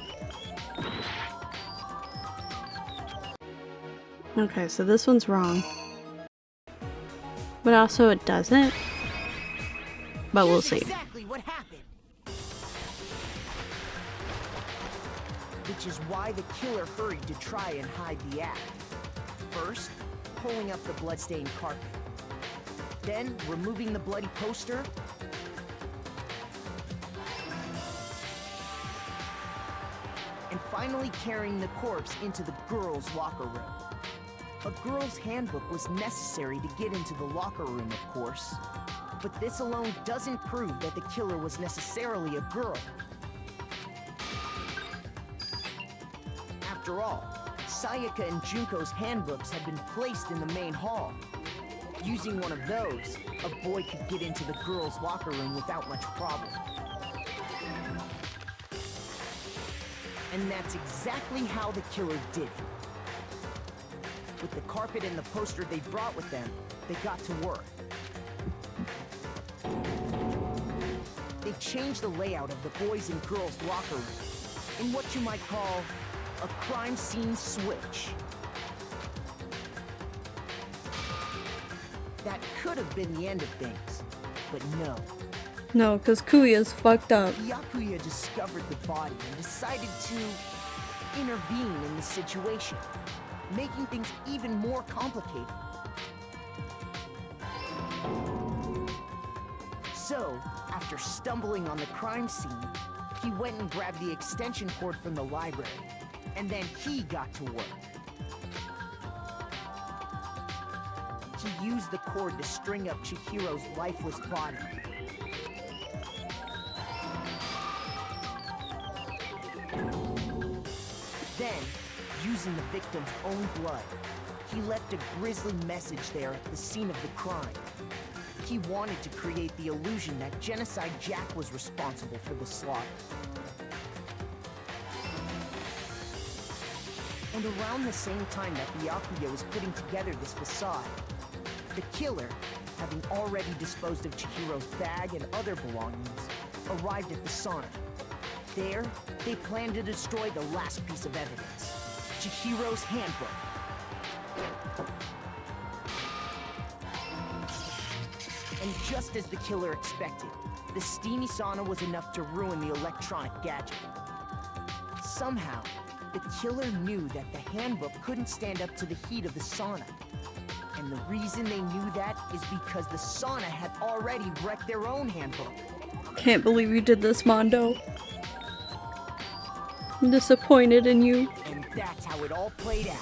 Okay, so this one's wrong. But also it doesn't. But we'll see. Exactly what happened. Which is why the killer hurried to try and hide the act. First, pulling up the bloodstained carpet. Then, removing the bloody poster. And finally carrying the corpse into the girls' locker room. A girl's handbook was necessary to get into the locker room, of course. But this alone doesn't prove that the killer was necessarily a girl. After all, Sayaka and Junko's handbooks had been placed in the main hall. Using one of those, a boy could get into the girls' locker room without much problem. And that's exactly how the killer did it. With the carpet and the poster they brought with them, they got to work. They changed the layout of the boys' and girls' locker room in what you might call a crime scene switch. That could have been the end of things, but no. No, because Kuya's fucked up. Yakuya discovered the body and decided to intervene in the situation, making things even more complicated. So, after stumbling on the crime scene, he went and grabbed the extension cord from the library, and then he got to work. He used the cord to string up Chihiro's lifeless body. Then, using the victim's own blood, he left a grisly message there at the scene of the crime. He wanted to create the illusion that Genocide Jack was responsible for the slaughter. And around the same time that Byakuya was putting together this facade, the killer, having already disposed of Chihiro's bag and other belongings, arrived at the sauna. There, they planned to destroy the last piece of evidence, Chihiro's handbook. And just as the killer expected, the steamy sauna was enough to ruin the electronic gadget. Somehow, the killer knew that the handbook couldn't stand up to the heat of the sauna. And the reason they knew that is because the sauna had already wrecked their own handbook. Can't believe you did this, Mondo. I'm disappointed in you. And that's how it all played out.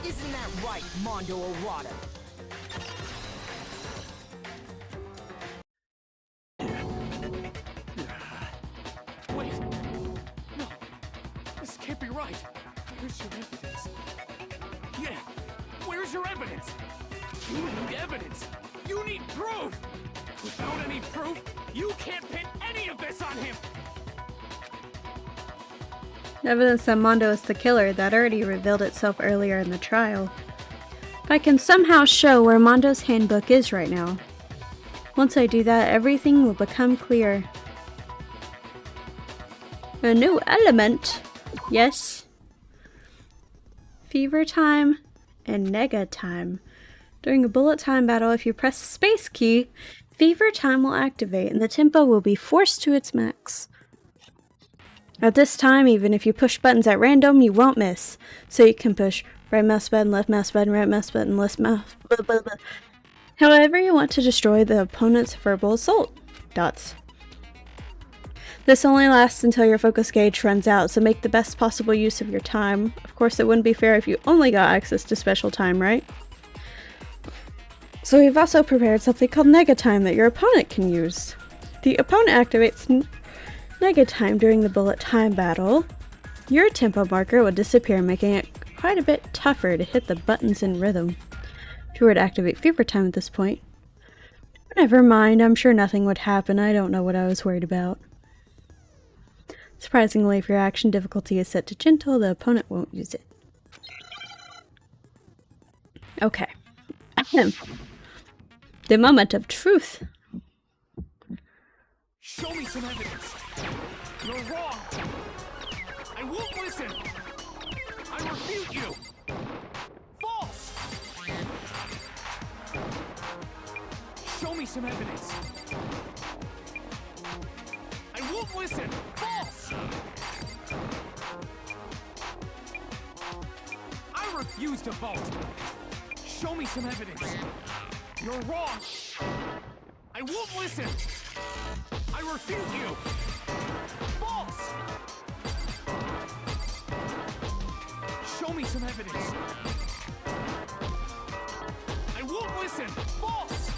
Isn't that right, Mondo Orada? Wait! No! This can't be right! Where's your evidence? Yeah! Where's your evidence? You need evidence! You need proof! Without any proof, you can't pin any of this on him! Evidence that Mondo is the killer that already revealed itself earlier in the trial. If I can somehow show where Mondo's handbook is right now. Once I do that, everything will become clear. A new element! Yes. Fever time and nega time. During a bullet time battle, if you press the space key, fever time will activate and the tempo will be forced to its max. At this time, even if you push buttons at random, you won't miss. So you can push right mouse button, left mouse button, right mouse button, left mouse, blah, blah, blah. However you want to destroy the opponent's verbal assault. Dots. This only lasts until your focus gauge runs out, so make the best possible use of your time. Of course, it wouldn't be fair if you only got access to special time, right? So we've also prepared something called nega time that your opponent can use. The opponent activates nega time during the bullet time battle. Your tempo marker would disappear, making it quite a bit tougher to hit the buttons in rhythm. If you were to activate fever time at this point, never mind, I'm sure nothing would happen. I don't know what I was worried about. Surprisingly, if your action difficulty is set to gentle, the opponent won't use it. Okay. The moment of truth. Show me some evidence! You're wrong! I won't listen! I refute you! False! Show me some evidence! I won't listen! False! I refuse to vote! Show me some evidence! You're wrong! I won't listen! I refute you! False! Show me some evidence! I won't listen! False!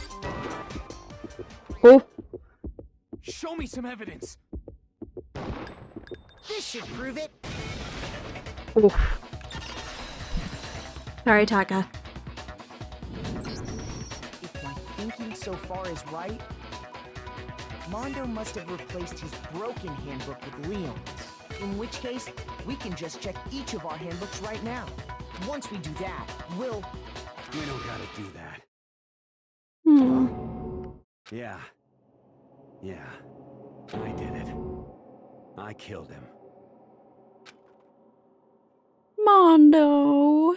Oh. Show me some evidence! This should prove it! Oof. Sorry, Taka. If my thinking so far is right, Mondo must have replaced his broken handbook with Leon's. In which case, we can just check each of our handbooks right now. Once we do that, we'll... We don't gotta do that. Yeah. Yeah. I did it. I killed him. Mondo.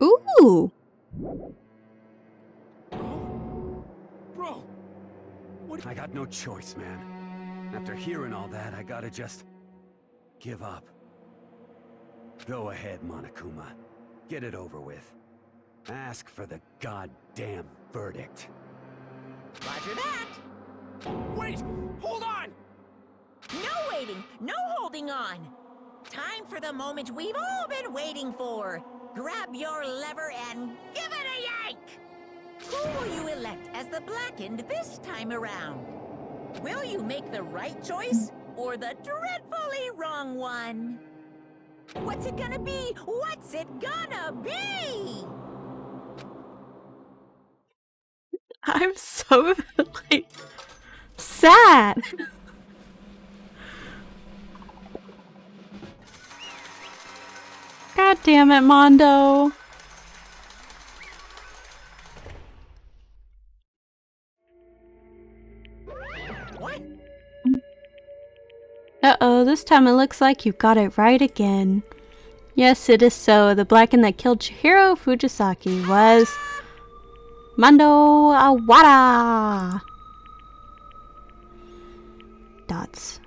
Ooh. Bro! What? I got no choice, man. After hearing all that, I gotta just... give up. Go ahead, Monokuma. Get it over with. Ask for the goddamn verdict. Roger that. Wait! Hold on! No waiting, no holding on. Time for the moment we've all been waiting for. Grab your lever and give it a yank! Who will you elect as the Blackened this time around? Will you make the right choice or the dreadfully wrong one? What's it gonna be? What's it gonna be? I'm so, like, sad. God damn it, Mondo. What? Uh-oh, this time it looks like you got it right again. Yes, it is so. The Blackened that killed Chihiro Fujisaki was... Mondo Awada! Dots.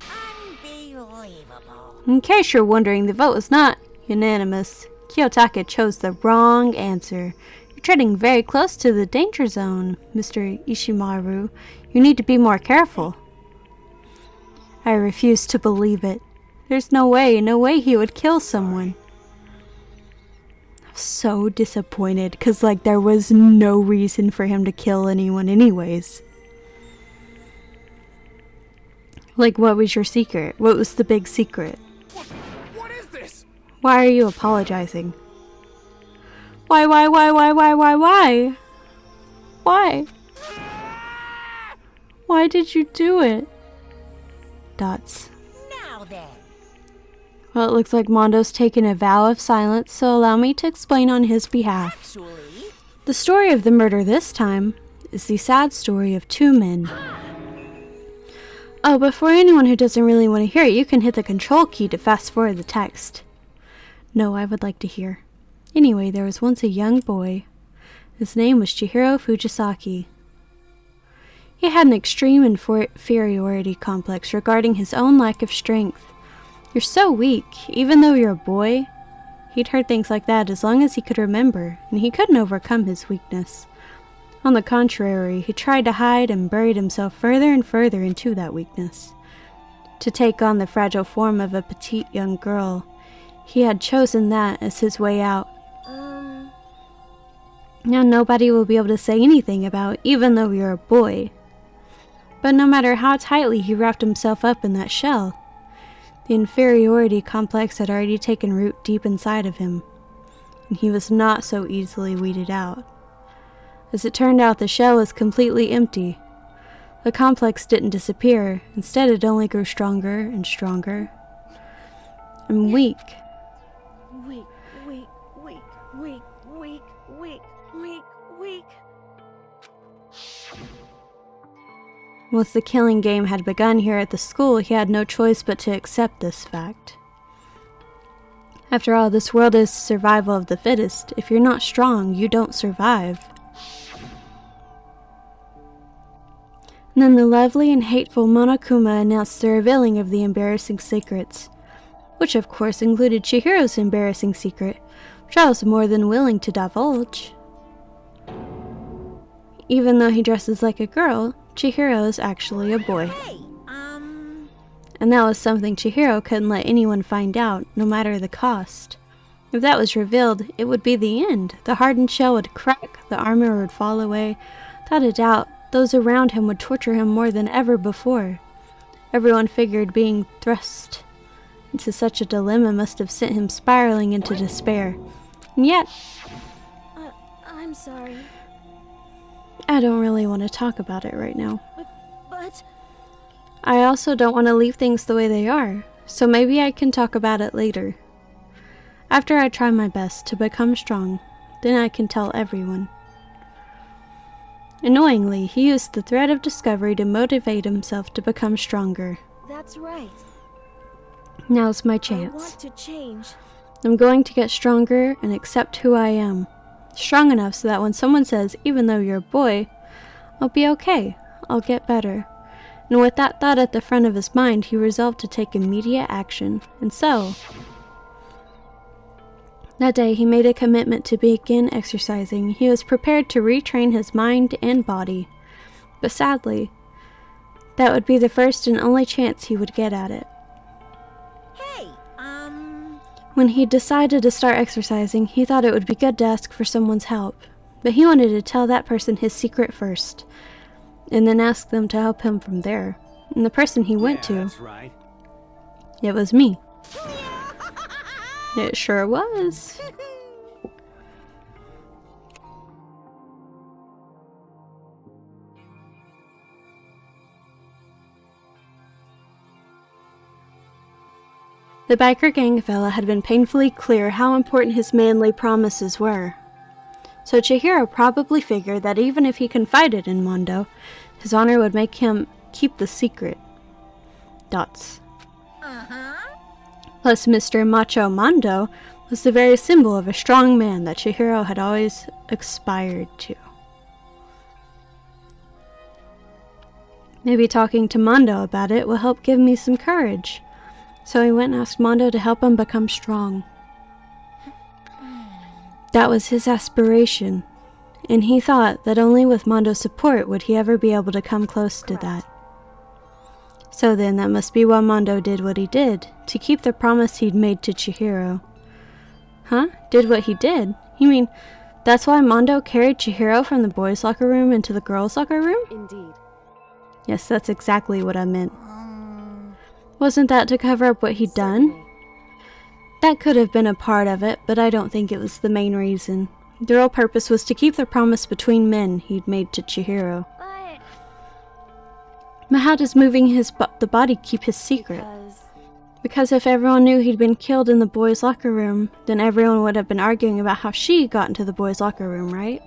Unbelievable. In case you're wondering, the vote was not unanimous. Kiyotaka chose the wrong answer. You're treading very close to the danger zone, Mr. Ishimaru. You need to be more careful. I refuse to believe it. There's no way he would kill someone. I'm so disappointed, because, like, there was no reason for him to kill anyone anyways. Like, what was your secret? What was the big secret? What is this? Why are you apologizing? Why? Why? Why did you do it? Dots. Now then. Well, it looks like Mondo's taken a vow of silence, so allow me to explain on his behalf. Actually, The story of the murder this time is the sad story of two men. Oh, but for anyone who doesn't really want to hear it, you can hit the control key to fast forward the text. No, I would like to hear. Anyway, there was once a young boy. His name was Chihiro Fujisaki. He had an extreme inferiority complex regarding his own lack of strength. You're so weak, even though you're a boy. He'd heard things like that as long as he could remember, and he couldn't overcome his weakness. On the contrary, he tried to hide and buried himself further and further into that weakness. To take on the fragile form of a petite young girl, he had chosen that as his way out. Now nobody will be able to say anything about, even though you're a boy. But no matter how tightly he wrapped himself up in that shell, the inferiority complex had already taken root deep inside of him, and he was not so easily weeded out. As it turned out, the shell was completely empty. The complex didn't disappear. Instead, it only grew stronger and stronger. And weak. Weak. Once the killing game had begun here at the school, he had no choice but to accept this fact. After all, this world is survival of the fittest. If you're not strong, you don't survive. And then the lovely and hateful Monokuma announced the revealing of the embarrassing secrets, which of course included Chihiro's embarrassing secret, which I was more than willing to divulge. Even though he dresses like a girl, Chihiro is actually a boy. And that was something Chihiro couldn't let anyone find out, no matter the cost. If that was revealed, it would be the end. The hardened shell would crack, the armor would fall away. Without a doubt, those around him would torture him more than ever before. Everyone figured being thrust into such a dilemma must have sent him spiraling into despair. And yet, I'm sorry. I don't really want to talk about it right now. But... I also don't want to leave things the way they are, so maybe I can talk about it later. After I try my best to become strong, then I can tell everyone. Annoyingly, he used the thread of discovery to motivate himself to become stronger. That's right. Now's my I chance. want to change. I'm going to get stronger and accept who I am. Strong enough so that when someone says, even though you're a boy, I'll be okay. I'll get better. And with that thought at the front of his mind, he resolved to take immediate action. And so, that day he made a commitment to begin exercising. He was prepared to retrain his mind and body. But sadly, that would be the first and only chance he would get at it. When he decided to start exercising, he thought it would be good to ask for someone's help. But he wanted to tell that person his secret first, and then ask them to help him from there. And the person he went to, That's right. it was me. It sure was. The biker gang fella had been painfully clear how important his manly promises were. So Chihiro probably figured that even if he confided in Mondo, his honor would make him keep the secret. Dots. Plus, Mr. Macho Mondo was the very symbol of a strong man that Chihiro had always aspired to. Maybe talking to Mondo about it will help give me some courage. So he went and asked Mondo to help him become strong. That was his aspiration, and he thought that only with Mondo's support would he ever be able to come close to that. So then that must be why Mondo did what he did, to keep the promise he'd made to Chihiro. Huh? Did what he did? You mean, that's why Mondo carried Chihiro from the boys' locker room into the girls' locker room? Indeed. Yes, that's exactly what I meant. Wasn't that to cover up what he'd done? That could have been a part of it, but I don't think it was the main reason. The real purpose was to keep the promise between men he'd made to Chihiro. But how does moving the body keep his secret? Because if everyone knew he'd been killed in the boys' locker room, then everyone would have been arguing about how she got into the boys' locker room, right?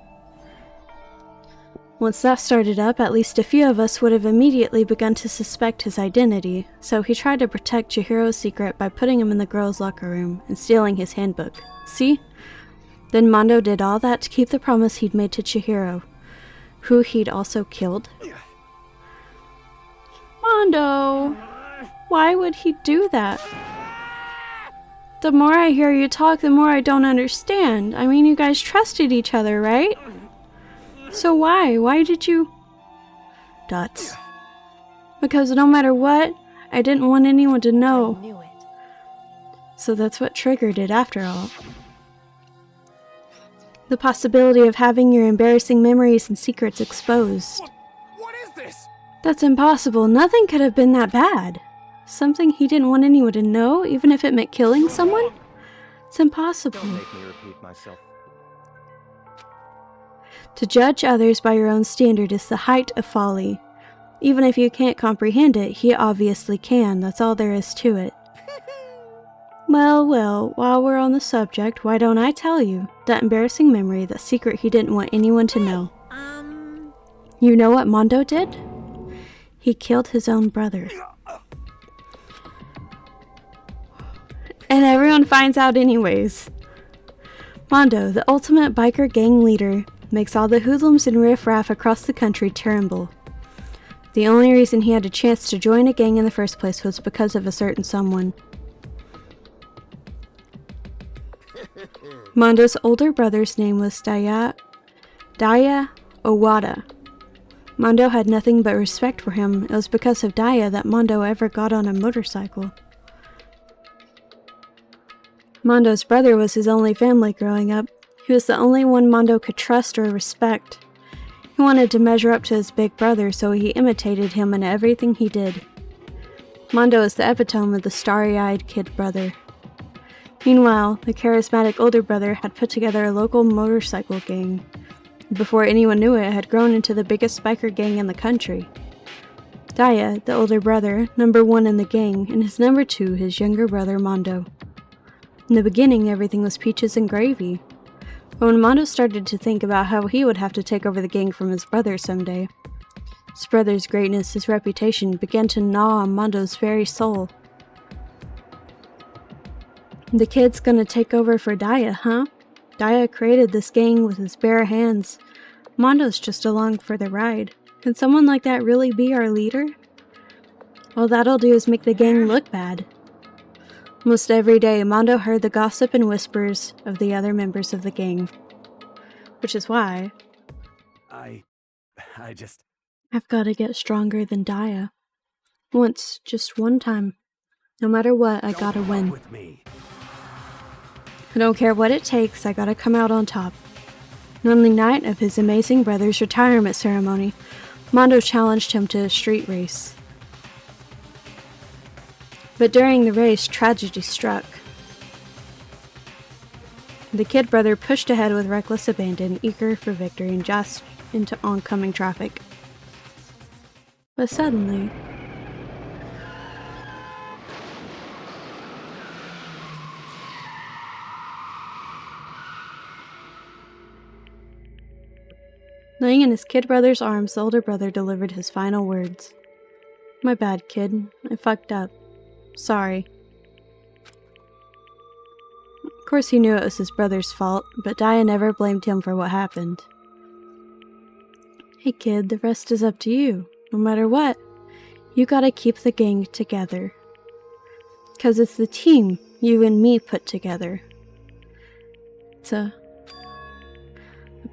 Once that started up, at least a few of us would have immediately begun to suspect his identity, so he tried to protect Chihiro's secret by putting him in the girls' locker room and stealing his handbook. See? Then Mondo did all that to keep the promise he'd made to Chihiro, who he'd also killed. Mondo! Why would he do that? The more I hear you talk, the more I don't understand. I mean, you guys trusted each other, right? So why? Why did you... Dots. Because no matter what, I didn't want anyone to know. I knew it. So that's what triggered it after all. The possibility of having your embarrassing memories and secrets exposed. What is this? That's impossible. Nothing could have been that bad. Something he didn't want anyone to know, even if it meant killing someone? It's impossible. Don't make me repeat myself. To judge others by your own standard is the height of folly. Even if you can't comprehend it, he obviously can. That's all there is to it. Well, while we're on the subject, why don't I tell you? That embarrassing memory, that secret he didn't want anyone to know. You know what Mondo did? He killed his own brother. And everyone finds out anyways. Mondo, the ultimate biker gang leader, makes all the hoodlums and riffraff across the country tremble. The only reason he had a chance to join a gang in the first place was because of a certain someone. Mondo's older brother's name was Daya Owada. Mondo had nothing but respect for him. It was because of Daya that Mondo ever got on a motorcycle. Mondo's brother was his only family growing up. He was the only one Mondo could trust or respect. He wanted to measure up to his big brother, so he imitated him in everything he did. Mondo is the epitome of the starry-eyed kid brother. Meanwhile, the charismatic older brother had put together a local motorcycle gang. Before anyone knew it, had grown into the biggest biker gang in the country. Daya, the older brother, number 1 in the gang, and his number 2, his younger brother Mondo. In the beginning, everything was peaches and gravy. But when Mondo started to think about how he would have to take over the gang from his brother someday, his brother's greatness, his reputation, began to gnaw on Mondo's very soul. The kid's gonna take over for Daya, huh? Daya created this gang with his bare hands. Mondo's just along for the ride. Can someone like that really be our leader? All that'll do is make the gang look bad. Almost every day, Mondo heard the gossip and whispers of the other members of the gang. Which is why I've got to get stronger than Daya. Once, just one time. No matter what, I gotta win. I don't care what it takes, I gotta come out on top. On the night of his amazing brother's retirement ceremony, Mondo challenged him to a street race. But during the race, tragedy struck. The kid brother pushed ahead with reckless abandon, eager for victory, and just into oncoming traffic. But suddenly, laying in his kid brother's arms, the older brother delivered his final words. "My bad, kid. I fucked up. Sorry." Of course he knew it was his brother's fault, but Daya never blamed him for what happened. "Hey kid, the rest is up to you. No matter what, you gotta keep the gang together. 'Cause it's the team you and me put together. It's a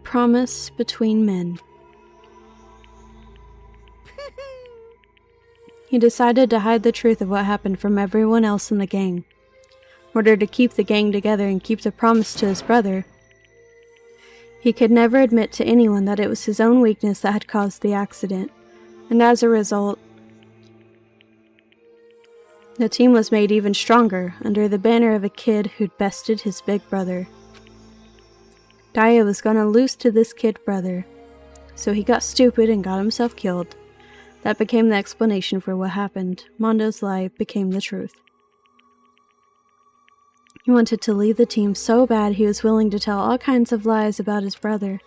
promise between men." He decided to hide the truth of what happened from everyone else in the gang, in order to keep the gang together and keep the promise to his brother. He could never admit to anyone that it was his own weakness that had caused the accident, and as a result, the team was made even stronger under the banner of a kid who'd bested his big brother. Daya was gonna lose to this kid brother, so he got stupid and got himself killed. That became the explanation for what happened. Mondo's lie became the truth. He wanted to lead the team so bad he was willing to tell all kinds of lies about his brother.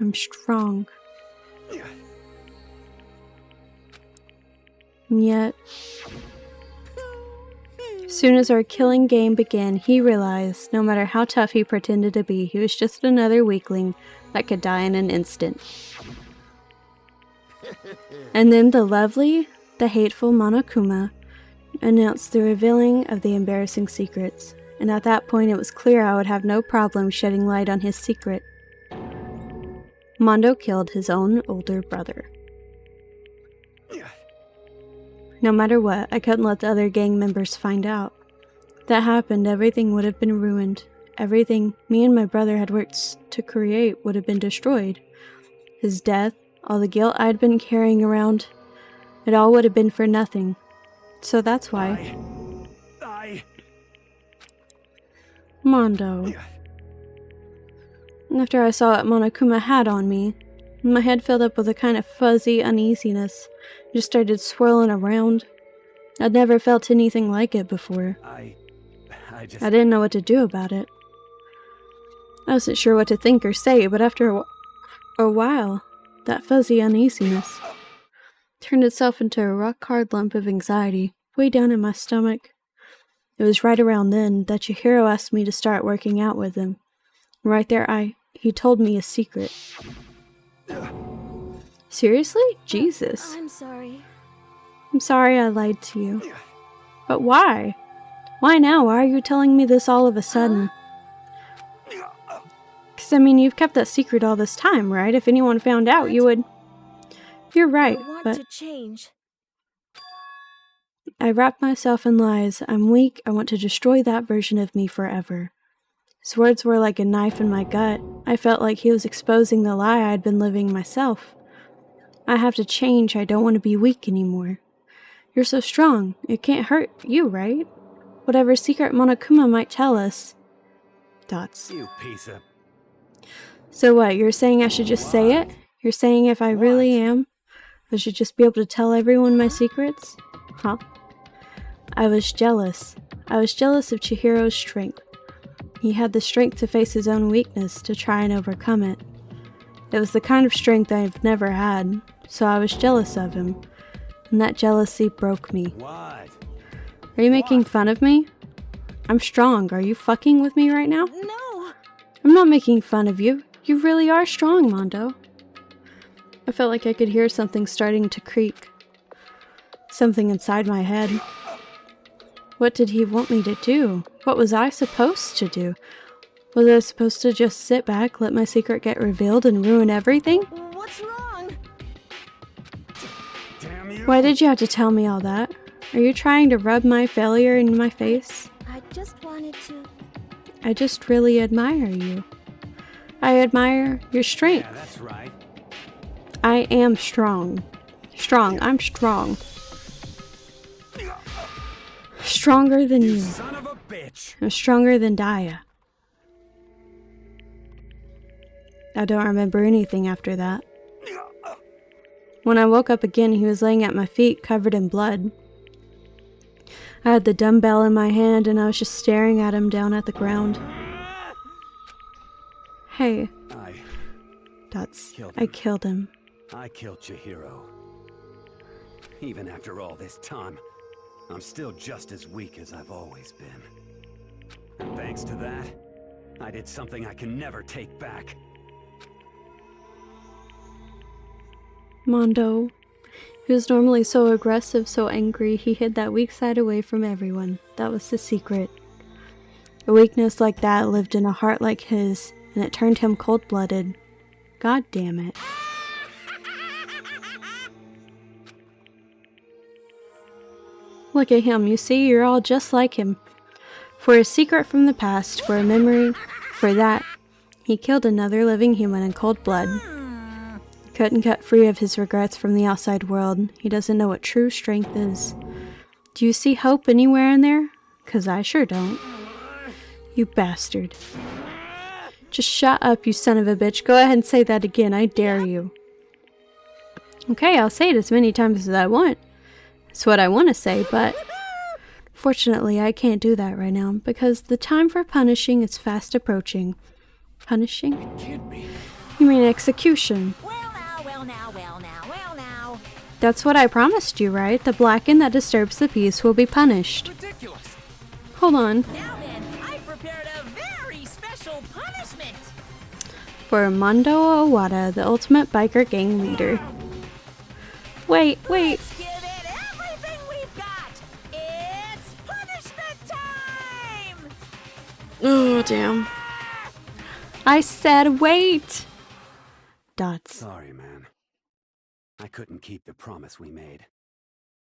I'm strong. And yet, as soon as our killing game began, he realized, no matter how tough he pretended to be, he was just another weakling that could die in an instant. And then the lovely, the hateful Monokuma announced the revealing of the embarrassing secrets, and at that point it was clear I would have no problem shedding light on his secret. Mondo killed his own older brother. No matter what, I couldn't let the other gang members find out. If that happened, everything would have been ruined. Everything me and my brother had worked to create would have been destroyed. His death, all the guilt I'd been carrying around, it all would have been for nothing. So that's why. Mondo. After I saw what Monokuma had on me, my head filled up with a kind of fuzzy uneasiness. Just started swirling around. I'd never felt anything like it before. I didn't know what to do about it. I wasn't sure what to think or say, but after a while, that fuzzy uneasiness turned itself into a rock-hard lump of anxiety way down in my stomach. It was right around then that Chihiro asked me to start working out with him. Right there, he told me a secret. Seriously? Jesus. I'm sorry. I'm sorry I lied to you. But why? Why now? Why are you telling me this all of a sudden? 'Cause I mean, you've kept that secret all this time, right? If anyone found out, you would... You're right, I want but... to change. I wrap myself in lies. I'm weak. I want to destroy that version of me forever. His words were like a knife in my gut. I felt like he was exposing the lie I'd been living myself. I have to change. I don't want to be weak anymore. You're so strong. It can't hurt you, right? Whatever secret Monokuma might tell us. Dots. You piece of... So what, you're saying I should just say it? You're saying if I really am, I should just be able to tell everyone my secrets? Huh? I was jealous. I was jealous of Chihiro's strength. He had the strength to face his own weakness, to try and overcome it. It was the kind of strength I've never had, so I was jealous of him. And that jealousy broke me. What? Are you making fun of me? I'm strong. Are you fucking with me right now? No! I'm not making fun of you. You really are strong, Mondo. I felt like I could hear something starting to creak. Something inside my head. What did he want me to do? What was I supposed to do? Was I supposed to just sit back, let my secret get revealed, and ruin everything? What's wrong? Damn you! Why did you have to tell me all that? Are you trying to rub my failure in my face? I just wanted to... I just really admire you. I admire your strength. Yeah, that's right. I am strong. I'm strong. Stronger than you. Son of a bitch! I'm stronger than Daya. I don't remember anything after that. When I woke up again, he was laying at my feet, covered in blood. I had the dumbbell in my hand, and I was just staring at him down at the ground. Hey. I killed him. I killed Chihiro. Even after all this time, I'm still just as weak as I've always been. And thanks to that, I did something I can never take back. Mondo. He was normally so aggressive, so angry, he hid that weak side away from everyone. That was the secret. A weakness like that lived in a heart like his, and it turned him cold-blooded. God damn it. Look at him, you see, you're all just like him. For a secret from the past, for a memory, for that, he killed another living human in cold blood. Couldn't cut free of his regrets from the outside world. He doesn't know what true strength is. Do you see hope anywhere in there? 'Cause I sure don't. You bastard. Just shut up, you son of a bitch. Go ahead and say that again, I dare you. Okay, I'll say it as many times as I want. It's what I want to say, but fortunately I can't do that right now because the time for punishing is fast approaching. Punishing? You mean execution? Well now. That's what I promised you, right? The Blacken that disturbs the peace will be punished. Ridiculous. Hold on. Now then, I prepared a very special punishment. For Mondo Owada, the ultimate biker gang leader. Wait. Let's give it everything we've got. It's punishment time. Oh, damn. I said wait! Dots. Sorry, man. I couldn't keep the promise we made.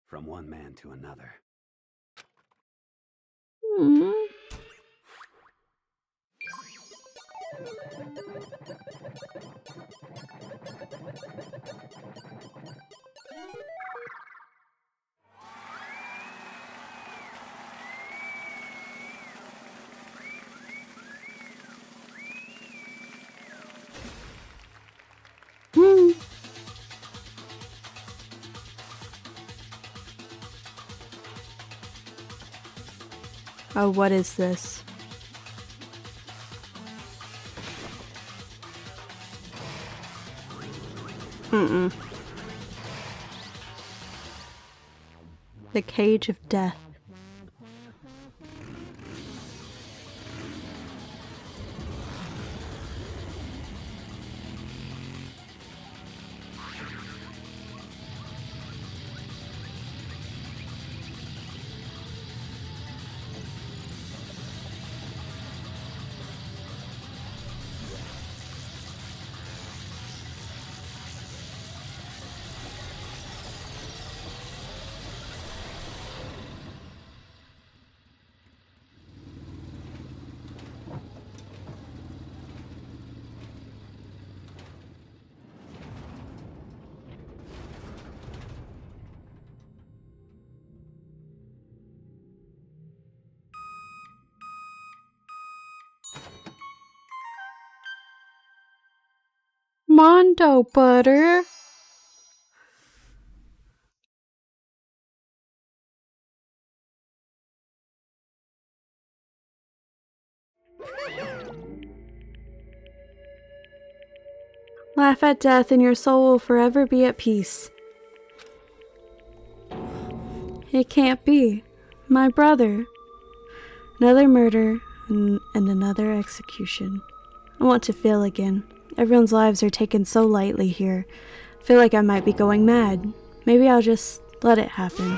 From one man to another. Oh, what is this? The Cage of Death. Mondo, butter. Laugh at death and your soul will forever be at peace. It can't be. My brother. Another murder and another execution. I want to feel again. Everyone's lives are taken so lightly here. I feel like I might be going mad. Maybe I'll just let it happen.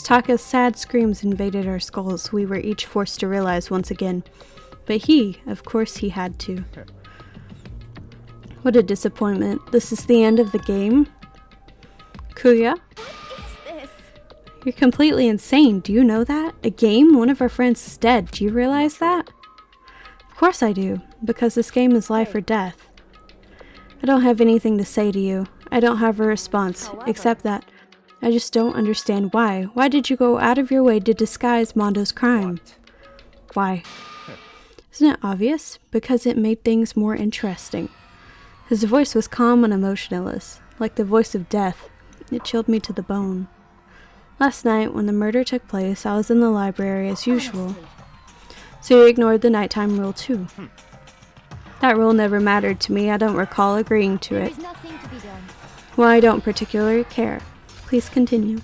Taka's sad screams invaded our skulls. We were each forced to realize once again. But he, of course he had to. What a disappointment. This is the end of the game? Kuya? What is this? You're completely insane. Do you know that? A game? One of our friends is dead. Do you realize that? Of course I do. Because this game is life or death. I don't have anything to say to you. I don't have a response. Except that I just don't understand why. Why did you go out of your way to disguise Mondo's crime? Why? Isn't it obvious? Because it made things more interesting. His voice was calm and emotionless, like the voice of death. It chilled me to the bone. Last night, when the murder took place, I was in the library as usual. So you ignored the nighttime rule too. That rule never mattered to me. I don't recall agreeing to it. Well, I don't particularly care. Please continue.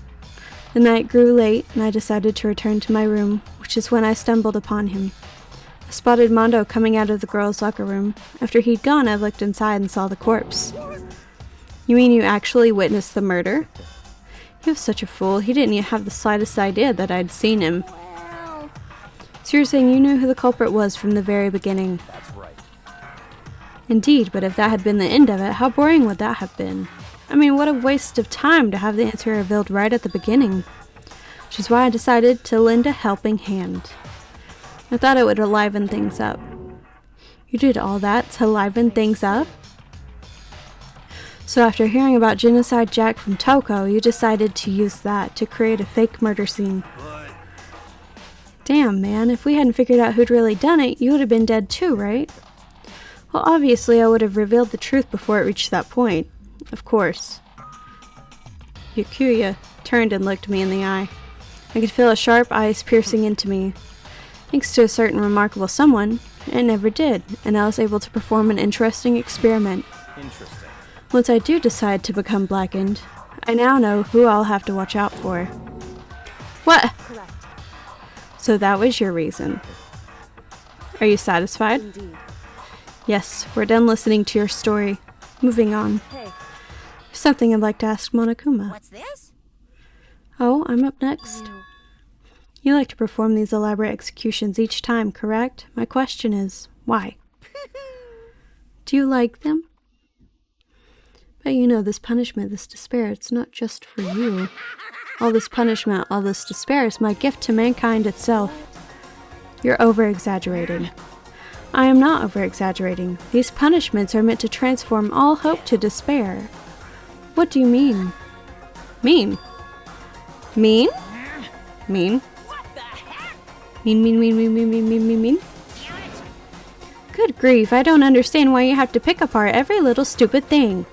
The night grew late, and I decided to return to my room, which is when I stumbled upon him. I spotted Mondo coming out of the girls' locker room. After he'd gone, I looked inside and saw the corpse. You mean you actually witnessed the murder? He was such a fool. He didn't even have the slightest idea that I'd seen him. So you're saying you knew who the culprit was from the very beginning? That's right. Indeed, but if that had been the end of it, how boring would that have been? I mean, what a waste of time to have the answer revealed right at the beginning. Which is why I decided to lend a helping hand. I thought it would liven things up. You did all that to liven things up? So after hearing about Genocide Jack from Toko, you decided to use that to create a fake murder scene. Damn, man, if we hadn't figured out who'd really done it, you would have been dead too, right? Well, obviously I would have revealed the truth before it reached that point. Of course. Yakuya turned and looked me in the eye. I could feel a sharp eyes piercing into me. Thanks to a certain remarkable someone, it never did, and I was able to perform an interesting experiment. Interesting. Once I do decide to become blackened, I now know who I'll have to watch out for. What? Correct. So that was your reason. Are you satisfied? Indeed. Yes, we're done listening to your story. Moving on. Hey. Something I'd like to ask Monokuma. What's this? Oh, I'm up next. You like to perform these elaborate executions each time, correct? My question is, why? Do you like them? But you know, this punishment, this despair, it's not just for you. All this punishment, all this despair is my gift to mankind itself. You're over-exaggerating. I am not over-exaggerating. These punishments are meant to transform all hope to despair. What do you mean? Mean? Mean? Mean? Mean? Good grief, I don't understand why you have to pick apart every little stupid thing.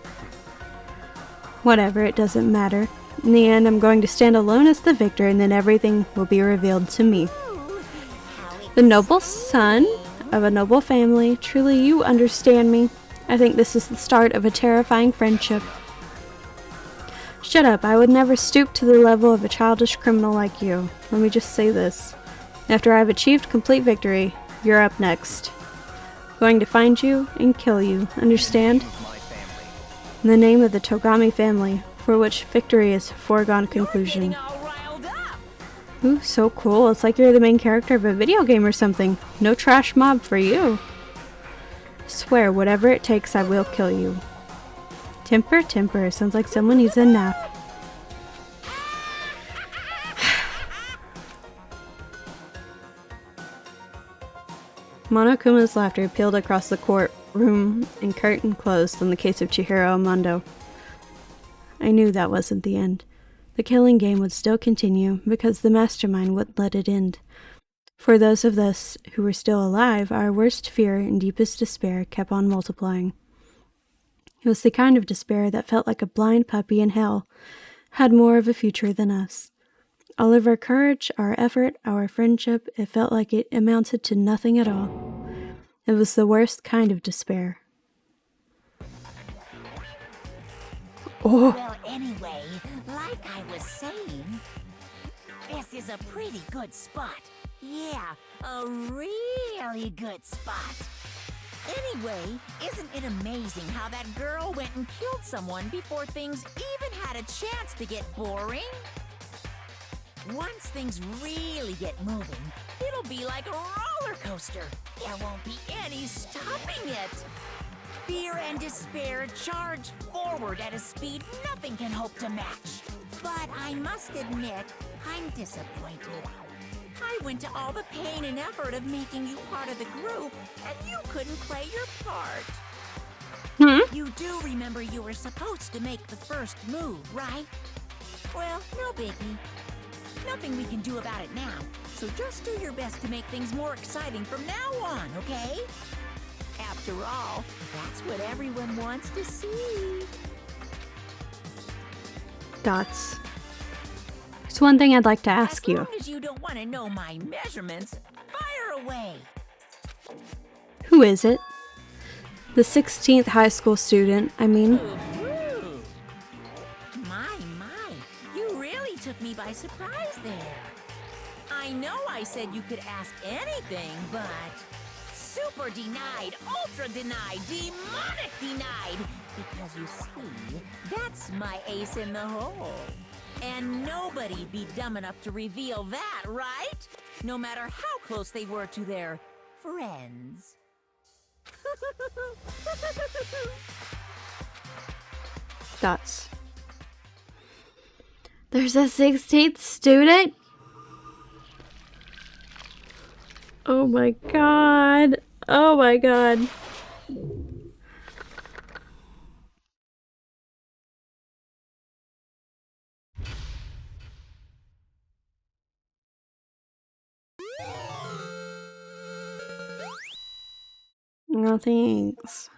Whatever, it doesn't matter. In the end, I'm going to stand alone as the victor, and then everything will be revealed to me. The noble son of a noble family. Truly, you understand me. I think this is the start of a terrifying friendship. Shut up, I would never stoop to the level of a childish criminal like you. Let me just say this. After I've achieved complete victory, you're up next. Going to find you and kill you, understand? In the name of the Togami family, for which victory is a foregone conclusion. Ooh, so cool. It's like you're the main character of a video game or something. No trash mob for you. Swear, whatever it takes, I will kill you. Temper, temper. Sounds like someone needs a nap. Monokuma's laughter peeled across the courtroom and curtain closed on the case of Chihiro and Mondo. I knew that wasn't the end. The killing game would still continue because the mastermind wouldn't let it end. For those of us who were still alive, our worst fear and deepest despair kept on multiplying. It was the kind of despair that felt like a blind puppy in hell had more of a future than us. All of our courage, our effort, our friendship, it felt like it amounted to nothing at all. It was the worst kind of despair. Oh. Well, anyway, like I was saying, this is a pretty good spot. Yeah, a really good spot. Anyway, isn't it amazing how that girl went and killed someone before things even had a chance to get boring? Once things really get moving, it'll be like a roller coaster. There won't be any stopping it. Fear and despair charge forward at a speed nothing can hope to match. But I must admit, I'm disappointed. I went to all the pain and effort of making you part of the group, and you couldn't play your part. You do remember you were supposed to make the first move, right? Well, no biggie. Nothing we can do about it now, so just do your best to make things more exciting from now on, okay? After all, that's what everyone wants to see. Dots. There's one thing I'd like to ask you. As long as you don't want to know my measurements, fire away. Who is it? The 16th high school student, I mean. My, you really took me by surprise there. I know I said you could ask anything, but super denied, ultra denied, demonic denied. Because you see, that's my ace in the hole. And nobody'd be dumb enough to reveal that, right? No matter how close they were to their friends. Dots. There's a 16th student? Oh my god. Oh my god. No thanks.